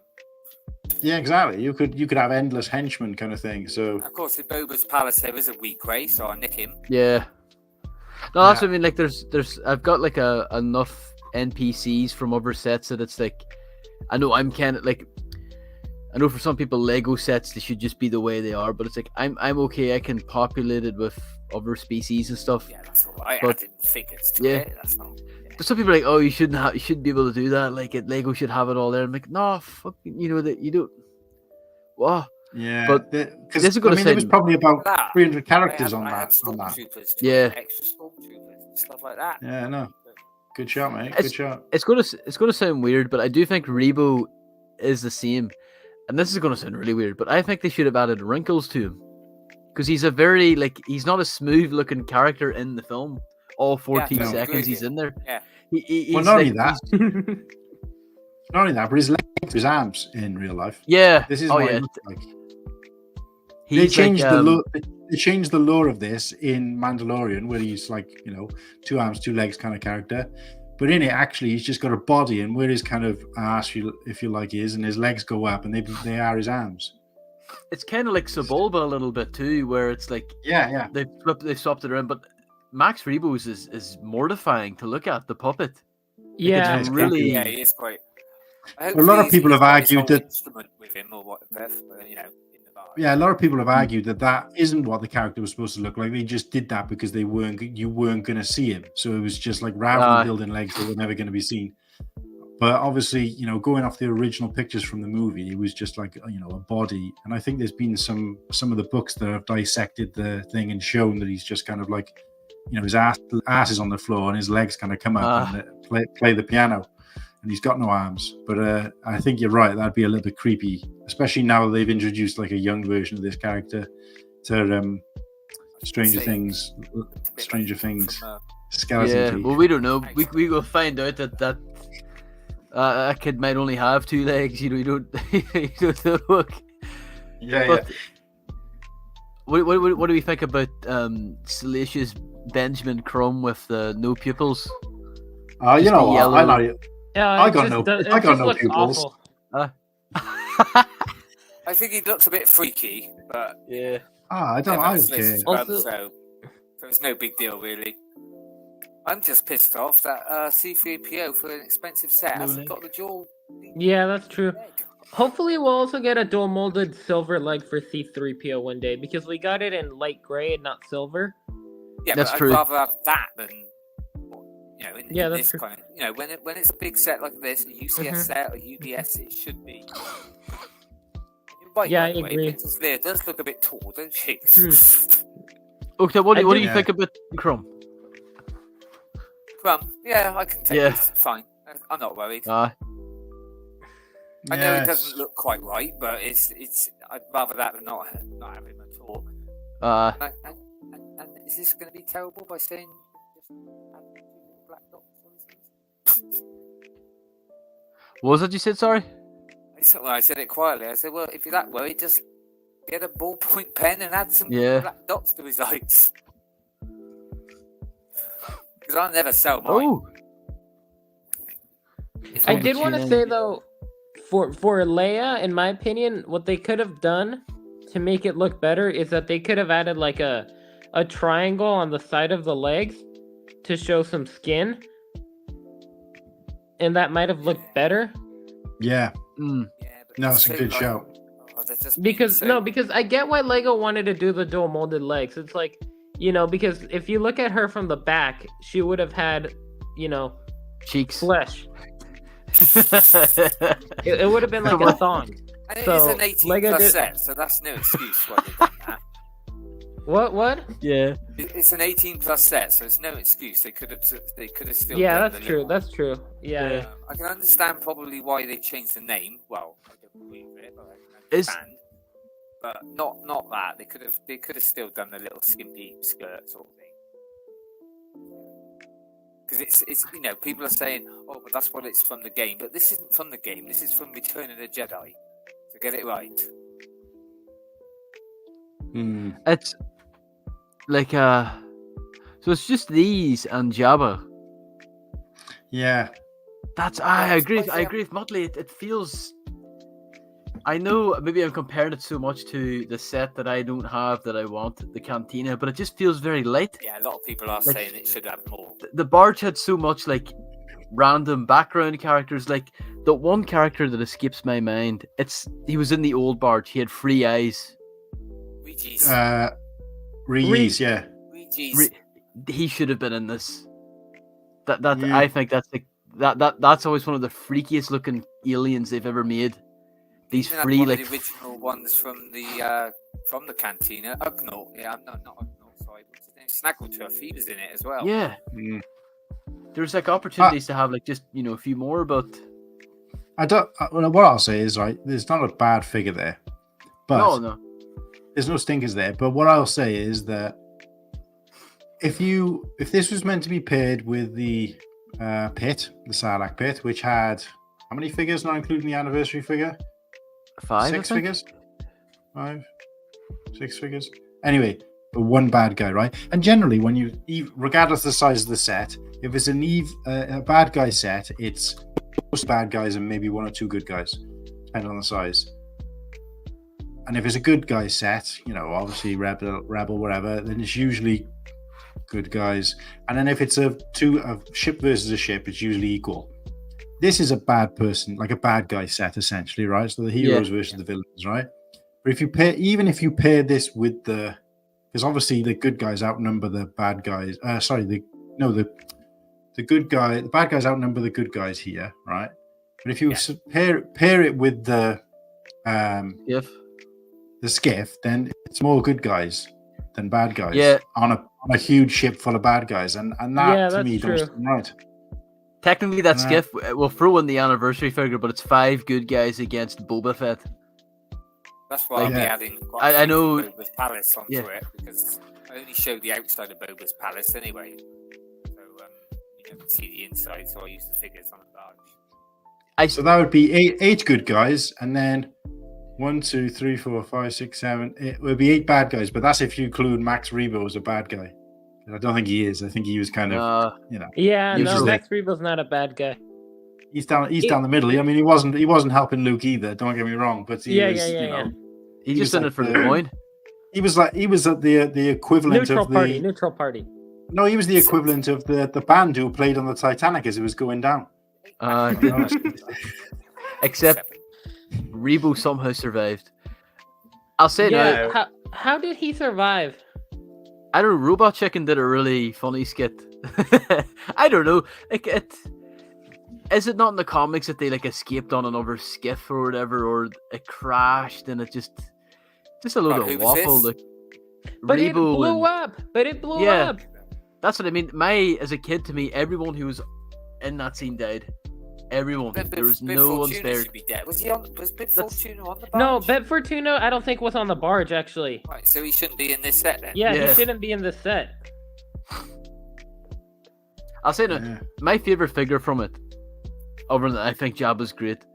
Yeah, exactly. You could have endless henchmen kind of thing. So of course, in Boba's palace there is a weak race, so I'll nick him. Yeah. No, that's what I mean. Like, there's I've got like enough NPCs from other sets that it's like, I know I'm kind of like, I know for some people Lego sets they should just be the way they are, but it's like I'm okay. I can populate it with other species and stuff. Yeah, that's all right. I didn't think it's that's not. But some people are like, oh, you shouldn't be able to do that. Like, Lego should have it all there. I'm like, no, fucking, that you don't. Wow. Yeah, but because there was probably about 300 characters on that. Yeah, extra stormtroopers and stuff like that. Yeah, no, good shot, mate. Good shot. It's gonna sound weird, but I do think Rebo is the same, and this is gonna sound really weird, but I think they should have added wrinkles to him because he's he's not a smooth looking character in the film. All 14 seconds he's in there. Yeah. Not only that, but his legs, his arms in real life. Yeah. This is what it looks like. They changed they changed the lore of this in Mandalorian, where he's like, 2 arms, 2 legs kind of character. But in it, actually, he's just got a body, and where his kind of ass, if you like, is, and his legs go up, and they are his arms. It's kind of like Sebulba a little bit too, where it's like, they've swapped it around, but Max Rebo's is mortifying to look at, the puppet. Yeah, it's really. Yeah, he is quite. A lot of people have argued that instrument with him or what, in the bar. Yeah, a lot of people have argued that isn't what the character was supposed to look like. They just did that because you weren't going to see him. So it was just like, rather than building legs that were never going to be seen. But obviously, going off the original pictures from the movie, it was just like, a body. And I think there's been some of the books that have dissected the thing and shown that he's just kind of like, his ass is on the floor and his legs kind of come up and play the piano, and he's got no arms. But I think you're right. That'd be a little bit creepy, especially now that they've introduced like a young version of this character to Stranger Things, skeleton. Yeah, teeth. well, we don't know. We will find out that a kid might only have 2 legs. You don't know. Yeah. What do we think about Salacious Benjamin Crumb with no pupils? You know what? I know you. Yeah, I got no pupils. I think he looks a bit freaky, but yeah. I don't care. So it's no big deal, really. I'm just pissed off that C3PO for an expensive set hasn't got the dual. Yeah, that's true. Hopefully, we'll also get a dual molded silver leg for C3PO one day because we got it in light gray and not silver. Yeah, That's but true. I'd rather have that than in Yeah, that's this true. kind of when it's a big set like this, a UCS set or UBS, it should be. You're right, Yeah, by the I way, agree. Princess Leia does look a bit tall, don't she? Okay, what I do do- you think about Crumb? Yeah, I can take Yeah. this. Fine. I'm not worried. Uh, I know it Yes. doesn't look quite right, but it's. I'd rather that than not have him at all. And is this going to be terrible by saying just add two black dots on his face? what was that you said? Sorry. I said it quietly. I said, well, if you're that worried, just get a ballpoint pen and add some Yeah. black dots to his eyes. Because I'll never sell mine. Oh, If I I'm did want to cheating. say though, for Leia, in my opinion, what they could have done to make it look better is that they could have added like a triangle on the side of the legs to show some skin, and that might have looked better. Yeah. mm. Yeah, but No, they're it's a so, good like, shout. they're just Because being so- because I get why Lego wanted to do the dual molded legs. It's like, because if you look at her from the back, she would have had, Cheeks. flesh. It would have been like a thong. And it so, is an 18 Lego plus did- set, so that's no excuse why they've done that. What? Yeah. It's an 18 plus set, so it's no excuse. They could have still. Yeah, done that's the true. little- That's true. Yeah. I can understand probably why they changed the name. Well, I don't agree with it, but I can Is- understand. But not that. They could have still done the little skimpy skirt sort of thing. Because it's people are saying, oh, but that's what it's from the game. But this isn't from the game. This is from Return of the Jedi. So get it right. Mm. It's like so it's just these and Jabba. Yeah. That's I agree. surprised I they agree with Motley. It feels. I know maybe I'm comparing it so much to the set that I don't have that I want, the Cantina, but it just feels very light. Yeah, a lot of people are Like- saying it should have more. The Barge had so much like random background characters. Like the one character that escapes my mind, he was in the old Barge. He had 3 eyes. Ouija's. Reese, yeah. Ouija's. He should have been in this. That Yeah. I think that's like that's always one of the freakiest looking aliens they've ever made. These Even three one of like the original ones from the Cantina. Ugnaught. Yeah, I'm not Ugnaught. Sorry, what's his name? Snaggletooth. He was in it as well. yeah. Mm. There's like opportunities to have like just a few more, but What I'll say is, right, there's not a bad figure there. But no. there's no stinkers there. But what I'll say is that if this was meant to be paired with the pit, the Sarlacc pit, which had how many figures, not including the anniversary figure? 5, 6 I think? figures? 5, 6 figures. Anyway, but one bad guy, right? And generally, when regardless of the size of the set, if it's a bad guy set, it's most bad guys and maybe 1 or 2 good guys, depending on the size. And if it's a good guy set, obviously rebel, whatever, then it's usually good guys. And then if it's a ship versus a ship, it's usually equal. This is a bad person, like a bad guy set, essentially, right? So the heroes versus the villains, right? But if you pair this with because obviously the good guys outnumber the bad guys. The bad guys outnumber the good guys here, right? But if you pair it with the skiff, then it's more good guys than bad guys. Yeah. On a huge ship full of bad guys, and that to that's me don't true. seem right. Technically, that Nah. skiff will throw in the anniversary figure, but it's 5 good guys against Boba Fett. That's why I'll be Yeah. adding I quite know- Boba's Palace onto Yeah. it, because I only show the outside of Boba's Palace anyway. So you don't see the inside, so I use the figures on the barge. So that would be eight good guys, and then 1, 2, 3, 4, 5, 6, 7. It would be 8 bad guys, but that's if you include Max Rebo as a bad guy. I don't think he is. I think he was kind of, Yeah, He was no, just Max Rebo's not a bad guy. he's down the middle. I mean, he wasn't helping Luke either. Don't get me wrong, but he Yeah, was, yeah. He's He just was in like it for the the- coin. he was at the equivalent Neutral of the party. Neutral party. no, he was the equivalent of the band who played on the Titanic as it was going down. Except Rebo somehow survived. I'll say Yeah. now, How did he survive? I don't know, Robot Chicken did a really funny skit. I don't know. Like, is it not in the comics that they like escaped on another skiff or whatever, or it crashed and it just a load Right, who of was waffle? this? Like, But it Rebo blew and- up. But it blew Yeah. up. That's what I mean. As a kid, to me, everyone who was in that scene died. Everyone. Then There was Bib no one Fortuna spared. should be dead. Was Bib Fortuna on the barge? No, Bet Fortuna, I don't think was on the barge actually. Right, so he shouldn't be in this set then. Yeah, Yeah. he shouldn't be in this set. I'll say that Yeah. my favorite figure from it, other than I think Jabba's great.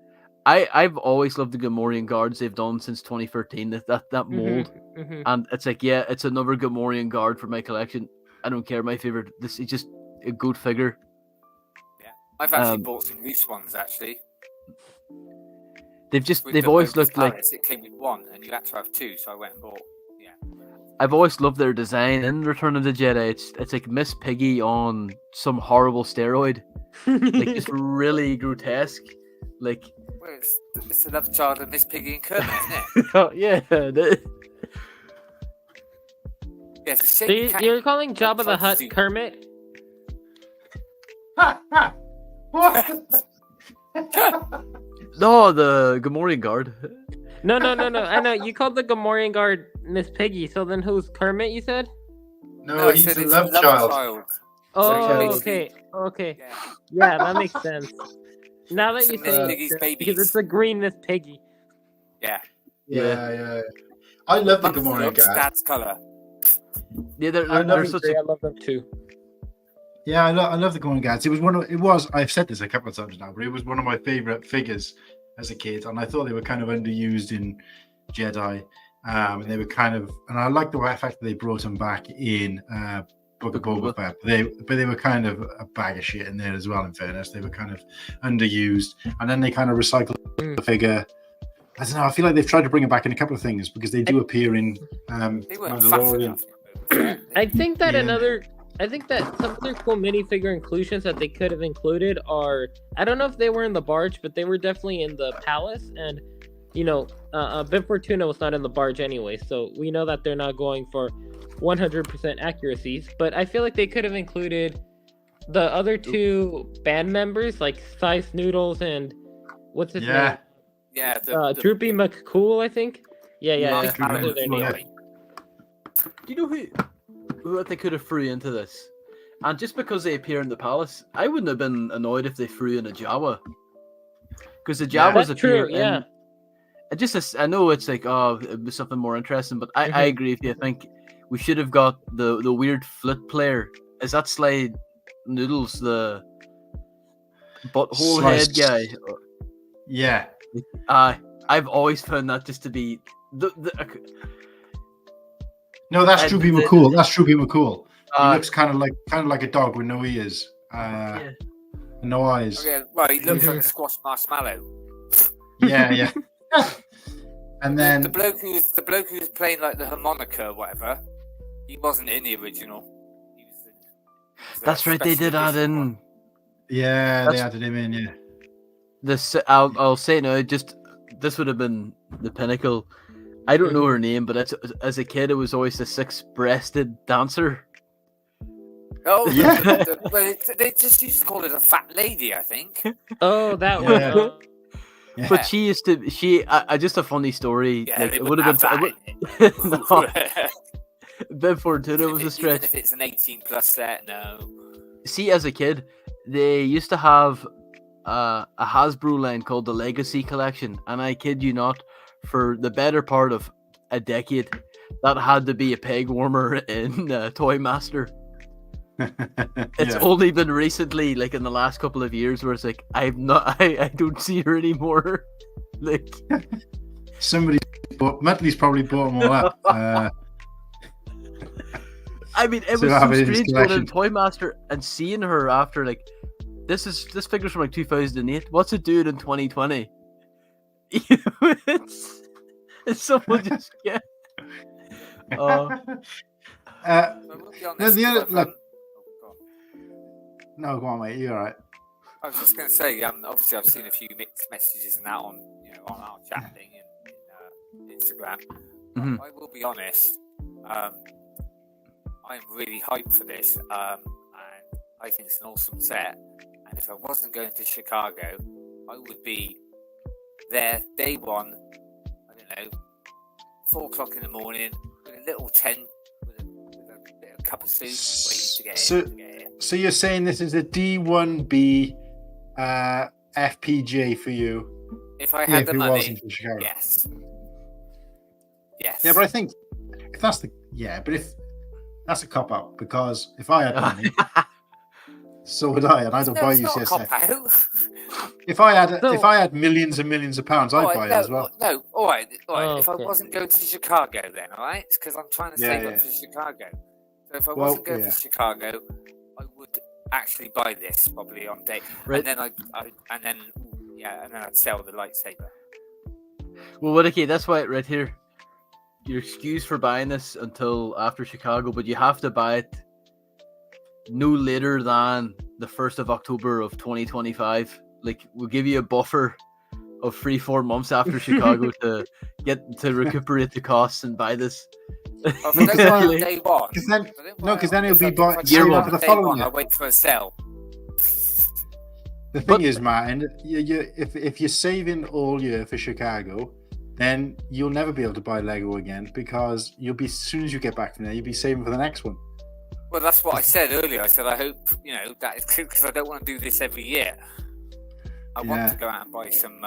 I've always loved the Gamorrean guards they've done since 2013. That mold, Mhm. and it's like, yeah, it's another Gamorrean guard for my collection. I don't care. My favorite. This is just a good figure. I've actually Um, bought some loose ones actually. They've With always the looked like. Palace, it came with one, and you had to have two, so I went and bought. Yeah. I've always loved their design in Return of the Jedi. It's like Miss Piggy on some horrible steroid, like just really grotesque. Like, Well, it's the love child of Miss Piggy and Kermit, isn't it? yeah, Yeah, it's a shame So you can't- you're calling Jabba the Tried to Hutt do- Kermit? What? no, the Gamorrean guard. No. I know you called the Gamorrean guard Miss Piggy. So then who's Kermit? You said? No, No, I he's said a it's love child. Oh, Sorry, okay. Yeah. Yeah, that makes sense. Now that So you Miss say Piggy's it, babies. because it's a green Miss Piggy. Yeah. Yeah. I love the Mum's Gamorrean looks guard. Dad's colour. Yeah, I love they're it, such I a. love them too. Yeah, I love the Gamorrean guards. It was. I've said this a couple of times now, but it was one of my favorite figures as a kid, and I thought they were kind of underused in Jedi. And they were kind of, and I like the fact that they brought them back in Book of Boba Fett. But they were kind of a bag of shit in there as well. In fairness, they were kind of underused, and then they kind of recycled the figure. I don't know. I feel like they've tried to bring it back in a couple of things because they do appear in They weren't fast Mandalorian. enough. I think that Yeah. I think that some other cool minifigure inclusions that they could have included are, I don't know if they were in the barge, but they were definitely in the palace. And, Bib Fortuna was not in the barge anyway, so we know that they're not going for 100% accuracies. But I feel like they could have included the other two band members, like Size Noodles and what's his Yeah. Yeah, the Droopy McCool, I think. Yeah, Yeah, I think Droopy those are their McCool, names. Do you know who they could have threw into this? And just because they appear in the palace, I wouldn't have been annoyed if they threw in a Jawa. Because the Yeah. Jawas That's appear true, yeah. I know it's like, it was something more interesting, but I agree with you. I think we should have got the weird flute player. Is that Slide Noodles, the butthole head Sliced. guy? Yeah. I've always found that just to be the No, that's And Droopy the- McCool. That's Droopy McCool. He uh, looks kind of like a dog with no ears, yeah. no eyes. Okay, well, he looks like a squash marshmallow. Yeah. And then the bloke who was playing like the harmonica or whatever, he wasn't in the original. He was the That's right. They special did add edition in. one. yeah, they That's- added him in. Yeah. This I'll say now. Just this would have been the pinnacle. I don't know her name, but as a kid, it was always the six-breasted dancer. Oh, Yeah. well, they just used to call it a fat lady, I think. Oh, that Yeah. one. Yeah. But she used to. Just a funny story. Yeah, like, they it would wouldn't have have been. that It in would, it. no, Bib Fortuna was a Even stretch. if it's an 18+ set, no. See, as a kid, they used to have a Hasbro line called the Legacy Collection, and I kid you not, for the better part of a decade, that had to be a peg warmer in Toy Master. It's Yeah. only been recently, like in the last couple of years, where it's like I don't see her anymore. Like, Muttley's probably bought them all up. I mean, it So was have so it in his strange going collection. in Toy Master and seeing her after like this figure's from like 2008. What's it doing in 2020? It's someone just get. uh, I will be honest, the other- I've, look- oh, go on. no, go on, mate. You're all right. I was just going to say, obviously I've seen a few mixed messages and that on on our chat thing in Instagram. Mhm. I will be honest. I'm really hyped for this, and I think it's an awesome set. And if I wasn't going to Chicago, I would be there day one. I don't know, 4:00 in the morning with a little tent with a bit of cup of soup, waiting to get here. So you're saying this is a D1B FPJ for you? If I had the it money, wasn't for Chicago. yes. Yes. Yeah, but I think if that's a cop out, because if I had money, so would I, and I don't buy it's not a UCSF. cop-out. If I had millions and millions of pounds, I'd buy it as well. No, all right. Oh, If I okay. wasn't going to Chicago, then all right, it's because I'm trying to save up for Chicago. So if I wasn't going to Chicago, I would actually buy this probably on day, Right. and then I'd sell the lightsaber. Well, Whittakee, that's why right here. You're excused for buying this until after Chicago, but you have to buy it no later than the 1st of October of 2025. Like, we'll give you a buffer of 3-4 months after Chicago to recuperate the costs and buy this. If I don't buy it day one, Because then it'll be bought year year one. for the day following one, year. I wait for a sale. The thing is, Martin, if you're saving all year for Chicago, then you'll never be able to buy Lego again, because as soon as you get back from there, you'll be saving for the next one. Well, that's what I said earlier. I said I hope that is good, because I don't want to do this every year. I want to go out and buy some.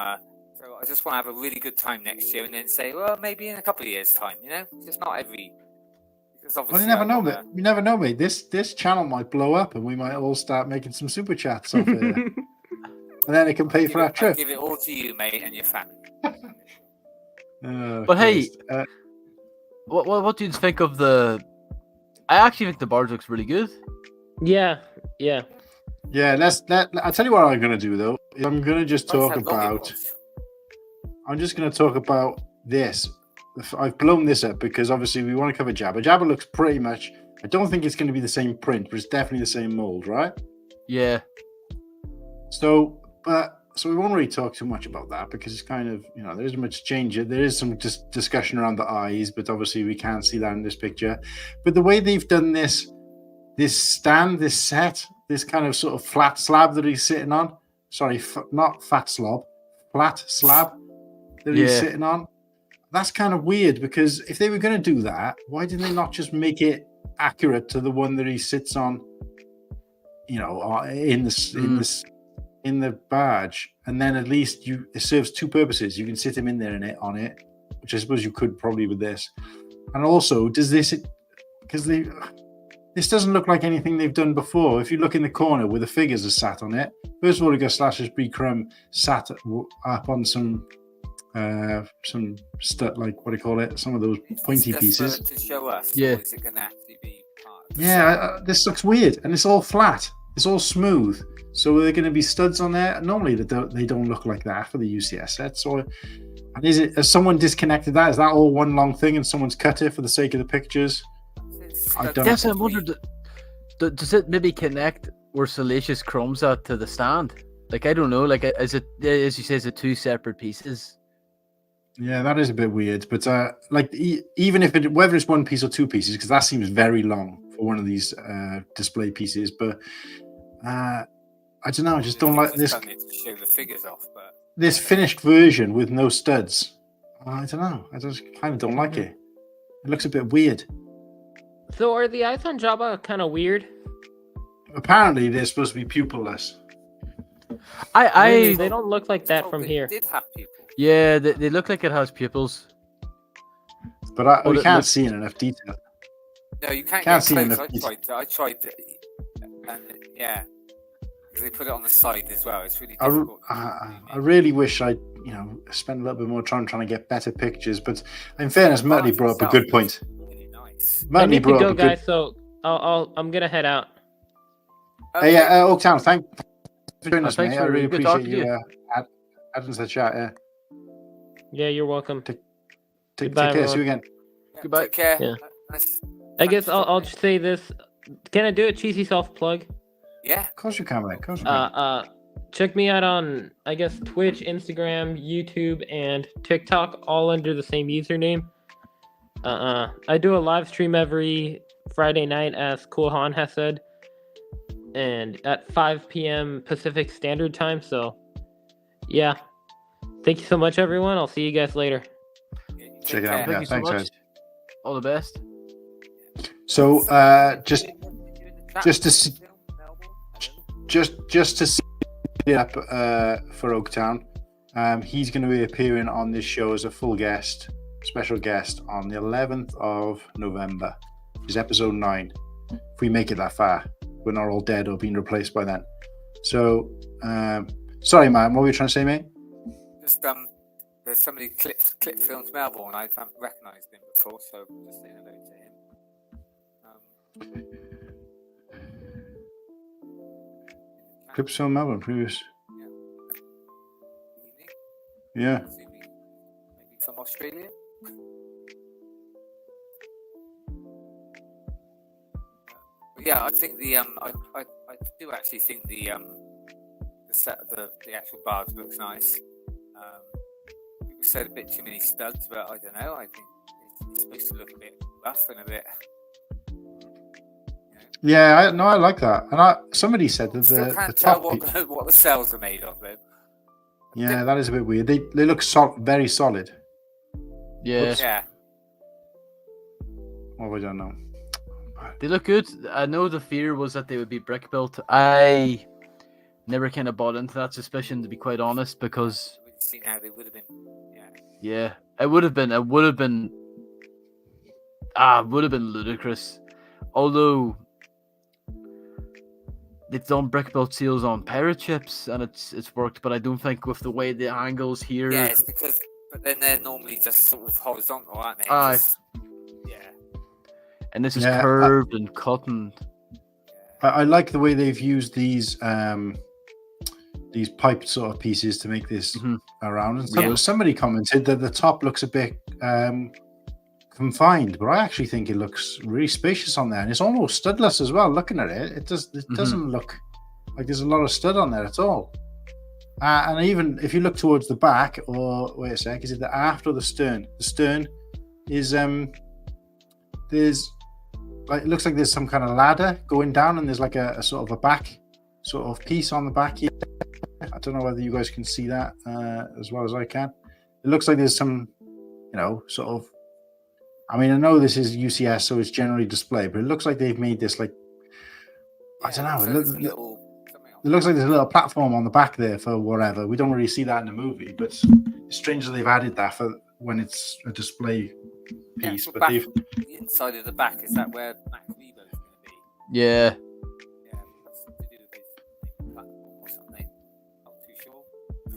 So I just want to have a really good time next year, and then say, well, maybe in a couple of years' time. Just not every. Because obviously, Well, you never know, mate. You never know, mate. This channel might blow up, and we might all start making some super chats off here, and then it can pay for our I trip. give it all to you, mate, and your family. Oh, But hey, Christ. what do you think of the? I actually think the barge looks really good. Yeah. Yeah, I'll tell you what I'm going to do, though. I'm going to just talk about. I'm just going to talk about this. I've blown this up because obviously we want to cover Jabba. Jabba looks pretty much. I don't think it's going to be the same print, but it's definitely the same mold, right? Yeah. So we won't really talk too much about that, because it's kind of, there isn't much change. There is some discussion around the eyes, but obviously we can't see that in this picture. But the way they've done this stand, this set, this kind of sort of flat slab that he's sitting on. Sorry, not fat slob, flat slab that he's sitting on. That's kind of weird, because if they were going to do that, why didn't they not just make it accurate to the one that he sits on? In the barge, and then at least it serves two purposes. You can sit him in there on it, which I suppose you could probably with this. And also, this doesn't look like anything they've done before. If you look in the corner where the figures are sat on it, first of all, you got Bricksam sat up on some stuff, like, what do you call it? Some of those pointy pieces. To show us, yeah. or is it going to actually be part of the set? This looks weird, and it's all flat. It's all smooth. So are there going to be studs on there? Normally they don't look like that for the UCS sets. And has someone disconnected that? Is that all one long thing and someone's cut it for the sake of the pictures? I don't Yes, I wondered. Does it maybe connect where Salacious crumbs at to the stand? Like, I don't know. Like, is it, as you say, is it two separate pieces? Yeah, that is a bit weird. But even if whether it's one piece or two pieces, because that seems very long for one of these display pieces. But I don't know. I just don't like this. To show the figures off, but this finished version with no studs. I don't know. I just kind of don't like it. It looks a bit weird. So are the eyes on Jabba kind of weird? Apparently, they're supposed to be pupilless. They don't look like that from here. Did have pupils. Yeah, they look like it has pupils. But we can't see in enough detail. No, you can't Can't get see close. enough I detail. tried, and yeah, because they put it on the side as well. It's really difficult. I really wish I, spent a little bit more time trying to get better pictures. But in fairness, Muttley brought up a good point. Really nice. I need to brought go, up a good. guys. So I'm gonna head out. Hey, Oaktown, thanks for joining us, thanks mate. I for really good appreciate talking to you adding to the chat. Yeah. Yeah, you're welcome. Take Goodbye, care. See you everyone. again. Yeah, Goodbye. Take care. Yeah. Nice. I guess I'll just say this. Can I do a cheesy self plug? Yeah. Of course you can, mate. Of course you can. check me out on, I guess, Twitch, Instagram, YouTube, and TikTok, all under the same username. I do a live stream every Friday night, as Cool Han has said, and at 5 p.m. Pacific Standard Time. So, yeah. Thank you so much, everyone. I'll see you guys later. Check it out. Thank Yeah, you so thanks, much. guys. All the best. So, just to see, just to see it up for Oaktown, he's going to be appearing on this show as a full guest, special guest, on the 11th of November, which is episode 9. If we make it that far, we're not all dead or being replaced by then. So, sorry, man, what were you trying to say, mate? Just there's somebody clip filmed Melbourne. I haven't recognised him before, so just saying hello to him. Clips on Melbourne, previous. Yeah. Yeah. Maybe from Australia. But yeah, I think the I do actually think the actual bars looks nice. People said a bit too many studs, but I don't know. I think it's supposed to look a bit rough and a bit. Yeah, I like that. And somebody said that Still the can't tell top. what the cells are made of, though. Yeah, that is a bit weird. They look very solid. Yeah. Yeah. Well, we don't know. They look good. I know the fear was that they would be brick built. I never kind of bought into that suspicion, to be quite honest, because We've seen how they would have been. yeah, it would have been ludicrous. Although they've done brick built seals on pirate ships and it's worked, but I don't think with the way the angles here. Yeah, it's because, but then they're normally just sort of horizontal, aren't they? Aye. Yeah. And this is Yeah, curved and cut and I like the way they've used these piped sort of pieces to make this around. And Yeah. somebody commented that the top looks a bit confined, but I actually think it looks really spacious on there, and it's almost studless as well. Looking at it, it doesn't look like there's a lot of stud on there at all. And even if you look towards the back, or wait a sec, is it the aft or the stern? The stern is there's like, it looks like there's some kind of ladder going down, and there's like a sort of a back sort of piece on the back here. I don't know whether you guys can see that as well as I can. It looks like there's some, sort of. I mean, I know this is UCS, so it's generally displayed, but it looks like they've made this like, I don't know. It looks like there's a little platform on the back there for whatever. We don't really see that in the movie, but it's strange that they've added that for when it's a display piece. But the inside of the back, is that where Max Rebo's going to be? yeah. Yeah, something to do with his platform or something. Not too sure.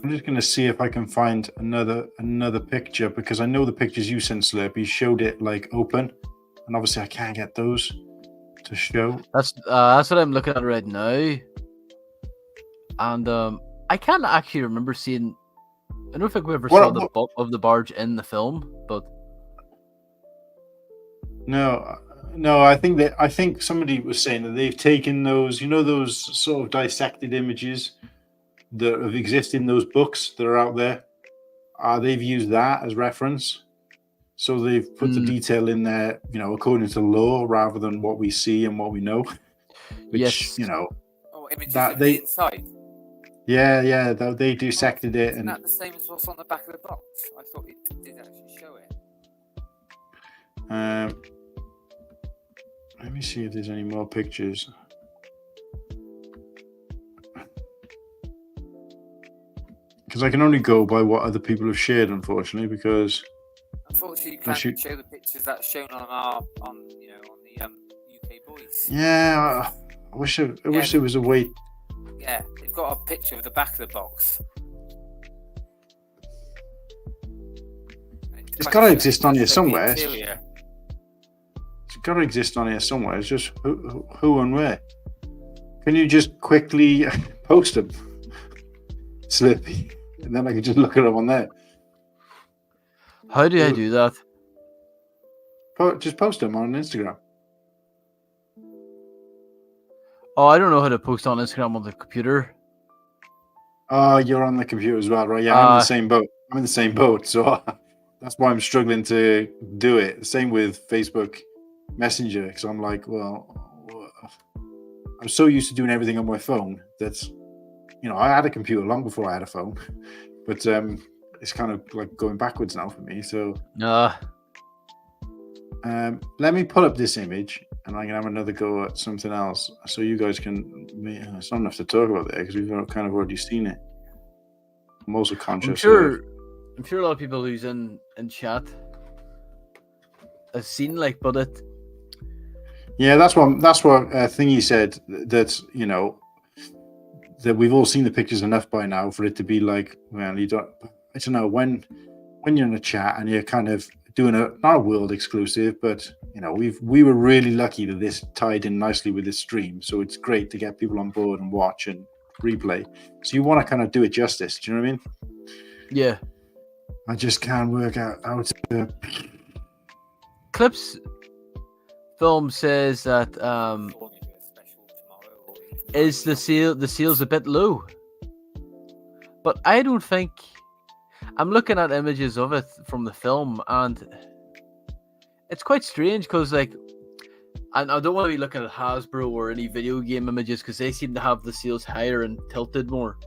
I'm just going to see if I can find another picture, because I know the pictures you sent, Slurpy, showed it like open, and obviously I can't get those to show. That's what I'm looking at right now. And I can't actually remember seeing. I don't think we ever saw the butt of the barge in the film, but no. I think somebody was saying that they've taken those, those sort of dissected images that have existed in those books that are out there. They've used that as reference, so they've put the detail in there, according to law, rather than what we see and what we know. Which, images of the inside. Yeah, they dissected it. Isn't that the same as what's on the back of the box? I thought it did actually show it. Let me see if there's any more pictures. Because I can only go by what other people have shared, unfortunately. Because unfortunately, you can't show the pictures that's shown on the UK Boys. Yeah, I wish there was a way. Yeah, they've got a picture of the back of the box. It's got to exist on here somewhere. It's got to exist on here somewhere. It's just who and where. Can you just quickly post them, Slurpy, and then I can just look at them on there? How do I do that? Just post them on Instagram. Oh, I don't know how to post on Instagram on the computer. Oh, you're on the computer as well, right? Yeah, I'm in the same boat. I'm in the same boat, so that's why I'm struggling to do it. Same with Facebook Messenger, because I'm like, well, I'm so used to doing everything on my phone that, I had a computer long before I had a phone, but it's kind of like going backwards now for me. So let me pull up this image, and I can have another go at something else, so you guys can. It's not enough to talk about there because we've kind of already seen it. I'm also conscious. I'm sure a lot of people who's in chat have seen but it. Yeah, that's what Thingy said, that that we've all seen the pictures enough by now for it to be like, well, you don't. I don't know, when you're in a chat and you're kind of doing not a world exclusive, but we were really lucky that this tied in nicely with this stream, so it's great to get people on board and watch and replay. So you want to kind of do it justice. Do you know what I mean? Yeah. I just can't work out how to. Clips Film says that is the seal's a bit low, but I don't think. I'm looking at images of it from the film, and it's quite strange because, and I don't want to be looking at Hasbro or any video game images because they seem to have the seals higher and tilted more.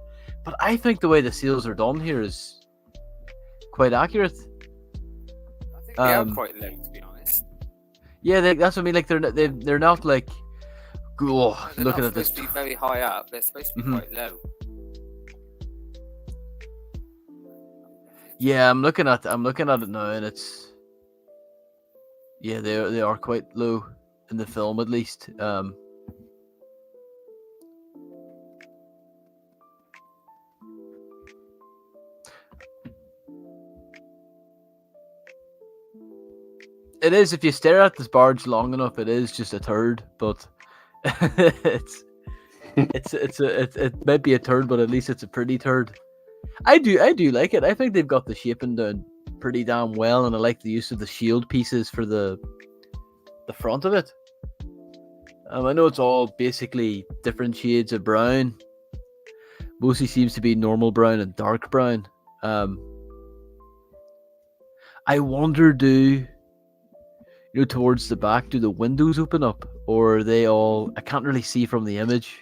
But I think the way the seals are done here is quite accurate. I think they are quite low, to be honest. Yeah, that's what I mean. They're not like. Oh, they're looking not at this. Supposed to be very high up. They're supposed to be quite low. Yeah, I'm looking at it now, and it's. Yeah, they are quite low in the film, at least. It is, if you stare at this barge long enough, it is just a turd, but it might be a turd, but at least it's a pretty turd. I do like it. I think they've got the shaping down pretty damn well, and I like the use of the shield pieces for the front of it. I know it's all basically different shades of brown. Mostly seems to be normal brown and dark brown. I wonder, towards the back, do the windows open up, or are they all? I can't really see from the image.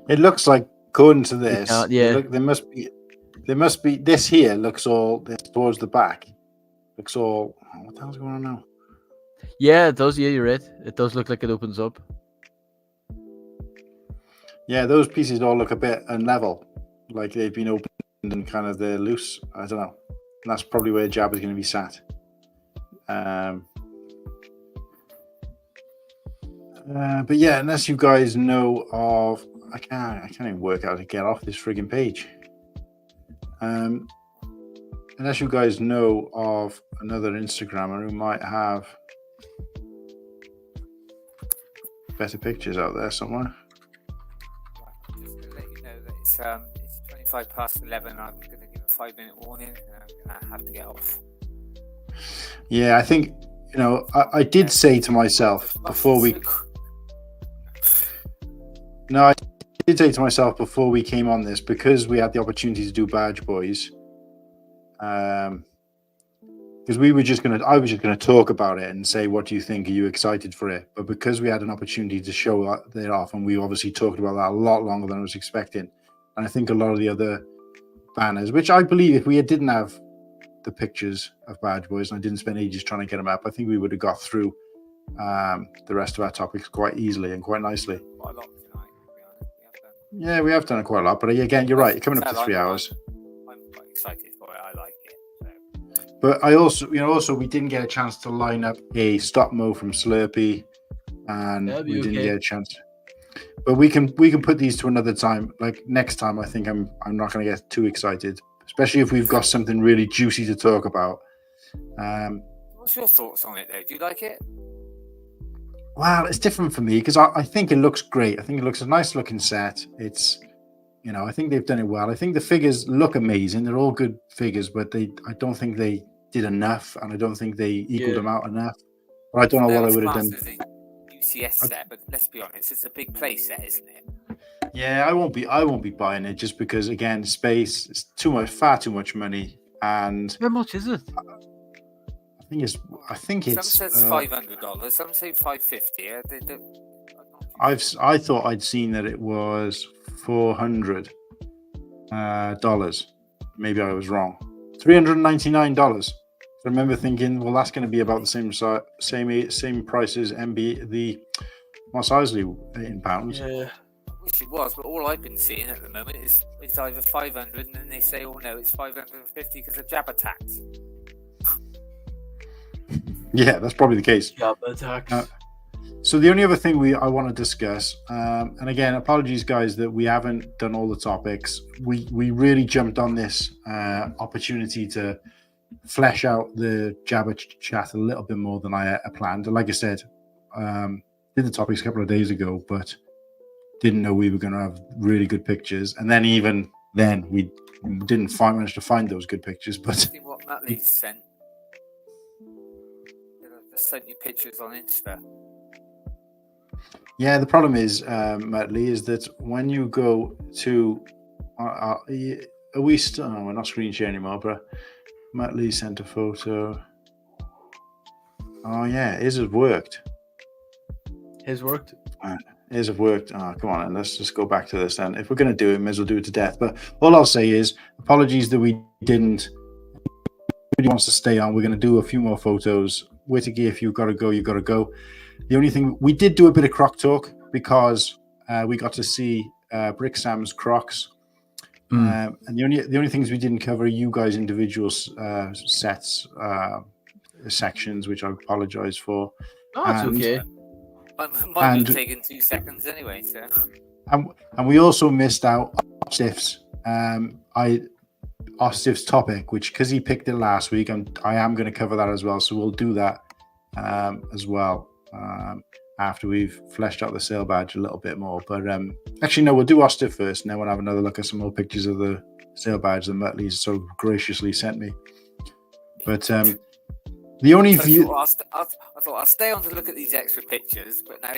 It looks like, according to this, yeah, there must be. This here looks all this towards the back. Looks all. What the hell's going on now? Yeah, it does. Yeah, you're right. It does look like it opens up. Yeah, those pieces all look a bit unlevel, like they've been opened and kind of they're loose. I don't know. And that's probably where Jabba's going to be sat. But yeah, unless you guys know of, I can't even work out how to get off this frigging page. Unless you guys know of another Instagrammer who might have better pictures out there somewhere. Just to let you know that it's 25 past 11. I'm going to give a 5-minute warning, and I'm going to have to get off. Yeah, I think I did say to myself before we. No, I did say to myself before we came on this, because we had the opportunity to do Badge Boys. Because I was just going to talk about it and say, what do you think? Are you excited for it? But because we had an opportunity to show that off, and we obviously talked about that a lot longer than I was expecting. And I think a lot of the other banners, which I believe if we didn't have the pictures of Badge Boys and I didn't spend ages trying to get them up, I think we would have got through the rest of our topics quite easily and quite nicely. Quite a lot tonight, to be honest. Yeah, we have done it quite a lot. But again, you're right. You're coming up to 3 hours. I'm quite excited for it. I like it. So. But I also, we didn't get a chance to line up a stop mo from Slurpy, and we didn't get a chance. But we can put these to another time. Like next time, I think I'm not going to get too excited, especially if we've got something really juicy to talk about. What's your thoughts on it, though? Do you like it? Well, it's different for me because I think it looks great. I think it looks a nice looking set. It's, I think they've done it well. I think the figures look amazing. They're all good figures, but I don't think they did enough, and I don't think they equaled them out enough. But I don't know what I would have done. UCS set, but let's be honest, it's a big play set, isn't it? Yeah, I won't be buying it just because again, space is far too much money, and How much is it? I think Some it's. says $500. Some say $550. I thought I'd seen that it was $400 dollars. Maybe I was wrong. $399. I remember thinking, well, that's going to be about the same price as MB the Mos Eisley in pounds. Yeah. I wish it was, but all I've been seeing at the moment is it's either 500 and then they say, oh no, it's 550 because of jab attacks. Yeah, that's probably the case. Jabba attacks. So the only other thing I want to discuss, and again, apologies guys that we haven't done all the topics. We really jumped on this opportunity to flesh out the Jabba chat a little bit more than I planned. Like I said, did the topics a couple of days ago, but didn't know we were going to have really good pictures. And then even then, we didn't manage to find those good pictures. But See what Matt Lee sent. Just sent you pictures on Insta. yeah, the problem is, Matt Lee, is that when you go to, are we still? Oh, we're not screen sharing anymore. But Matt Lee sent a photo. Oh yeah, his has worked. His worked. His have worked. Oh, come on, and let's just go back to this then. If we're going to do it, may as well do it to death. But all I'll say is, apologies that we didn't. Really wants to stay on. We're going to do a few more photos. Whittakee, if you've got to go, you've got to go. The only thing we did do a bit of croc talk because we got to see Bricksam's crocs. And the only things we didn't cover are you guys' individual sets, sections, which I apologize for. Oh, it's okay. Mine was taking 2 seconds anyway. So. And we also missed out on Stiff's Stiff's topic, which because he picked it last week, I am going to cover that as well. So we'll do that as well after we've fleshed out the sale badge a little bit more. But actually, no, we'll do Ostiff first, and then we'll have another look at some more pictures of the sale badge that Muttley's so graciously sent me. But the only view. I thought I'll stay on to look at these extra pictures, but now.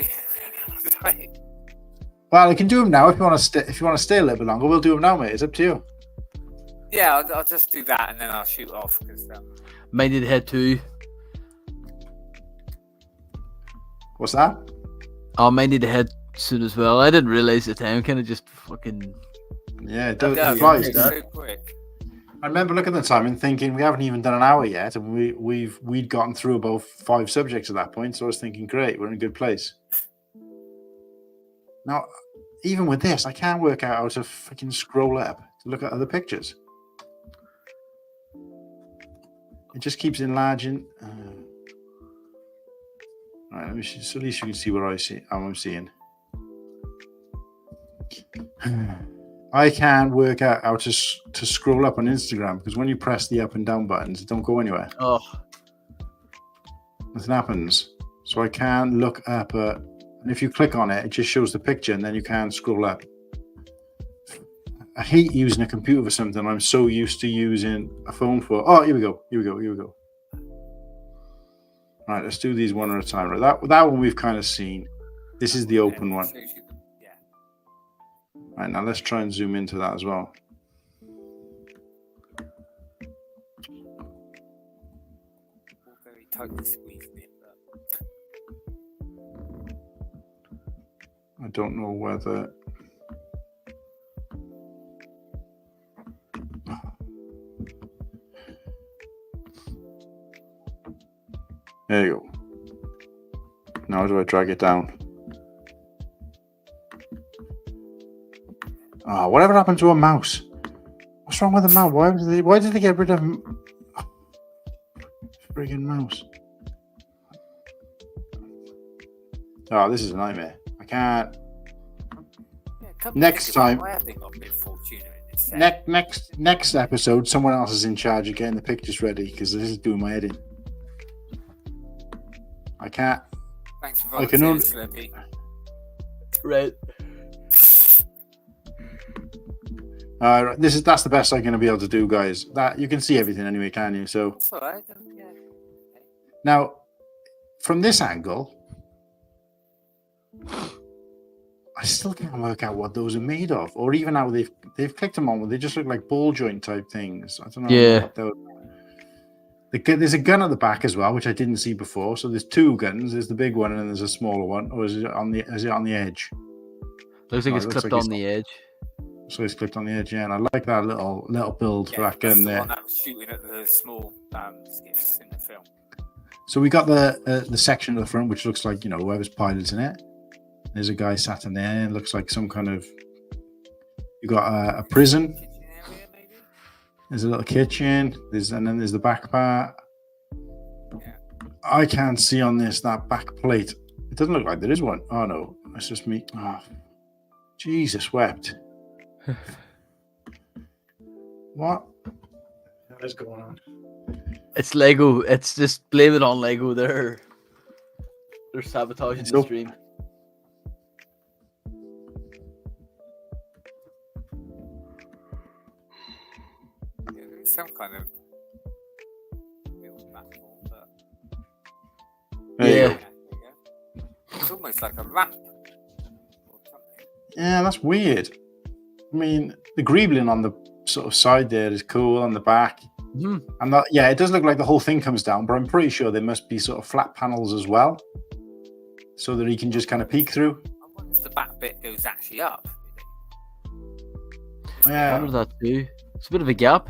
Well, I can do them now if you want to. If you want to stay a little bit longer, we'll do them now, mate. It's up to you. Yeah, I'll just do that and then I'll shoot off because. Mine did head too. What's that? Oh, mine need to head soon as well. I didn't realize the time. Kind of just fucking. Yeah, it flies. It's so quick. I remember looking at the time and thinking we haven't even done an hour yet, and we'd gotten through about 5 subjects at that point. So I was thinking, great, we're in a good place. Now, even with this, I can't work out how to fucking scroll up to look at other pictures. It just keeps enlarging. All right, let me see. So at least you can see what I'm seeing. I can't work out how to scroll up on Instagram because when you press the up and down buttons, it don't go anywhere. Oh. Nothing happens. So I can't look up and if you click on it, it just shows the picture and then you can't scroll up. I hate using a computer for something I'm so used to using a phone for. Oh, here we go. All right, let's do these one at a time. Right, that one we've kind of seen. This is the open one. Yeah. All right, now let's try and zoom into that as well. Very tightly squeezed in, but... I don't know whether. There you go. Now do I drag it down? Whatever happened to a mouse? What's wrong with the mouse? Why did they get rid of friggin' mouse? Oh, this is a nightmare. I can't. Yeah, Next time. I think I've been fortunate in this set. Next episode, someone else is in charge of getting the pictures ready because this is doing my head in. I can't. Thanks for I can only. Slurpy. Right. That's the best I'm going to be able to do, guys. That you can see everything anyway, can you? So That's all right. Yeah. now, from this angle, I still can't work out what those are made of, or even how they've clicked them on. They just look like ball joint type things. I don't know Yeah. what those. There's a gun at the back as well, which I didn't see before. So there's two guns. There's the big one and then there's a smaller one. Or is it on the edge? Looks like Oh, it's it looks clipped like on the edge. So it's clipped on the edge, yeah. And I like that little build for that that's gun the there. one that was shooting at the small skiffs in the film. So we got the section at the front, which looks like, whoever's piloting it. There's a guy sat in there. It looks like some kind of. You got a prison. Kitchen area, maybe? There's a little kitchen. And then there's the back part. Yeah. I can't see on that back plate. It doesn't look like there is one. Oh no, that's just me. Oh, Jesus wept. What is going on? It's Lego. It's just blame it on Lego. They're sabotaging the stream. Yeah, there's some kind of platform, but There you go. it's almost like a ramp or something. Yeah, that's weird. I mean, the greebling on the sort of side there is cool on the back. Mhm. And that, yeah, it does look like the whole thing comes down, but I'm pretty sure there must be sort of flat panels as well, so that he can just kind of peek through. I wonder if the back bit goes actually up. I Yeah, wonder that too. It's a bit of a gap,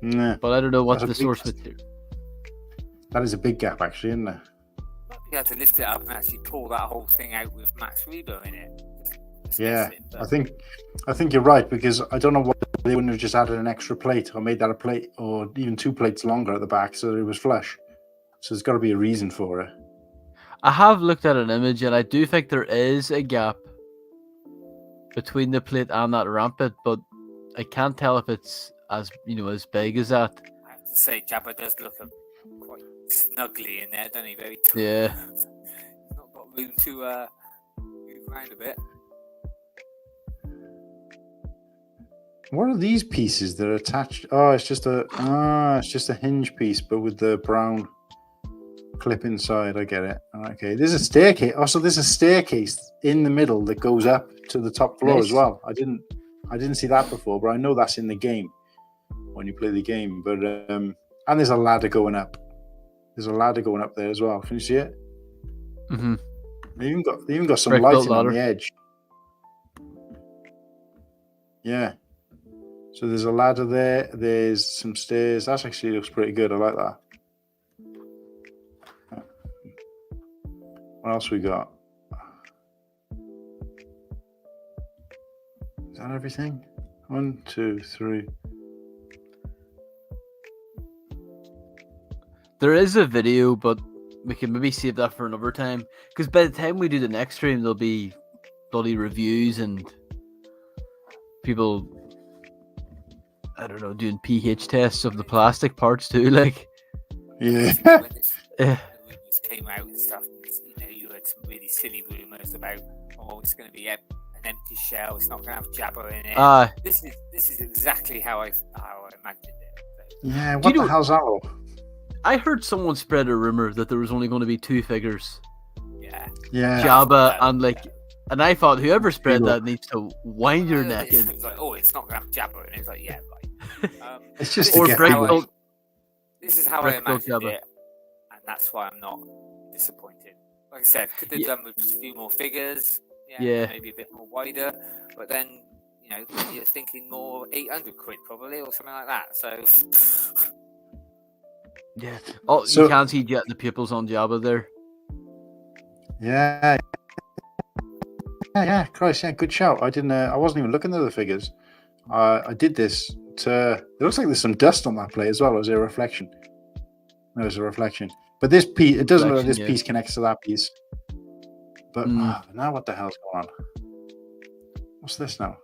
nah, but I don't know what That's a the big- source material. that is a big gap actually, isn't there? Might be able to lift it up and actually pull that whole thing out with Max Rebo in it. Just Yeah, guess it, but- I think you're right, because I don't know why they wouldn't have just added an extra plate or made that a plate or even two plates longer at the back so that it was flush. So there's got to be a reason for it. I have looked at an image, and I do think there is a gap between the plate and that ramp bit, but I can't tell if it's as big as that. I have to say, Jabba does look quite snugly in there, doesn't he? Very tall. Yeah. He's not got room to move around a bit. What are these pieces that are attached? Oh, it's just a hinge piece, but with the brown clip inside. I get it. Okay, there's a staircase. Also, there's a staircase in the middle that goes up to the top floor Nice. as well. I didn't see that before, but I know that's in the game when you play the game. But and there's a ladder going up. There's a ladder going up there as well. Can you see it? Mm-hmm. They even got some Brick-built lighting on ladder. the edge. Yeah. So there's a ladder there. There's some stairs. That actually looks pretty good. I like that. What else we got? Is that everything? 1, 2, 3. There is a video, but we can maybe save that for another time. Because by the time we do the next stream, there'll be bloody reviews and people, I don't know, doing pH tests of the plastic parts too. Like, Yeah. When eh, the rumours came out and stuff, you had some really silly rumours about, it's going to be an empty shell. It's not going to have Jabba in it. This is exactly how I imagined it. So, Yeah. What you the know- hell's that all? I heard someone spread a rumor that there was only going to be 2 figures, yeah. Yeah. Jabba and I thought whoever spread Hero. that needs to wind your neck It in. was like, it's not going to have Jabba in it. It's like, yeah, right. It's just this to Or is get brick how I- built. This is how I Brick-built imagined Jabba. it, and that's why I'm not disappointed. Like I said, could have Yeah. done with a few more figures, Yeah. maybe a bit more wider, but then you're thinking more 800 quid probably or something like that. So Yeah. Oh, So- you can't see yet the pupils on Jabba there. Yeah. Yeah. Christ, yeah. Good shout. I wasn't even looking at the figures. I did this to. It looks like there's some dust on that plate as well. Or is it a reflection? No, it's a reflection. But this piece, it doesn't look like this Reflection, yeah. piece connects to that piece. But Mm. now what the hell's going on? What's this now?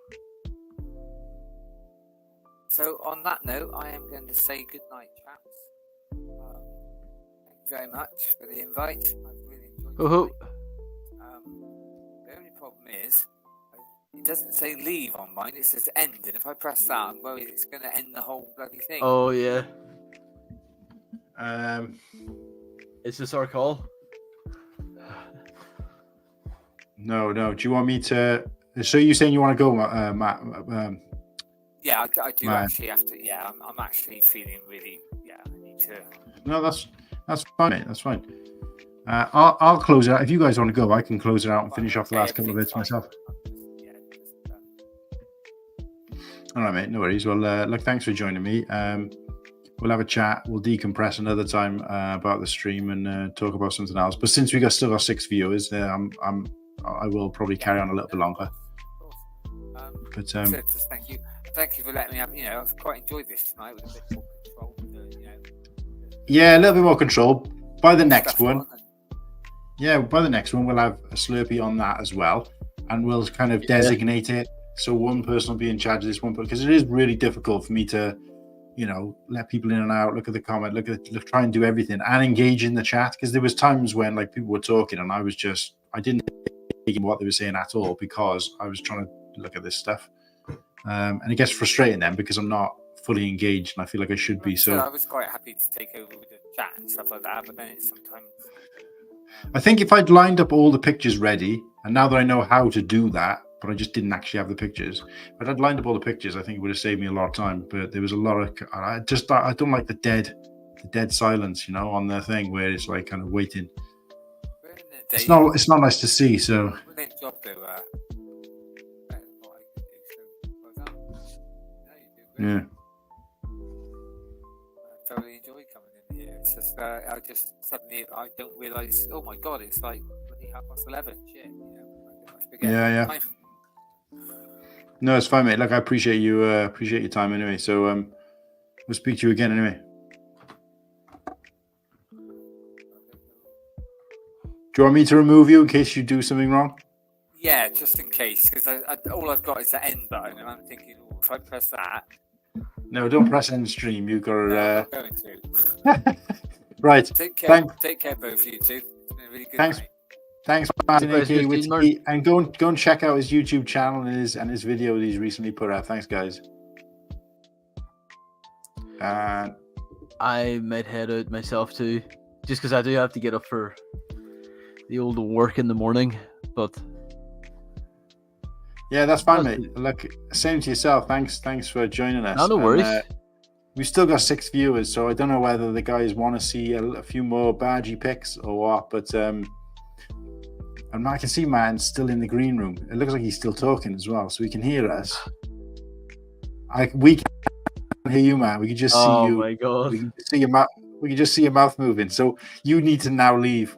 So on that note, I am going to say good night, chaps. Thank you very much for the invite. I've really enjoyed Oh, it. The only problem is, it doesn't say leave on mine, it says end, and if I press that, I'm worried it's going to end the whole bloody thing. oh yeah. Um, Is this our call? No. Do you want me to? So you're saying you want to go, Matt? Yeah, I do Man. actually have to. Yeah, I'm actually feeling really. Yeah, I need to. No, that's fine, mate. That's fine. I'll close it out. If you guys want to go, I can close it out and finish off the last couple of bits myself. All right, mate. No worries. Well, look, thanks for joining me. We'll have a chat. We'll decompress another time about the stream and talk about something else. But since we still got 6 viewers, I will probably carry on a little bit longer. But just thank you for letting me have. I've quite enjoyed this tonight with a bit more control. Yeah, a little bit more control. By the next one, we'll have a Slurpy on that as well, and we'll kind of designate it so one person will be in charge of this one, because it is really difficult for me to, let people in and out, look at the comment, try and do everything and engage in the chat, because there was times when like people were talking and I didn't take what they were saying at all because I was trying to look at this stuff, and it gets frustrating then because I'm not fully engaged and I feel like I should be. So I was quite happy to take over with the chat and stuff like that, but then it's sometimes. I think if I'd lined up all the pictures ready, and now that I know how to do that, but I just didn't actually have the pictures. But I'd lined up all the pictures, I think it would have saved me a lot of time. But there was a lot of, I don't like the dead silence, on the thing where it's like kind of waiting. It's not nice to see. So. Yeah. I thoroughly enjoy coming in here. It's just I don't realise. Oh my god! It's like 11:30. Shit. Yeah. No, it's fine, mate. Like I appreciate your time anyway. So we'll speak to you again anyway. Do you want me to remove you in case you do something wrong? Yeah, just in case, because all I've got is the end button, and I'm thinking, if I press that. No, don't press end stream. You've got to. I'm going to. Right. Take care, both of you two. It's been a really good night. Thanks, Martin, Whittakee, and go and check out his YouTube channel and his video that he's recently put out. Thanks, guys. I might head out myself too, just because I do have to get up for the old work in the morning. But yeah, that's fine, mate. Look, same to yourself. Thanks for joining us. No worries. We've still got 6 viewers, so I don't know whether the guys want to see a few more badgy pics or what, but and I can see Matt still in the green room. It looks like he's still talking as well, so he can hear us. We can hear you, Matt. We can just see you. Oh my god! We can see your mouth. We can just see your mouth moving. So you need to now leave.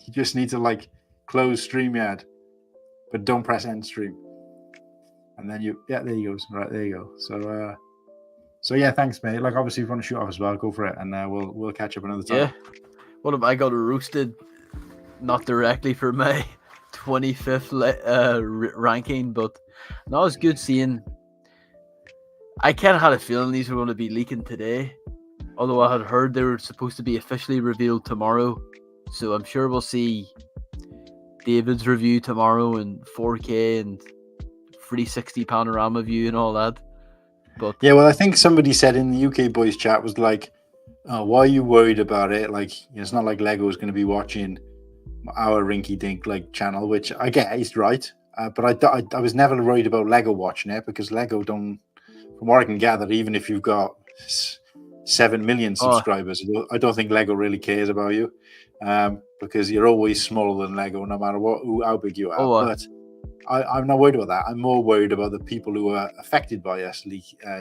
You just need to close StreamYard, but don't press end stream. And then there you go. Right, there you go. So yeah, thanks, mate. Obviously, if you want to shoot off as well, go for it, and we'll catch up another time. Yeah. What have I got roasted? Not directly for my 25th ranking, but no, it's good seeing. I kind of had a feeling these were going to be leaking today, although I had heard they were supposed to be officially revealed tomorrow. So I'm sure we'll see David's review tomorrow in 4K and 360 panorama view and all that. But yeah, well, I think somebody said in the UK boys chat was like, oh, why are you worried about it? It's not like Lego is going to be watching our rinky dink channel, which I get is right. But I was never worried about Lego watching it, because Lego don't, from what I can gather, even if you've got 7 million subscribers, I don't think Lego really cares about you, because you're always smaller than Lego, no matter how big you are. But I'm not worried about that. I'm more worried about the people who are affected by us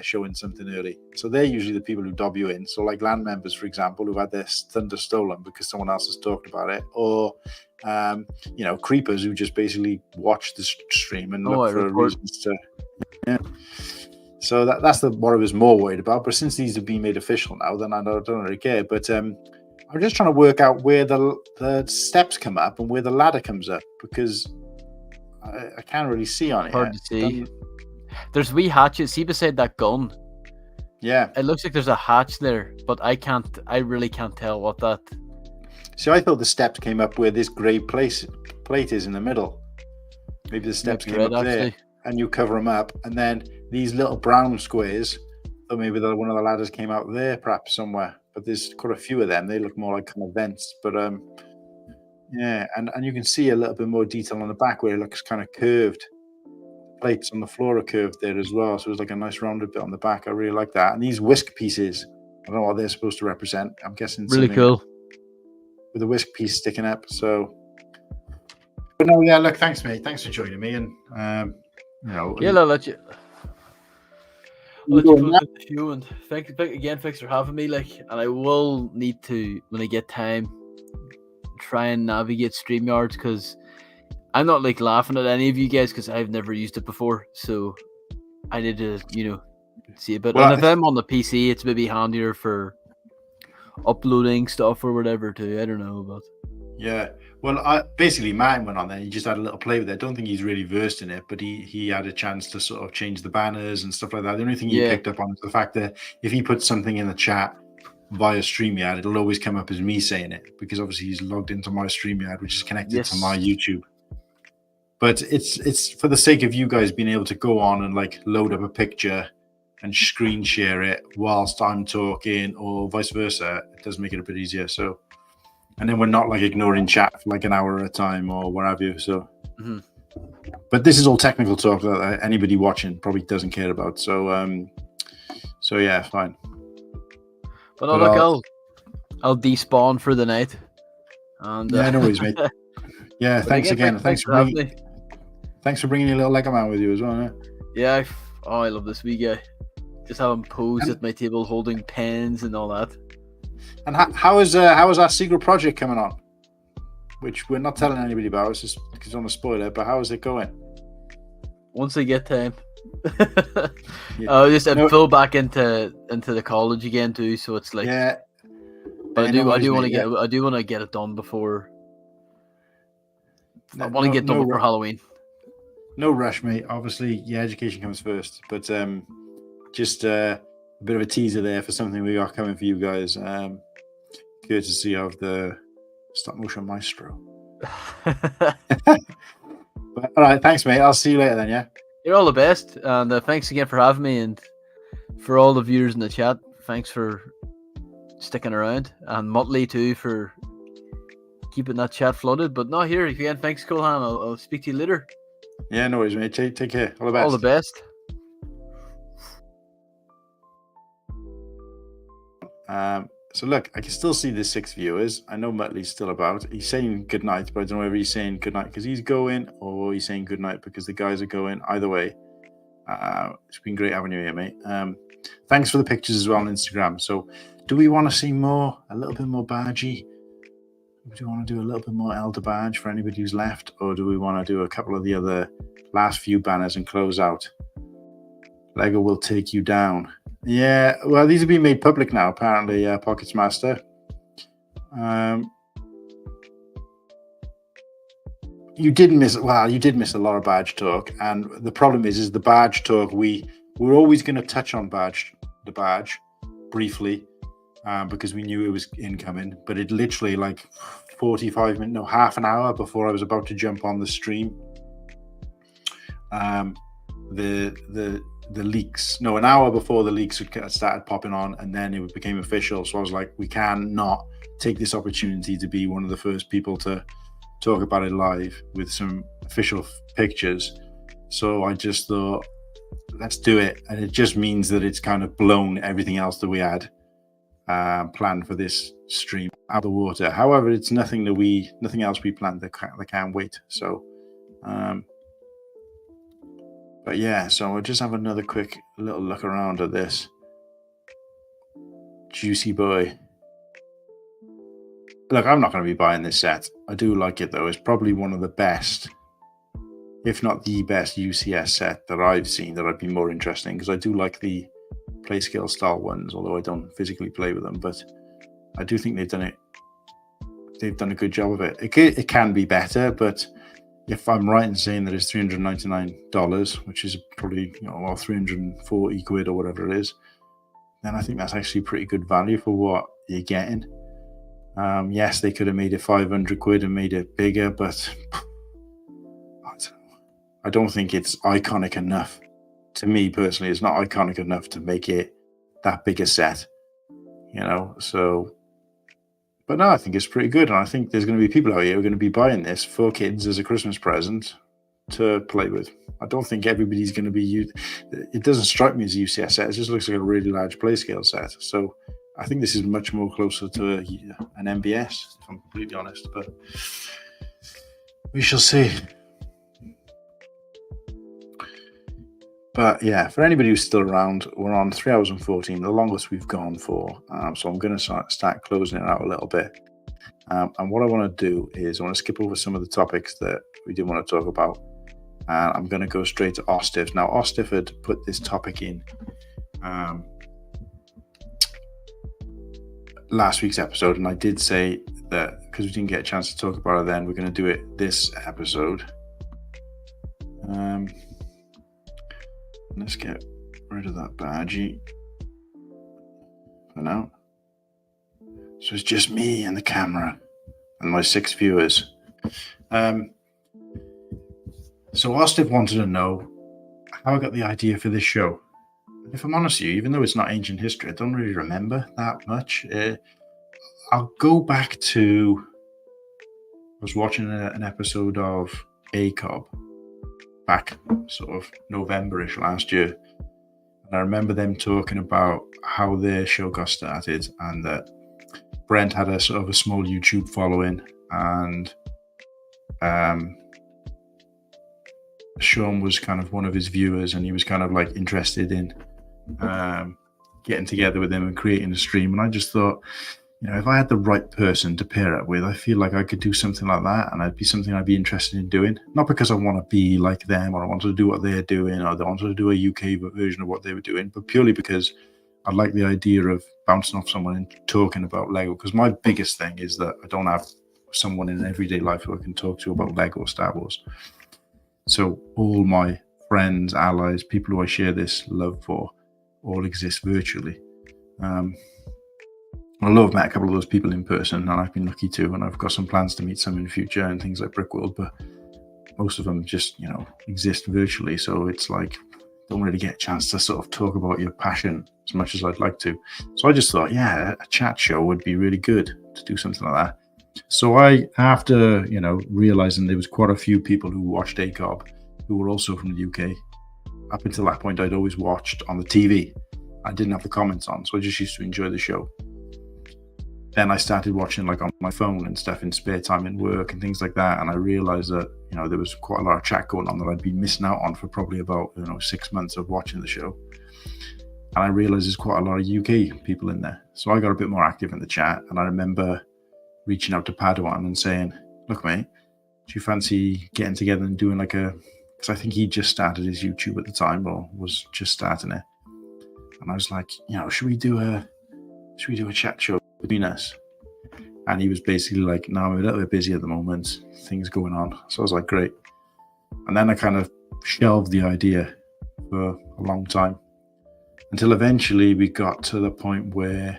showing something early. So they're usually the people who dob you in. So land members, for example, who had their thunder stolen because someone else has talked about it, or creepers who just basically watch the stream and look for reasons to. Yeah. So that's what I was more worried about. But since these have been made official now, then I don't really care. But I'm just trying to work out where the steps come up and where the ladder comes up, because I can't really see on it. Hard to see. There's wee hatches. See beside that gun. Yeah. It looks like there's a hatch there, but I really can't tell what that. See, I thought the steps came up where this grey plate is in the middle. Maybe the steps came up there, and you cover them up, and then these little brown squares, or maybe one of the ladders came out there, perhaps somewhere. But there's quite a few of them. They look more like kind of vents. But Yeah, and you can see a little bit more detail on the back where it looks kind of curved. Plates on the floor are curved there as well, so it's like a nice rounded bit on the back. I really like that. And these whisk pieces, I don't know what they're supposed to represent. I'm guessing Really something cool. with a whisk piece sticking up. So, but no, yeah, look, thanks, mate. Thanks for joining me. And Yeah, I'll let you. I'll let you close out the show, and thanks for having me. Like, and I will need to, when I get time, try and navigate StreamYards, because I'm not like laughing at any of you guys because I've never used it before. So I need to, see a bit. Well, and if I'm on the PC, it's maybe handier for uploading stuff or whatever too. I don't know, but yeah. Well, basically, Martin went on there. He just had a little play with it. I don't think he's really versed in it, but he had a chance to sort of change the banners and stuff like that. The only thing he picked up on is the fact that if he puts something in the chat via StreamYard, it'll always come up as me saying it, because obviously he's logged into my StreamYard, which is connected to my YouTube. But it's for the sake of you guys being able to go on and like load up a picture and screen share it whilst I'm talking, or vice versa. It does make it a bit easier. So, and then we're not like ignoring chat for like an hour at a time or what have you. So, but this is all technical talk that anybody watching probably doesn't care about. So, so yeah, fine. But look, I'll despawn for the night. And yeah, no worries, mate. Yeah, thanks again. Thanks for bringing your little Lego man with you as well. Yeah, I love this wee guy. Just have him posed at my table holding pens and all that. And how is our secret project coming on? Which we're not telling anybody about. It's just because I don't want to spoil it. But how is it going? Once I get time, I'll just fill back into the college again too. So it's like, yeah. But I do want to get it done before. I want to get done before Halloween. No rush, mate. Obviously, yeah, education comes first. But just a bit of a teaser there for something we got coming for you guys. Courtesy of the Stop Motion Maestro. But, all right, thanks, mate. I'll see you later then, yeah? You're all the best. And thanks again for having me. And for all the viewers in the chat, thanks for sticking around. And Motley, too, for keeping that chat flooded. But not here again. Thanks, Colhan. I'll speak to you later. Yeah, no worries, mate. Take care. All the best. All the best. So look, I can still see the 6 viewers. I know Muttley's still about. He's saying good night, but I don't know whether he's saying good night because he's going, or he's saying good night because the guys are going. Either way, it's been great having you here, mate. Thanks for the pictures as well on Instagram. So do we want to see more, a little bit more badgy? Do you want to do a little bit more Elder Badge for anybody who's left, or do we want to do a couple of the other last few banners and close out? Lego will take you down. Yeah, well, these have been made public now, apparently, Pockets Master. You did miss a lot of badge talk, and the problem is the badge talk. We're always going to touch on the badge briefly, because we knew it was incoming, but it literally like 45 minutes, no, half an hour before I was about to jump on the stream. The leaks, no, an hour before the leaks started popping on, and then it became official. So I was like, we can not take this opportunity to be one of the first people to talk about it live with some official pictures. So I just thought, let's do it. And it just means that it's kind of blown everything else that we had planned for this stream out of the water. However, it's nothing else we planned that can't wait. So but yeah, so we'll just have another quick little look around at this juicy boy. Look, I'm not going to be buying this set. I do like it though. It's probably one of the best, if not the best UCS set that I've seen that I'd be more interested in, because I do like the play scale style ones, although I don't physically play with them. But I do think they've done a good job of it. It can be better, but if I'm right in saying that it's $399, which is probably 340 quid or whatever it is, then I think that's actually pretty good value for what you're getting. Yes, they could have made it 500 quid and made it bigger, but I don't think it's iconic enough. To me personally, it's not iconic enough to make it that big a set, So But no, I think it's pretty good, and I think there's going to be people out here who are going to be buying this for kids as a Christmas present to play with. I don't think everybody's going to be. It doesn't strike me as a UCS set. It just looks like a really large play scale set. So I think this is much more closer to an MBS, if I'm completely honest. But we shall see. But yeah, for anybody who's still around, we're on 3 hours and 14, the longest we've gone for. So I'm going to start closing it out a little bit. And what I want to do is I want to skip over some of the topics that we didn't want to talk about. And I'm going to go straight to Ostif. Now, Ostif had put this topic in last week's episode, and I did say that because we didn't get a chance to talk about it then, we're going to do it this episode. Let's get rid of that badgie for now. So it's just me and the camera and my 6 viewers. So Ostif wanted to know how I got the idea for this show. If I'm honest with you, even though it's not ancient history, I don't really remember that much. I'll go back to, I was watching an episode of ACOB back sort of November-ish last year. And I remember them talking about how their show got started and that Brent had a sort of a small YouTube following, and Sean was kind of one of his viewers, and he was kind of like interested in getting together with him and creating a stream. And I just thought, if I had the right person to pair up with, I feel like I could do something like that, and it'd be something I'd be interested in doing. Not because I want to be like them or I wanted to do what they're doing or they wanted to do a UK version of what they were doing, but purely because I like the idea of bouncing off someone and talking about Lego. Because my biggest thing is that I don't have someone in everyday life who I can talk to about Lego or Star Wars. So all my friends, allies, people who I share this love for, all exist virtually. Although I've met a couple of those people in person, and I've been lucky too, and I've got some plans to meet some in the future and things like Brickworld, but most of them just, exist virtually. So it's like, don't really get a chance to sort of talk about your passion as much as I'd like to. So I just thought, yeah, a chat show would be really good to do something like that. So I, after, realizing there was quite a few people who watched ACOB who were also from the UK, up until that point, I'd always watched on the TV. I didn't have the comments on, so I just used to enjoy the show. Then I started watching like on my phone and stuff in spare time in work and things like that. And I realized that, there was quite a lot of chat going on that I'd been missing out on for probably about, 6 months of watching the show. And I realized there's quite a lot of UK people in there. So I got a bit more active in the chat. And I remember reaching out to Padawan and saying, look, mate, do you fancy getting together and doing because I think he just started his YouTube at the time, or was just starting it. And I was like, should we do a chat show between us? And he was basically like, no, I'm a little bit busy at the moment, things going on. So I was like, great. And then I kind of shelved the idea for a long time until eventually we got to the point where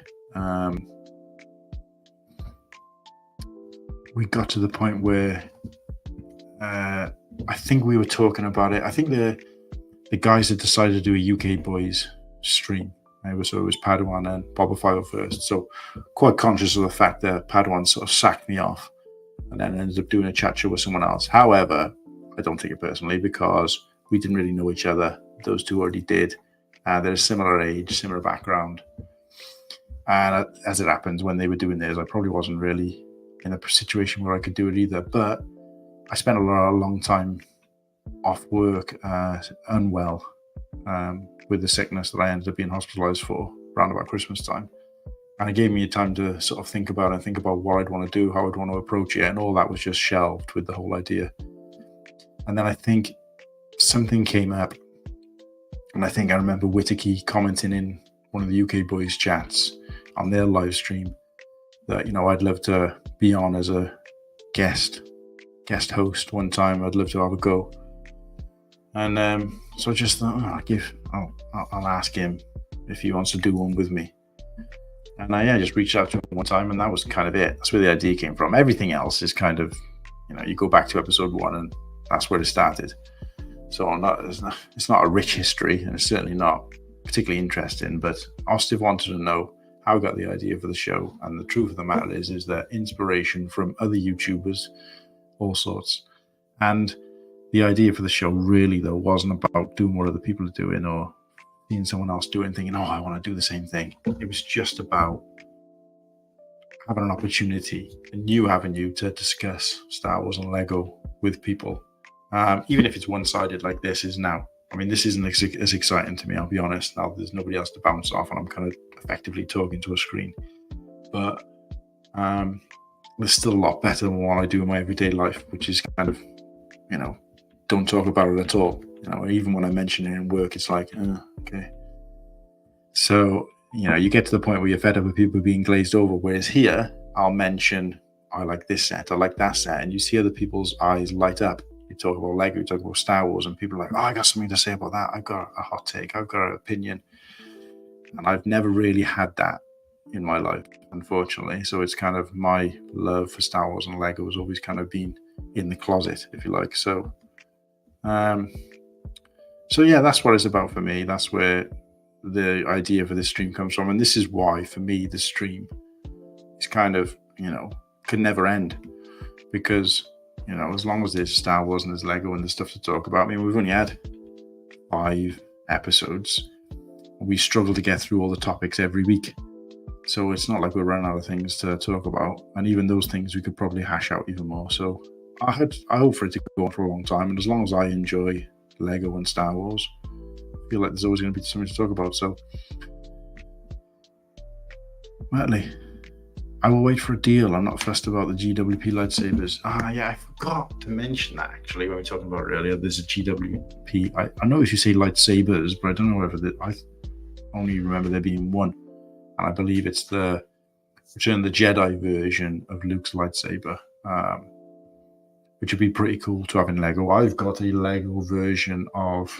I think we were talking about it. I think the guys had decided to do a UK Boys stream. So it was Padawan and Boba 501st. So quite conscious of the fact that Padawan sort of sacked me off and then ended up doing a chat show with someone else. However, I don't take it personally because we didn't really know each other. Those two already did. They're a similar age, similar background. And as it happens, when they were doing theirs, I probably wasn't really in a situation where I could do it either. But I spent a long time off work, unwell, with the sickness that I ended up being hospitalized for around about Christmas time. And it gave me time to sort of think about what I'd want to do, how I'd want to approach it, and all that was just shelved with the whole idea. And then I think something came up, and I think I remember Whittakee commenting in one of the UK Boys chats on their live stream that, I'd love to be on as a guest host one time. I'd love to have a go. And so I just thought, I'll ask him if he wants to do one with me. And I just reached out to him one time, and that was kind of it. That's where the idea came from. Everything else is kind of, you go back to episode 1, and that's where it started. So it's not a rich history, and it's certainly not particularly interesting. But Ostif wanted to know how I got the idea for the show. And the truth of the matter is that inspiration from other YouTubers, all sorts. And the idea for the show really, though, wasn't about doing what other people are doing or seeing someone else do it and thinking, oh, I want to do the same thing. It was just about having an opportunity, a new avenue to discuss Star Wars and Lego with people. Even if it's one-sided like this is now. I mean, this isn't as exciting to me, I'll be honest. Now there's nobody else to bounce off and I'm kind of effectively talking to a screen. But it's still a lot better than what I do in my everyday life, which is kind of, you know, don't talk about it at all. You know, even when I mention it in work, it's like, okay. So, you know, you get to the point where you're fed up with people being glazed over. Whereas here, I'll mention, I like this set, I like that set. And you see other people's eyes light up. You talk about Lego, you talk about Star Wars, and people are like, oh, I got something to say about that. I've got a hot take. I've got an opinion. And I've never really had that in my life, unfortunately. So it's kind of my love for Star Wars and Lego has always kind of been in the closet, if you like. So yeah, that's what it's about for me. That's where the idea for this stream comes from. And this is why, for me, the stream is kind of, you know, could never end. Because, you know, as long as there's Star Wars and there's Lego and there's stuff to talk about. I mean, we've only had 5 episodes. We struggle to get through all the topics every week. So it's not like we're running out of things to talk about. And even those things we could probably hash out even more. So I hope for it to go on for a long time. And as long as I enjoy Lego and Star Wars, I feel like there's always going to be something to talk about. So, Matley, I will wait for a deal. I'm not fussed about the GWP lightsabers. Yeah, I forgot to mention that actually when we were talking about it earlier. There's a GWP. I know if you say lightsabers, but I don't know whether I only remember there being one. And I believe it's the Return of the Jedi version of Luke's lightsaber, which would be pretty cool to have in Lego. I've got a Lego version of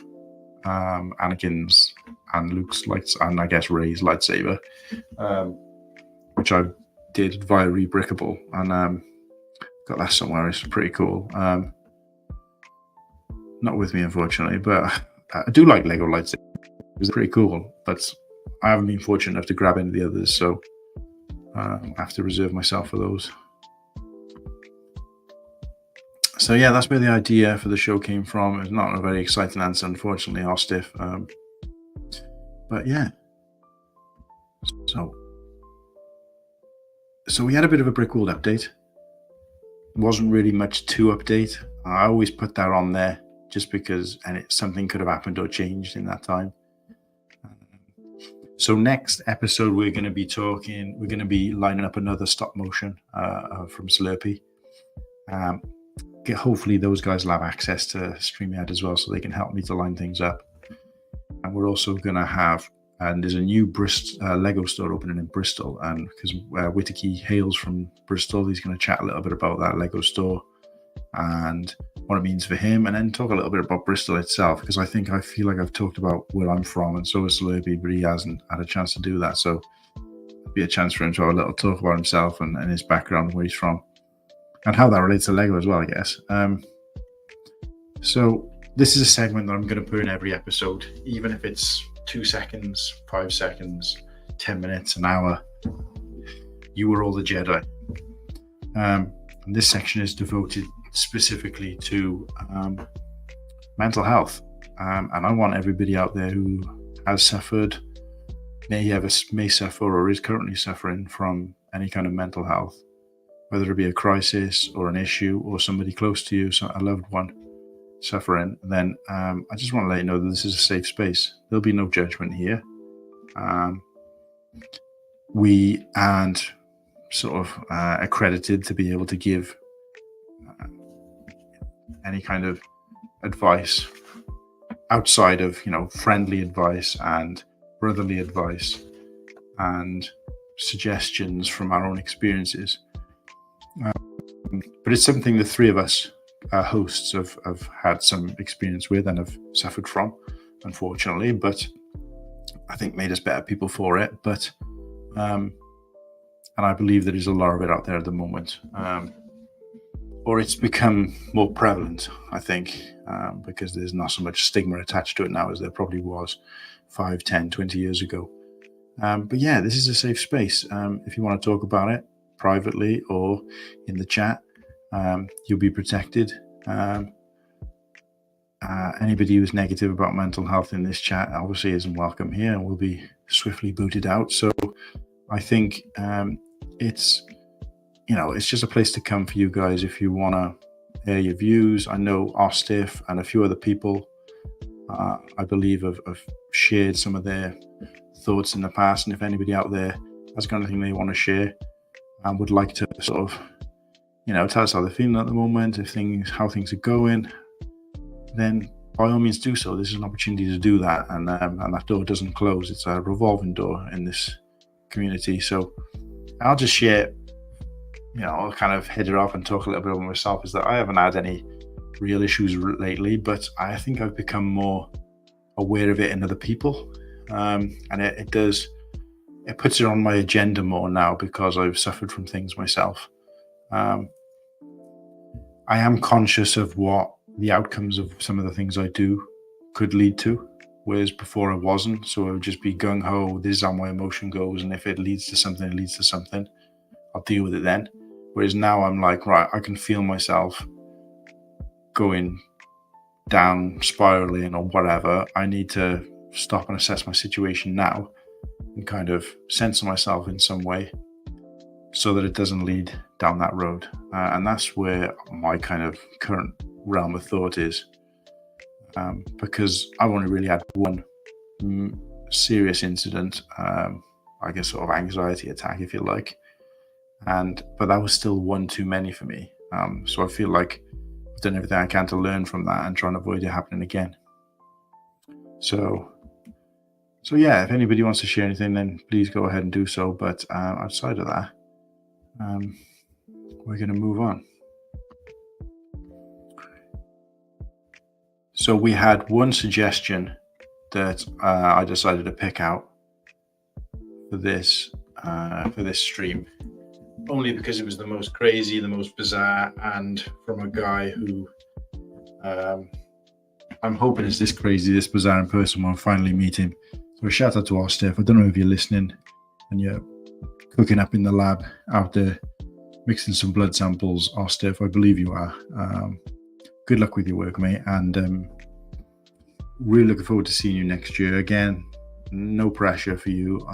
Anakin's and Luke's and I guess Rey's lightsaber, which I did via Rebrickable, and got that somewhere. It's pretty cool. Not with me, unfortunately, but I do like Lego lightsabers. It's pretty cool, but I haven't been fortunate enough to grab any of the others, so I have to reserve myself for those. So yeah, that's where the idea for the show came from. It's not a very exciting answer, unfortunately, or stiff. But yeah. So we had a bit of a Brickworld update. Wasn't really much to update. I always put that on there just because something could have happened or changed in that time. So next episode, we're going to be lining up another stop motion from Slurpy. Hopefully those guys will have access to StreamYard as well, so they can help me to line things up. And we're also going to have, and there's a new Lego store opening in Bristol, and because Whittakee hails from Bristol, he's going to chat a little bit about that Lego store and what it means for him, and then talk a little bit about Bristol itself, because I feel like I've talked about where I'm from, and so has Slurpy, but he hasn't had a chance to do that. So it'll be a chance for him to have a little talk about himself and his background, where he's from, and how that relates to Lego as well, I guess. So this is a segment that I'm going to put in every episode, even if it's 2 seconds, 5 seconds, 10 minutes, an hour. You were all the Jedi. And this section is devoted specifically to mental health. And I want everybody out there who has suffered, may suffer, or is currently suffering from any kind of mental health, whether it be a crisis or an issue or somebody close to you, a loved one suffering, then I just want to let you know that this is a safe space. There'll be no judgment here. We aren't sort of accredited to be able to give any kind of advice outside of, friendly advice and brotherly advice and suggestions from our own experiences. But it's something the three of us hosts have had some experience with and have suffered from, unfortunately, but I think made us better people for it. But and I believe there is a lot of it out there at the moment, or it's become more prevalent, I think, because there's not so much stigma attached to it now as there probably was 5, 10, 20 years ago. But yeah, this is a safe space. If you want to talk about it privately or in the chat, you'll be protected. Anybody who's negative about mental health in this chat obviously isn't welcome here and will be swiftly booted out. So I think it's just a place to come for you guys if you want to air your views. I know Ostif and a few other people, I believe, have shared some of their thoughts in the past. And if anybody out there has got anything they want to share and would like to sort of, tell us how they're feeling at the moment, how things are going, then by all means do so. This is an opportunity to do that, and that door doesn't close. It's a revolving door in this community. So I'll just share, I'll kind of head it off and talk a little bit about myself, is that I haven't had any real issues lately, but I think I've become more aware of it in other people, and it puts it on my agenda more now because I've suffered from things myself. I am conscious of what the outcomes of some of the things I do could lead to, whereas before I wasn't. So I would just be gung-ho, this is how my emotion goes, and if it leads to something, it leads to something. I'll deal with it then. Whereas now I'm like, right, I can feel myself going down, spiraling or whatever. I need to stop and assess my situation now and kind of censor myself in some way so that it doesn't lead down that road. And that's where my kind of current realm of thought is, because I've only really had one serious incident, I guess sort of anxiety attack, if you like, but that was still one too many for me. So I feel like I've done everything I can to learn from that and try and avoid it happening again. So yeah, if anybody wants to share anything, then please go ahead and do so. But outside of that, we're going to move on. So we had one suggestion that I decided to pick out for this stream, only because it was the most crazy, the most bizarre, and from a guy who I'm hoping is this crazy, this bizarre in person when I finally meet him. So a shout out to our Steph. I don't know if you're listening and you're cooking up in the lab out there, mixing some blood samples. Our Steph, I believe you are. Good luck with your work, mate, and really looking forward to seeing you next year. Again, no pressure for you,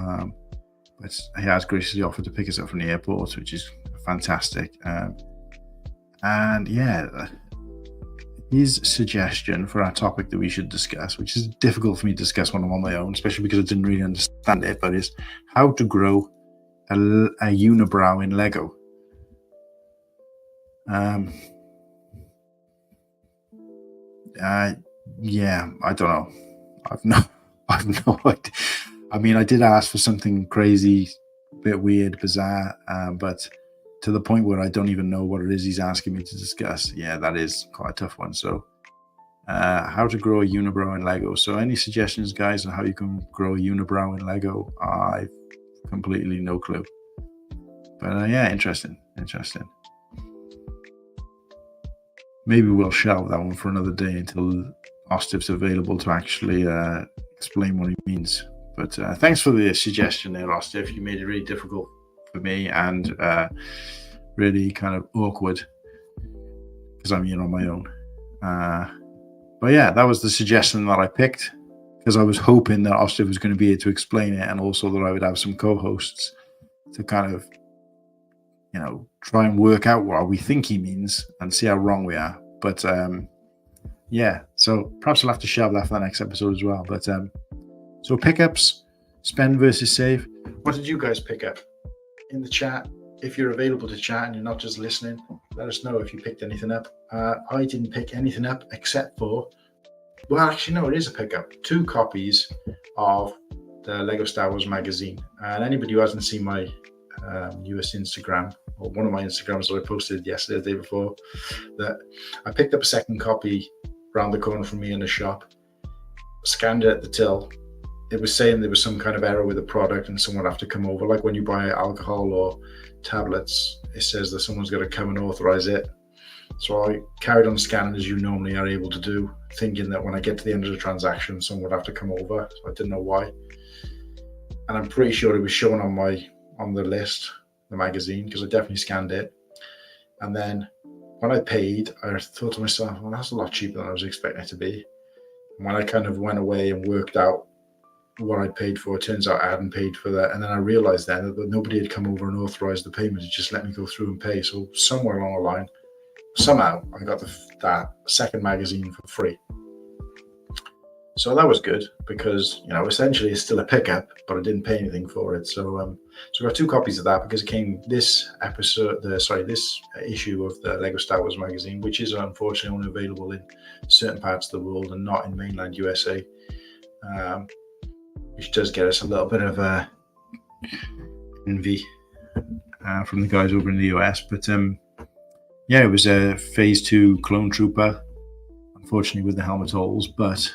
but he has graciously offered to pick us up from the airport, which is fantastic. And yeah, his suggestion for our topic that we should discuss, which is difficult for me to discuss when I'm on my own, especially because I didn't really understand it, but is how to grow a unibrow in Lego. Yeah, I don't know. I've no idea. I mean, I did ask for something crazy, a bit weird, bizarre, but to the point where I don't even know what it is he's asking me to discuss. Yeah, that is quite a tough one. So, how to grow a unibrow in Lego. So, any suggestions, guys, on how you can grow a unibrow in Lego? I've completely no clue. But yeah, interesting. Maybe we'll shelve that one for another day until Ostif's available to actually explain what he means. But thanks for the suggestion there, Ostif. You made it really difficult for me and really kind of awkward because I'm here on my own. But yeah, that was the suggestion that I picked because I was hoping that Ostif was going to be here to explain it, and also that I would have some co-hosts to kind of, try and work out what we think he means and see how wrong we are. But yeah, so perhaps we'll have to shelve that for the next episode as well. But so pickups, spend versus save. What did you guys pick up in the chat? If you're available to chat and you're not just listening, let us know if you picked anything up. I didn't pick anything up except for, well, actually, no, it is a pickup. 2 copies of the Lego Star Wars magazine. And anybody who hasn't seen my newest Instagram, or one of my Instagrams that I posted yesterday, the day before, that I picked up a second copy around the corner from me in the shop, scanned it at the till. It was saying there was some kind of error with the product and someone would have to come over. Like when you buy alcohol or tablets, it says that someone's got to come and authorize it. So I carried on scanning as you normally are able to do, thinking that when I get to the end of the transaction, someone would have to come over. So I didn't know why. and I'm pretty sure it was shown on the list, the magazine, because I definitely scanned it. And then when I paid, I thought to myself, well, that's a lot cheaper than I was expecting it to be. And when I kind of went away and worked out what I paid for, it turns out I hadn't paid for that. And then I realized then that nobody had come over and authorized the payment. It just let me go through and pay. So somewhere along the line, somehow I got that second magazine for free. So that was good because, essentially it's still a pickup, but I didn't pay anything for it. So I got 2 copies of that because it came this issue of the Lego Star Wars magazine, which is unfortunately only available in certain parts of the world and not in mainland USA, which does get us a little bit of envy from the guys over in the US. But it was a Phase 2 Clone Trooper, unfortunately with the helmet holes, but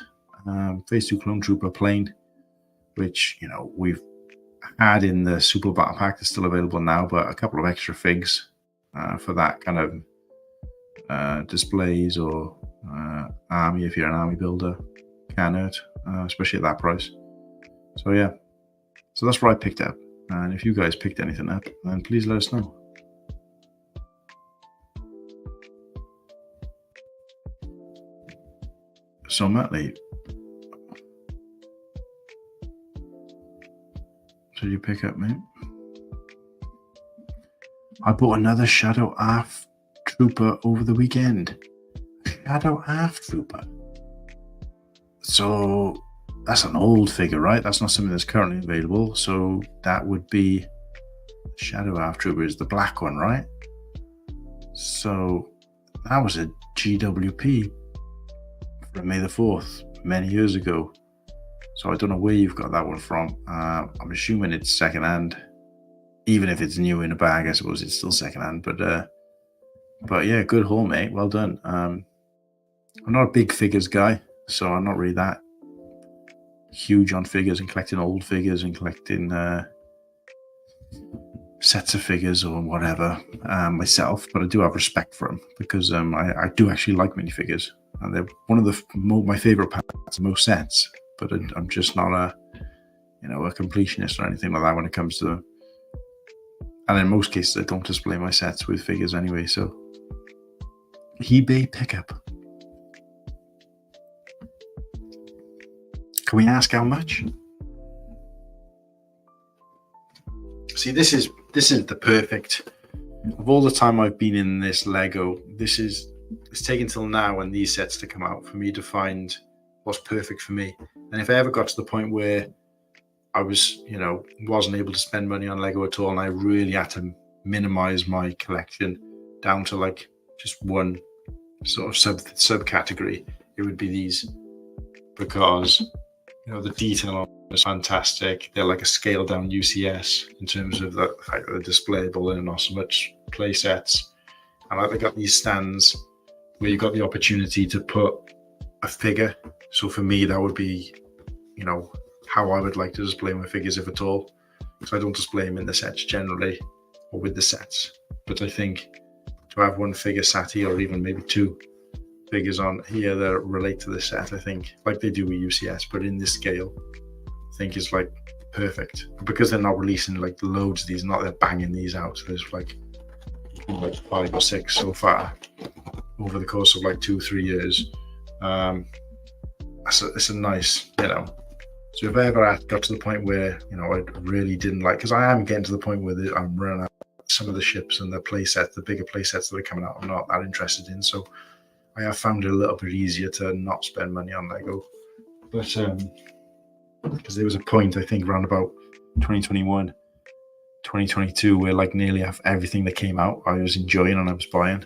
Phase 2 Clone Trooper plane, which we've had in the Super Battle Pack. That's still available now, but a couple of extra figs for that kind of displays or army, if you're an army builder, can hurt, especially at that price. So that's what I picked up, and if you guys picked anything up, then please let us know. So Matley, what did you pick up, mate? I bought another Shadow ARF Trooper over the weekend. Shadow ARF Trooper. So that's an old figure, right? That's not something that's currently available. So that would be Shadow ARF Trooper is the black one, right? So that was a GWP from May the 4th, many years ago. So I don't know where you've got that one from. I'm assuming it's secondhand. Even if it's new in a bag, I suppose it's still secondhand. But yeah, good haul, mate. Well done. I'm not a big figures guy, so I'm not really that huge on figures and collecting old figures and collecting sets of figures or whatever myself. But I do have respect for them because I do actually like minifigures, and they're one of my favorite parts of most sets. But I'm just not a completionist or anything like that when it comes to them. And in most cases, I don't display my sets with figures anyway. So eBay pickup. Can we ask how much? See, this is the perfect. Of all the time I've been in this Lego, it's taken till now and these sets to come out for me to find what's perfect for me. And if I ever got to the point where I wasn't able to spend money on Lego at all, and I really had to minimize my collection down to like just one sort of subcategory, it would be these, because the detail on them is fantastic. They're like a scaled down UCS in terms of the fact that they're displayable and not so much play sets. And like they got these stands where you've got the opportunity to put a figure. So for me, that would be, how I would like to display my figures, if at all. So I don't display them in the sets generally, or with the sets. But I think to have one figure sat here, or even maybe 2 figures on here that relate to the set, I think, like they do with UCS, but in this scale, I think is like perfect. Because they're not releasing like loads of these, they're banging these out. So there's like 5 or 6 so far over the course of like 2-3 years. It's a nice, So if I ever got to the point where, I really didn't like, because I am getting to the point where I'm running out some of the ships and the play sets, the bigger play sets that are coming out, I'm not that interested in. So I have found it a little bit easier to not spend money on Lego. But because there was a point, I think, around about 2021, 2022, where like nearly everything that came out, I was enjoying and I was buying.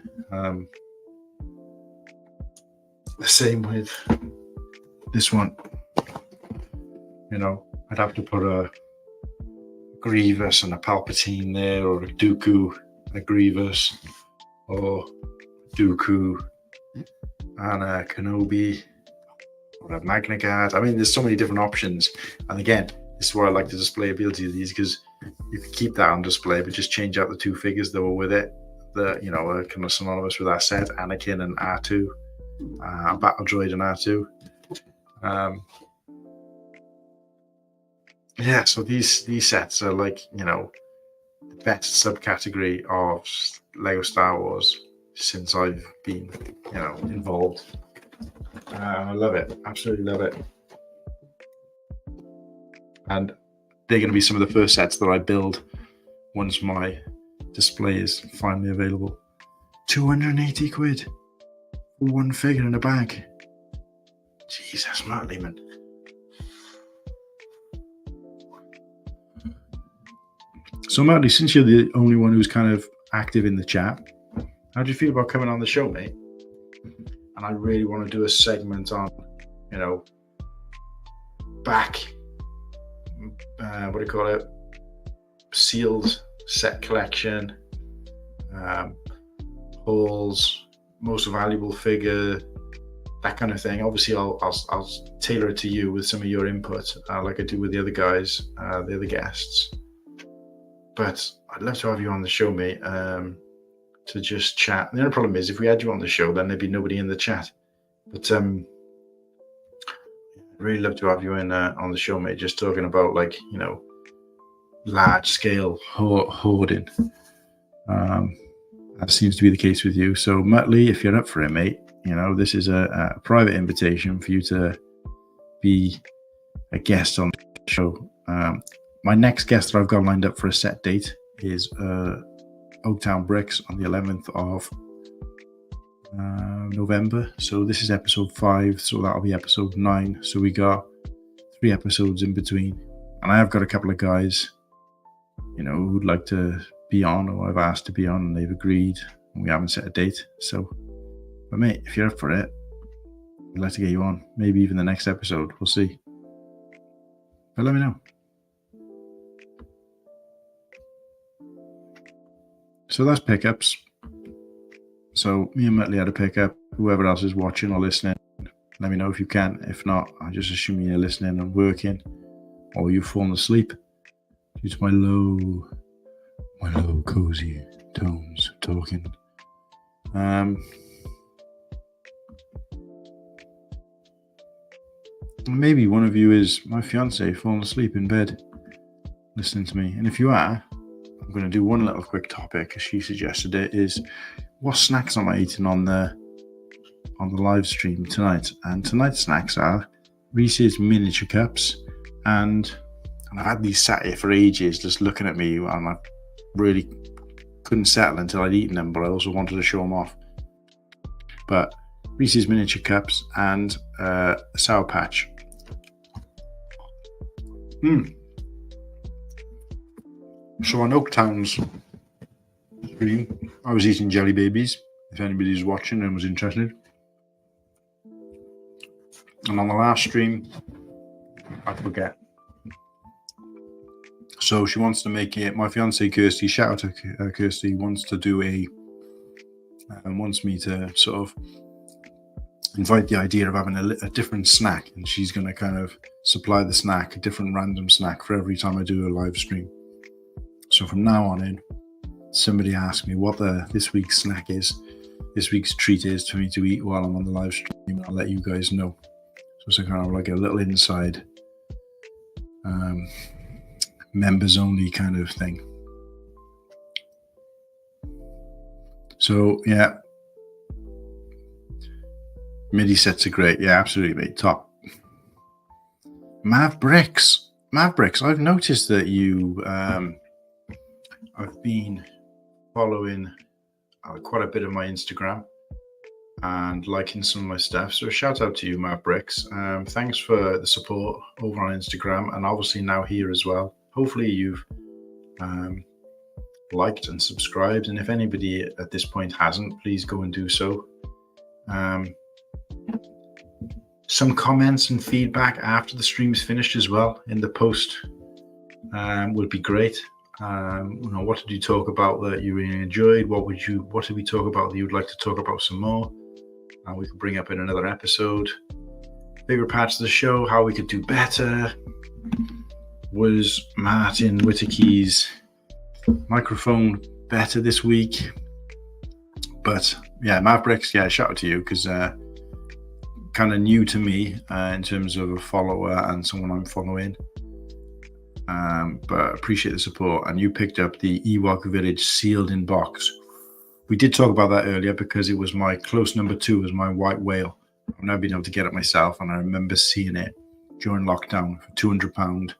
The same with this one. I'd have to put a Grievous and a Palpatine there, or a Dooku and a Grievous, or Dooku and a Kenobi, or a Magna Guard. I mean, there's so many different options. And again, this is where I like the displayability of these, because you can keep that on display, but just change out the 2 figures that were with it, that are kind of synonymous with that set, Anakin and R2, Battle Droid and R2. yeah, so these sets are like, the best subcategory of Lego Star Wars since I've been, involved. I love it, absolutely love it. And they're going to be some of the first sets that I build once my display is finally available. 280 quid for one figure in a bag. Jesus, Matt Lehman. So, Matty, since you're the only one who's kind of active in the chat, how do you feel about coming on the show, mate? And I really want to do a segment on, back, what do you call it? Sealed set collection, hauls, most valuable figure, that kind of thing. Obviously, I'll tailor it to you with some of your input, like I do with the other guys, the other guests. But I'd love to have you on the show, mate, to just chat. The only problem is, if we had you on the show, then there'd be nobody in the chat. But I'd really love to have you in on the show, mate, just talking about, like, large scale hoarding. That seems to be the case with you. So, Muttley, if you're up for it, mate, this is a private invitation for you to be a guest on the show. My next guest that I've got lined up for a set date is Oaktown Bricks on the 11th of November. So this is episode 5, so that'll be episode 9. So we got 3 episodes in between. And I have got a couple of guys, who'd like to be on, or I've asked to be on, and they've agreed, and we haven't set a date. So, but mate, if you're up for it, I'd like to get you on. Maybe even the next episode. We'll see. But let me know. So that's pickups. So me and Muttley had a pickup. Whoever else is watching or listening, let me know if you can. If not, I just assume you're listening and working, or you've fallen asleep due to my low cozy tones talking. Maybe one of you is my fiance falling asleep in bed listening to me. And if you are, I'm going to do one little quick topic, because she suggested it, is what snacks am I eating on the live stream tonight. And tonight's snacks are Reese's miniature cups, and I've had these sat here for ages just looking at me, and I really couldn't settle until I'd eaten them, but I also wanted to show them off. But Reese's miniature cups and a Sour Patch. So on Oaktown's stream, I was eating Jelly Babies, if anybody's watching and was interested. And on the last stream, I forget. So she wants to make it, my fiance Kirsty, shout out to Kirsty, wants to do wants me to sort of invite the idea of having a different snack, and she's going to kind of supply the snack, a different random snack for every time I do a live stream. So from now on in, somebody asks me what this week's snack is, this week's treat is for me to eat while I'm on the live stream, I'll let you guys know. So it's kind of like a little inside members only kind of thing. So yeah, MIDI sets are great. Yeah, absolutely, mate. Top. Mavericks, I've noticed that you I've been following quite a bit of my Instagram and liking some of my stuff. So shout out to you, Mavericks. Thanks for the support over on Instagram, and obviously now here as well. Hopefully you've liked and subscribed, and if anybody at this point hasn't, please go and do so. Some comments and feedback after the stream's finished as well in the post would be great. What did you talk about that you really enjoyed? What did we talk about that you'd like to talk about some more? We could bring up in another episode. Favorite parts of the show, how we could do better. Was Martin Whittakee's microphone better this week? But yeah, Mavericks, yeah, shout out to you, because kind of new to me in terms of a follower and someone I'm following. But appreciate the support. And you picked up the Ewok Village sealed in box. We did talk about that earlier because it was my close number 2 was my white whale. I've never been able to get it myself, and I remember seeing it during lockdown for £200.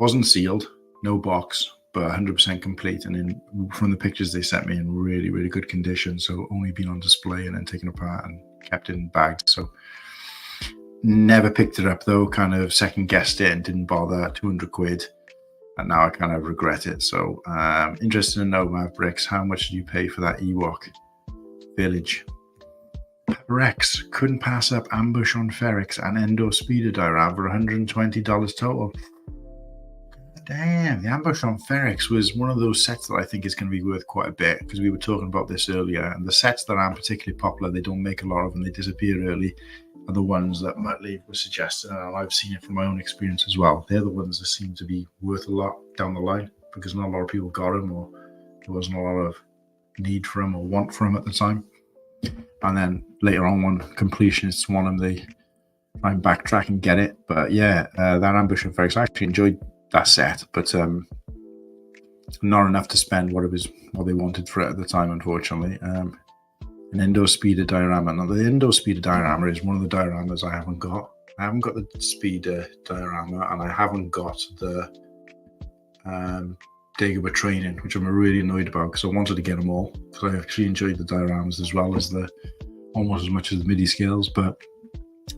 Wasn't sealed, no box, but 100% complete. And from the pictures they sent me, in really, really good condition. So only been on display and then taken apart and kept in bags. So never picked it up though. Kind of second guessed it and didn't bother. 200 quid, and now I kind of regret it. So interested to know, Mavericks, how much did you pay for that Ewok Village? Rex couldn't pass up Ambush on Ferrix and Endor Speeder Diorama for $120 total. Damn, the Ambush on Ferrix was one of those sets that I think is going to be worth quite a bit, because we were talking about this earlier, and the sets that aren't particularly popular, they don't make a lot of and they disappear early, are the ones that Matt Lee was suggesting, and I've seen it from my own experience as well. They're the ones that seem to be worth a lot down the line, because not a lot of people got them, or there wasn't a lot of need for them or want for them at the time. And then later on, when completionists want them, they try and backtrack and get it. But yeah, that Ambush on Ferrix, I actually enjoyed that set, but not enough to spend what they wanted for it at the time, unfortunately. An Endor Speeder Diorama. Now, the Endor Speeder Diorama is one of the dioramas I haven't got. I haven't got the Speeder Diorama, and I haven't got the Dagobah Training, which I'm really annoyed about, because I wanted to get them all, because I actually enjoyed the dioramas as well as almost as much as the MIDI scales, but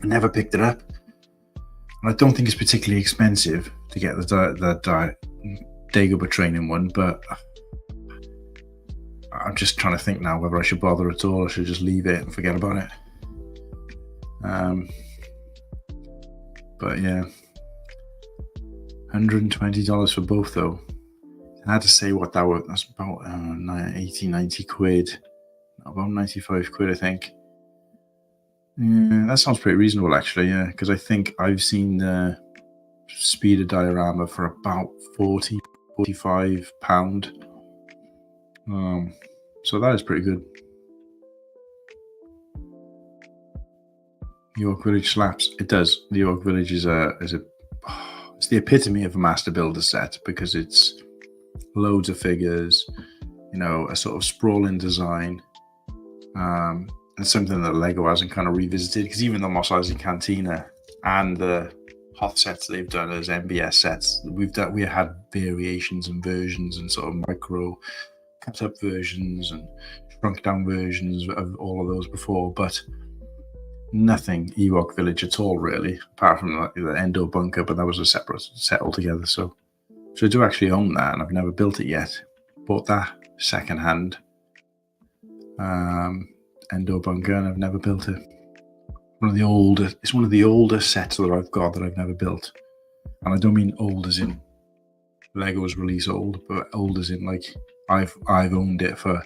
I never picked it up. And I don't think it's particularly expensive to get the Dagobah Training one, but I'm just trying to think now whether I should bother at all or should just leave it and forget about it. But yeah, $120 for both though. I had to say what that was. That's about 80, 90 quid. About 95 quid, I think. Yeah, that sounds pretty reasonable actually, yeah, because I think I've seen the Speeder Diorama for about 40, 45 pound. So that is pretty good. York Village slaps. It does. The York Village is it's the epitome of a master builder set, because it's loads of figures, a sort of sprawling design, and something that Lego hasn't kind of revisited, because even the Mos Eisley Cantina and the Hoth sets they've done as MBS sets, we had variations and versions and sort of micro cut up versions and shrunk down versions of all of those before, but nothing Ewok Village at all really, apart from the Endor Bunker, but that was a separate set altogether. So I do actually own that, and I've never built it yet. Bought that second hand Endor Bunker, and I've never built it. It's one of the older sets that I've got that I've never built. And I don't mean old as in Lego's release old, but old as in like I've owned it for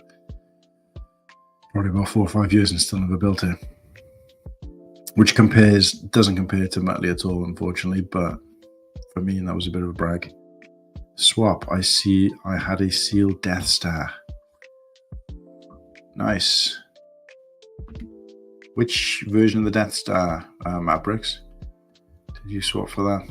probably about 4 or 5 years and still never built it. Which doesn't compare to Muttley at all, unfortunately, but for me that was a bit of a brag. Swap, I see I had a sealed Death Star. Nice. Which version of the Death Star, Mavericks, did you swap for that?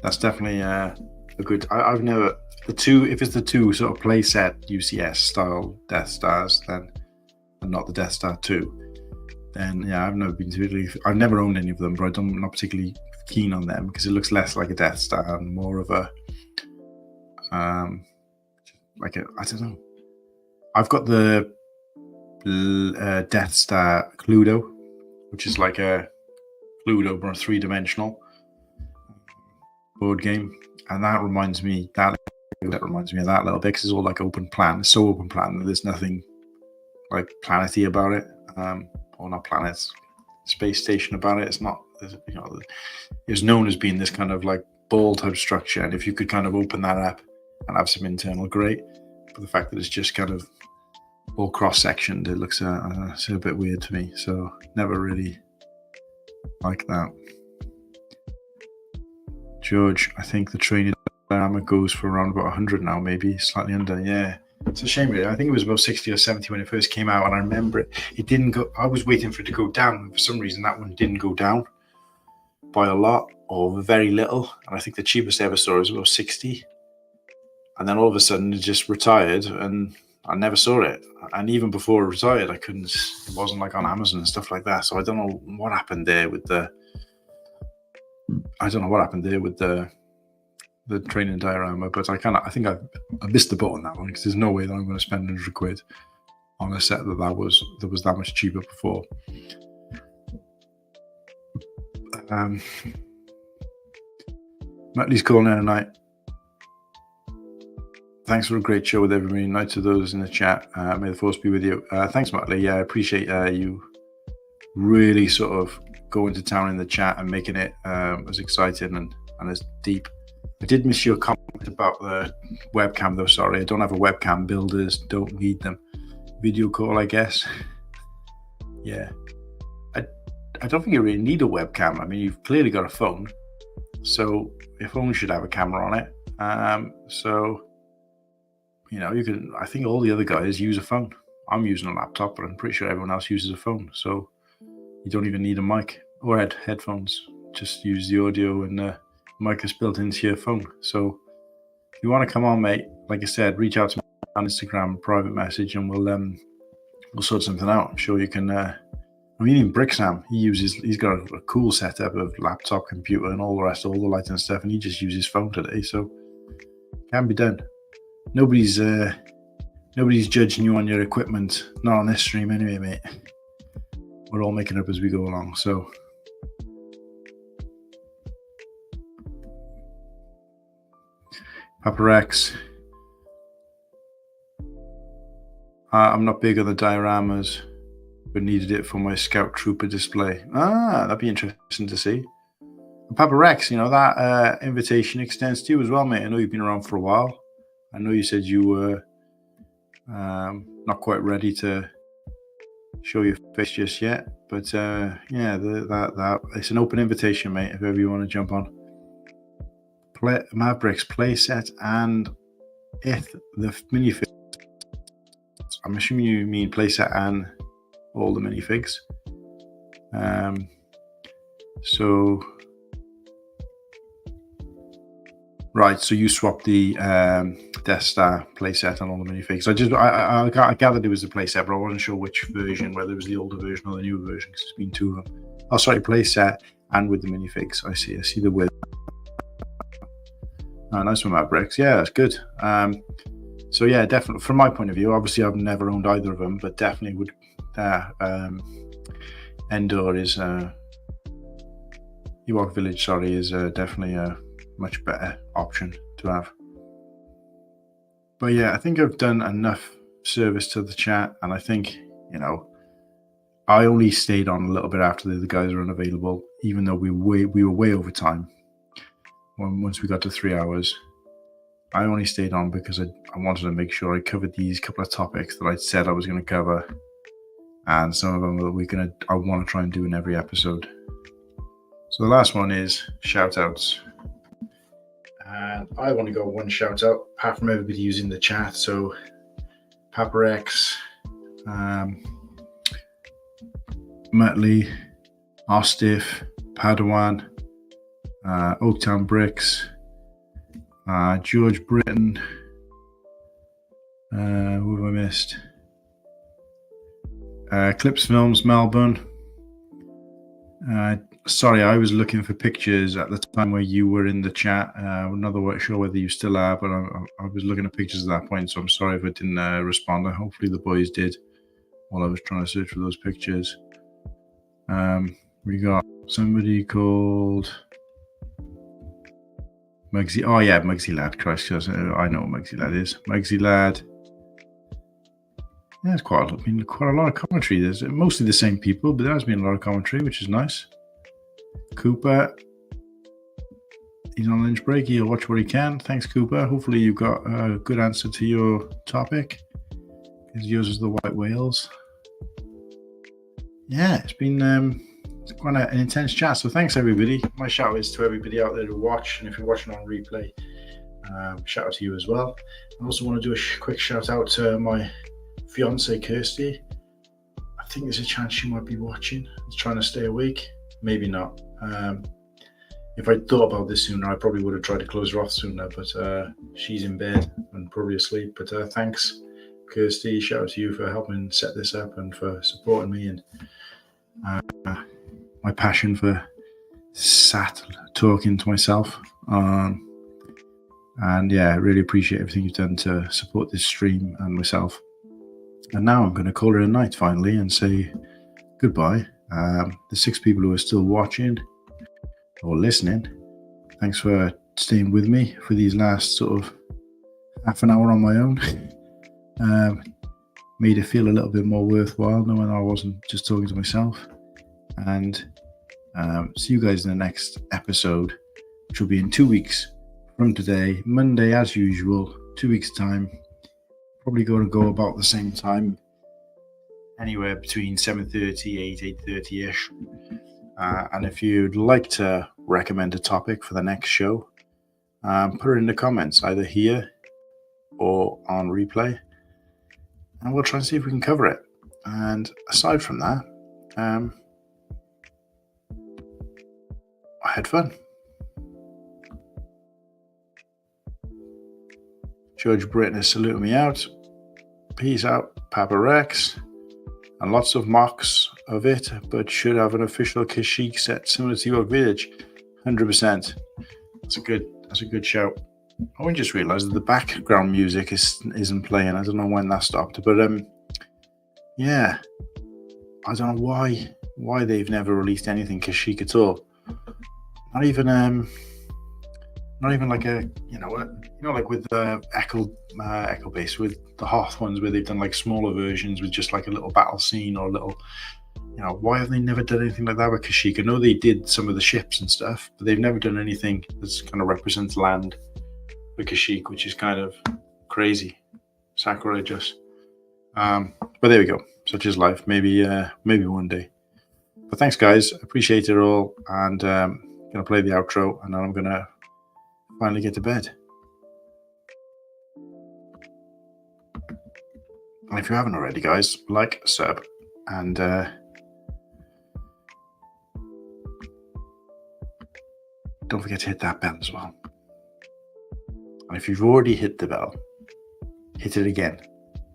That's definitely a good. I've never if it's the two sort of playset UCS style Death Stars, then, and not the Death Star 2, then yeah, I've never owned any of them, but I'm not particularly keen on them because it looks less like a Death Star and more of a I don't know. I've got the Death Star Cluedo, which is like a Cluedo but 3-dimensional board game, and that reminds me of that a little bit because it's all like open plan. It's so open plan that there's nothing like planety about it, or not planets, space station about it. It's not, it's known as being this kind of like ball type structure, and if you could kind of open that up and have some internal, great. But the fact that it's just kind of all cross-sectioned, it looks it's a bit weird to me, so never really like that. George, I think the training diorama goes for around about 100 now, maybe slightly under. Yeah, it's a shame really. I think it was about 60 or 70 when it first came out, and I remember it didn't go. I was waiting for it to go down, and for some reason that one didn't go down. by a lot or very little. And I think the cheapest I ever saw was about 60. And then all of a sudden it just retired and I never saw it. And even before it retired, it wasn't like on Amazon and stuff like that. So I don't know what happened there with the training diorama, but I think I missed the boat on that one, because there's no way that I'm going to spend £100 on a set that was that much cheaper before. Matley's calling in a night. Thanks for a great show with everybody. Night to those in the chat. May the force be with you. Thanks, Matley. Yeah, I appreciate you really sort of going to town in the chat and making it as exciting and as deep. I did miss your comment about the webcam, though. Sorry, I don't have a webcam. Builders don't need them. Video call, I guess. Yeah. I don't think you really need a webcam. I mean, you've clearly got a phone, so your phone should have a camera on it. So, you know, you can. I think all the other guys use a phone. I'm using a laptop, but I'm pretty sure everyone else uses a phone. So you don't even need a mic or headphones. Just use the audio, and the mic is built into your phone. So if you want to come on, mate, like I said, reach out to me on Instagram, private message, and we'll sort something out. I'm sure you can. I mean, even Bricksam, he's got a cool setup of laptop, computer, and all the rest, all the lighting and stuff, and he just uses his phone today, so it can be done. Nobody's judging you on your equipment, not on this stream anyway, mate. We're all making up as we go along, so. Papa Rex. I'm not big on the dioramas, but needed it for my Scout Trooper display. That'd be interesting to see. And Papa Rex, you know, that invitation extends to you as well, mate. I know you've been around for a while. I know you said you were not quite ready to show your face just yet, but yeah, that it's an open invitation, mate, if ever you want to jump on. Mavericks playset and the minifigs. I'm assuming you mean playset and all the minifigs. So right, so you swapped the Death Star playset and all the minifigs. I gathered it was the playset, but I wasn't sure which version, whether it was the older version or the newer version, because there's been two of them. Oh, sorry, playset and with the minifigs. I see the width. Oh, nice one, Mavericks. Yeah, that's good. So yeah, definitely from my point of view, obviously I've never owned either of them, but definitely would. Endor is Ewok Village. Sorry, is definitely a much better option to have. But yeah, I think I've done enough service to the chat, and I think, you know, I only stayed on a little bit after the guys were unavailable, even though we were way over time. Once we got to 3 hours, I only stayed on because I wanted to make sure I covered these couple of topics that I said I was going to cover, and some of them that I want to try and do in every episode. So the last one is shout outs, and I want to go one shout out apart from everybody using the chat. So Papa Rex, Matley, Ostiff, Padawan, Oaktown Bricks, George Britton, who have I missed? Clips Films Melbourne. Sorry, I was looking for pictures at the time where you were in the chat. I'm not sure whether you still are, but I was looking at pictures at that point, so I'm sorry if I didn't respond. Hopefully the boys did while I was trying to search for those pictures. We got somebody called Muggsy. Oh yeah, Muggsy Lad. Christ, I know what Muggsy Lad is. Muggsy Lad. Yeah, it's quite a lot of commentary. There's mostly the same people, but there has been a lot of commentary, which is nice. Cooper, he's on lunch break. He'll watch what he can. Thanks, Cooper. Hopefully you've got a good answer to your topic, because yours is the white whales. Yeah, it's been quite an intense chat. So thanks, everybody. My shout is to everybody out there to watch, and if you're watching on replay, shout out to you as well. I also want to do a quick shout out to my fiance Kirsty. I think there's a chance she might be watching. She's trying to stay awake. Maybe not. if I thought about this sooner, I probably would have tried to close her off sooner, but she's in bed and probably asleep. But thanks, Kirsty. Shout out to you for helping set this up and for supporting me and my passion for talking to myself. And yeah, I really appreciate everything you've done to support this stream and myself. And now I'm going to call it a night finally and say goodbye. The 6 people who are still watching or listening, thanks for staying with me for these last sort of half an hour on my own. Made it feel a little bit more worthwhile knowing I wasn't just talking to myself. And see you guys in the next episode, which will be in 2 weeks from today, Monday as usual, 2 weeks time. Probably going to go about the same time, anywhere between 7:30, 8:30ish. And if you'd like to recommend a topic for the next show, put it in the comments, either here or on replay, and we'll try and see if we can cover it. And aside from that, I had fun. George Britton is saluting me out. Peace out, Papa Rex. And lots of mocks of it, but should have an official Kashyyyk set similar to York Village. 100%. That's a good shout. I just realised that the background music isn't playing. I don't know when that stopped, but yeah, I don't know why they've never released anything Kashyyyk at all. Not even like a like with Echo Base with the Hoth ones where they've done like smaller versions with just like a little battle scene or a little, why have they never done anything like that with Kashyyyk? I know they did some of the ships and stuff, but they've never done anything that's kind of represents land for Kashyyyk, which is kind of crazy, sacrilegious. But there we go. Such is life. Maybe one day. But thanks, guys. Appreciate it all, and gonna play the outro, and then I'm gonna finally get to bed. And if you haven't already, guys, like, sub, and don't forget to hit that bell as well. And if you've already hit the bell, hit it again,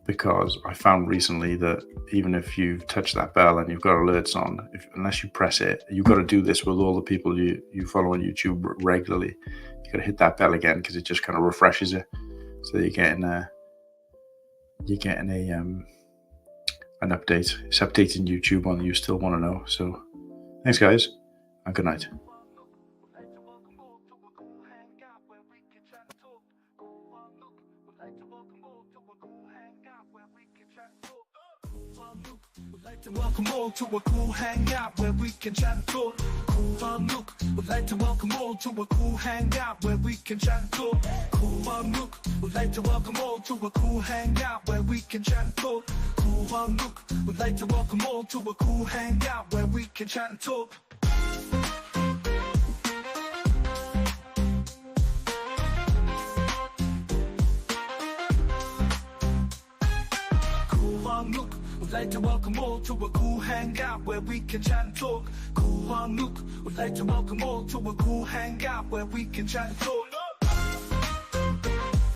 because I found recently that even if you've touched that bell and you've got alerts on, unless you press it, you've got to do this with all the people you follow on YouTube regularly. You got to hit that bell again because it just kind of refreshes it, so you're getting an update. It's updating YouTube on You Still Want to Know. So thanks, guys, and good night. Welcome all to a cool hangout where we can chat and talk. Cool Farm Nook would like to welcome all to a cool hangout where we can chat and talk. Cool Farm Nook would like to welcome all to a cool hangout where we can chat and talk. Cool Farm Nook would like to welcome all to a cool hangout where we can chat and talk. Cool Farm Nook would like to welcome all to a cool hangout where we can chat and talk. Cool Farm Nook would like to welcome all to a cool hangout where we can chat and talk.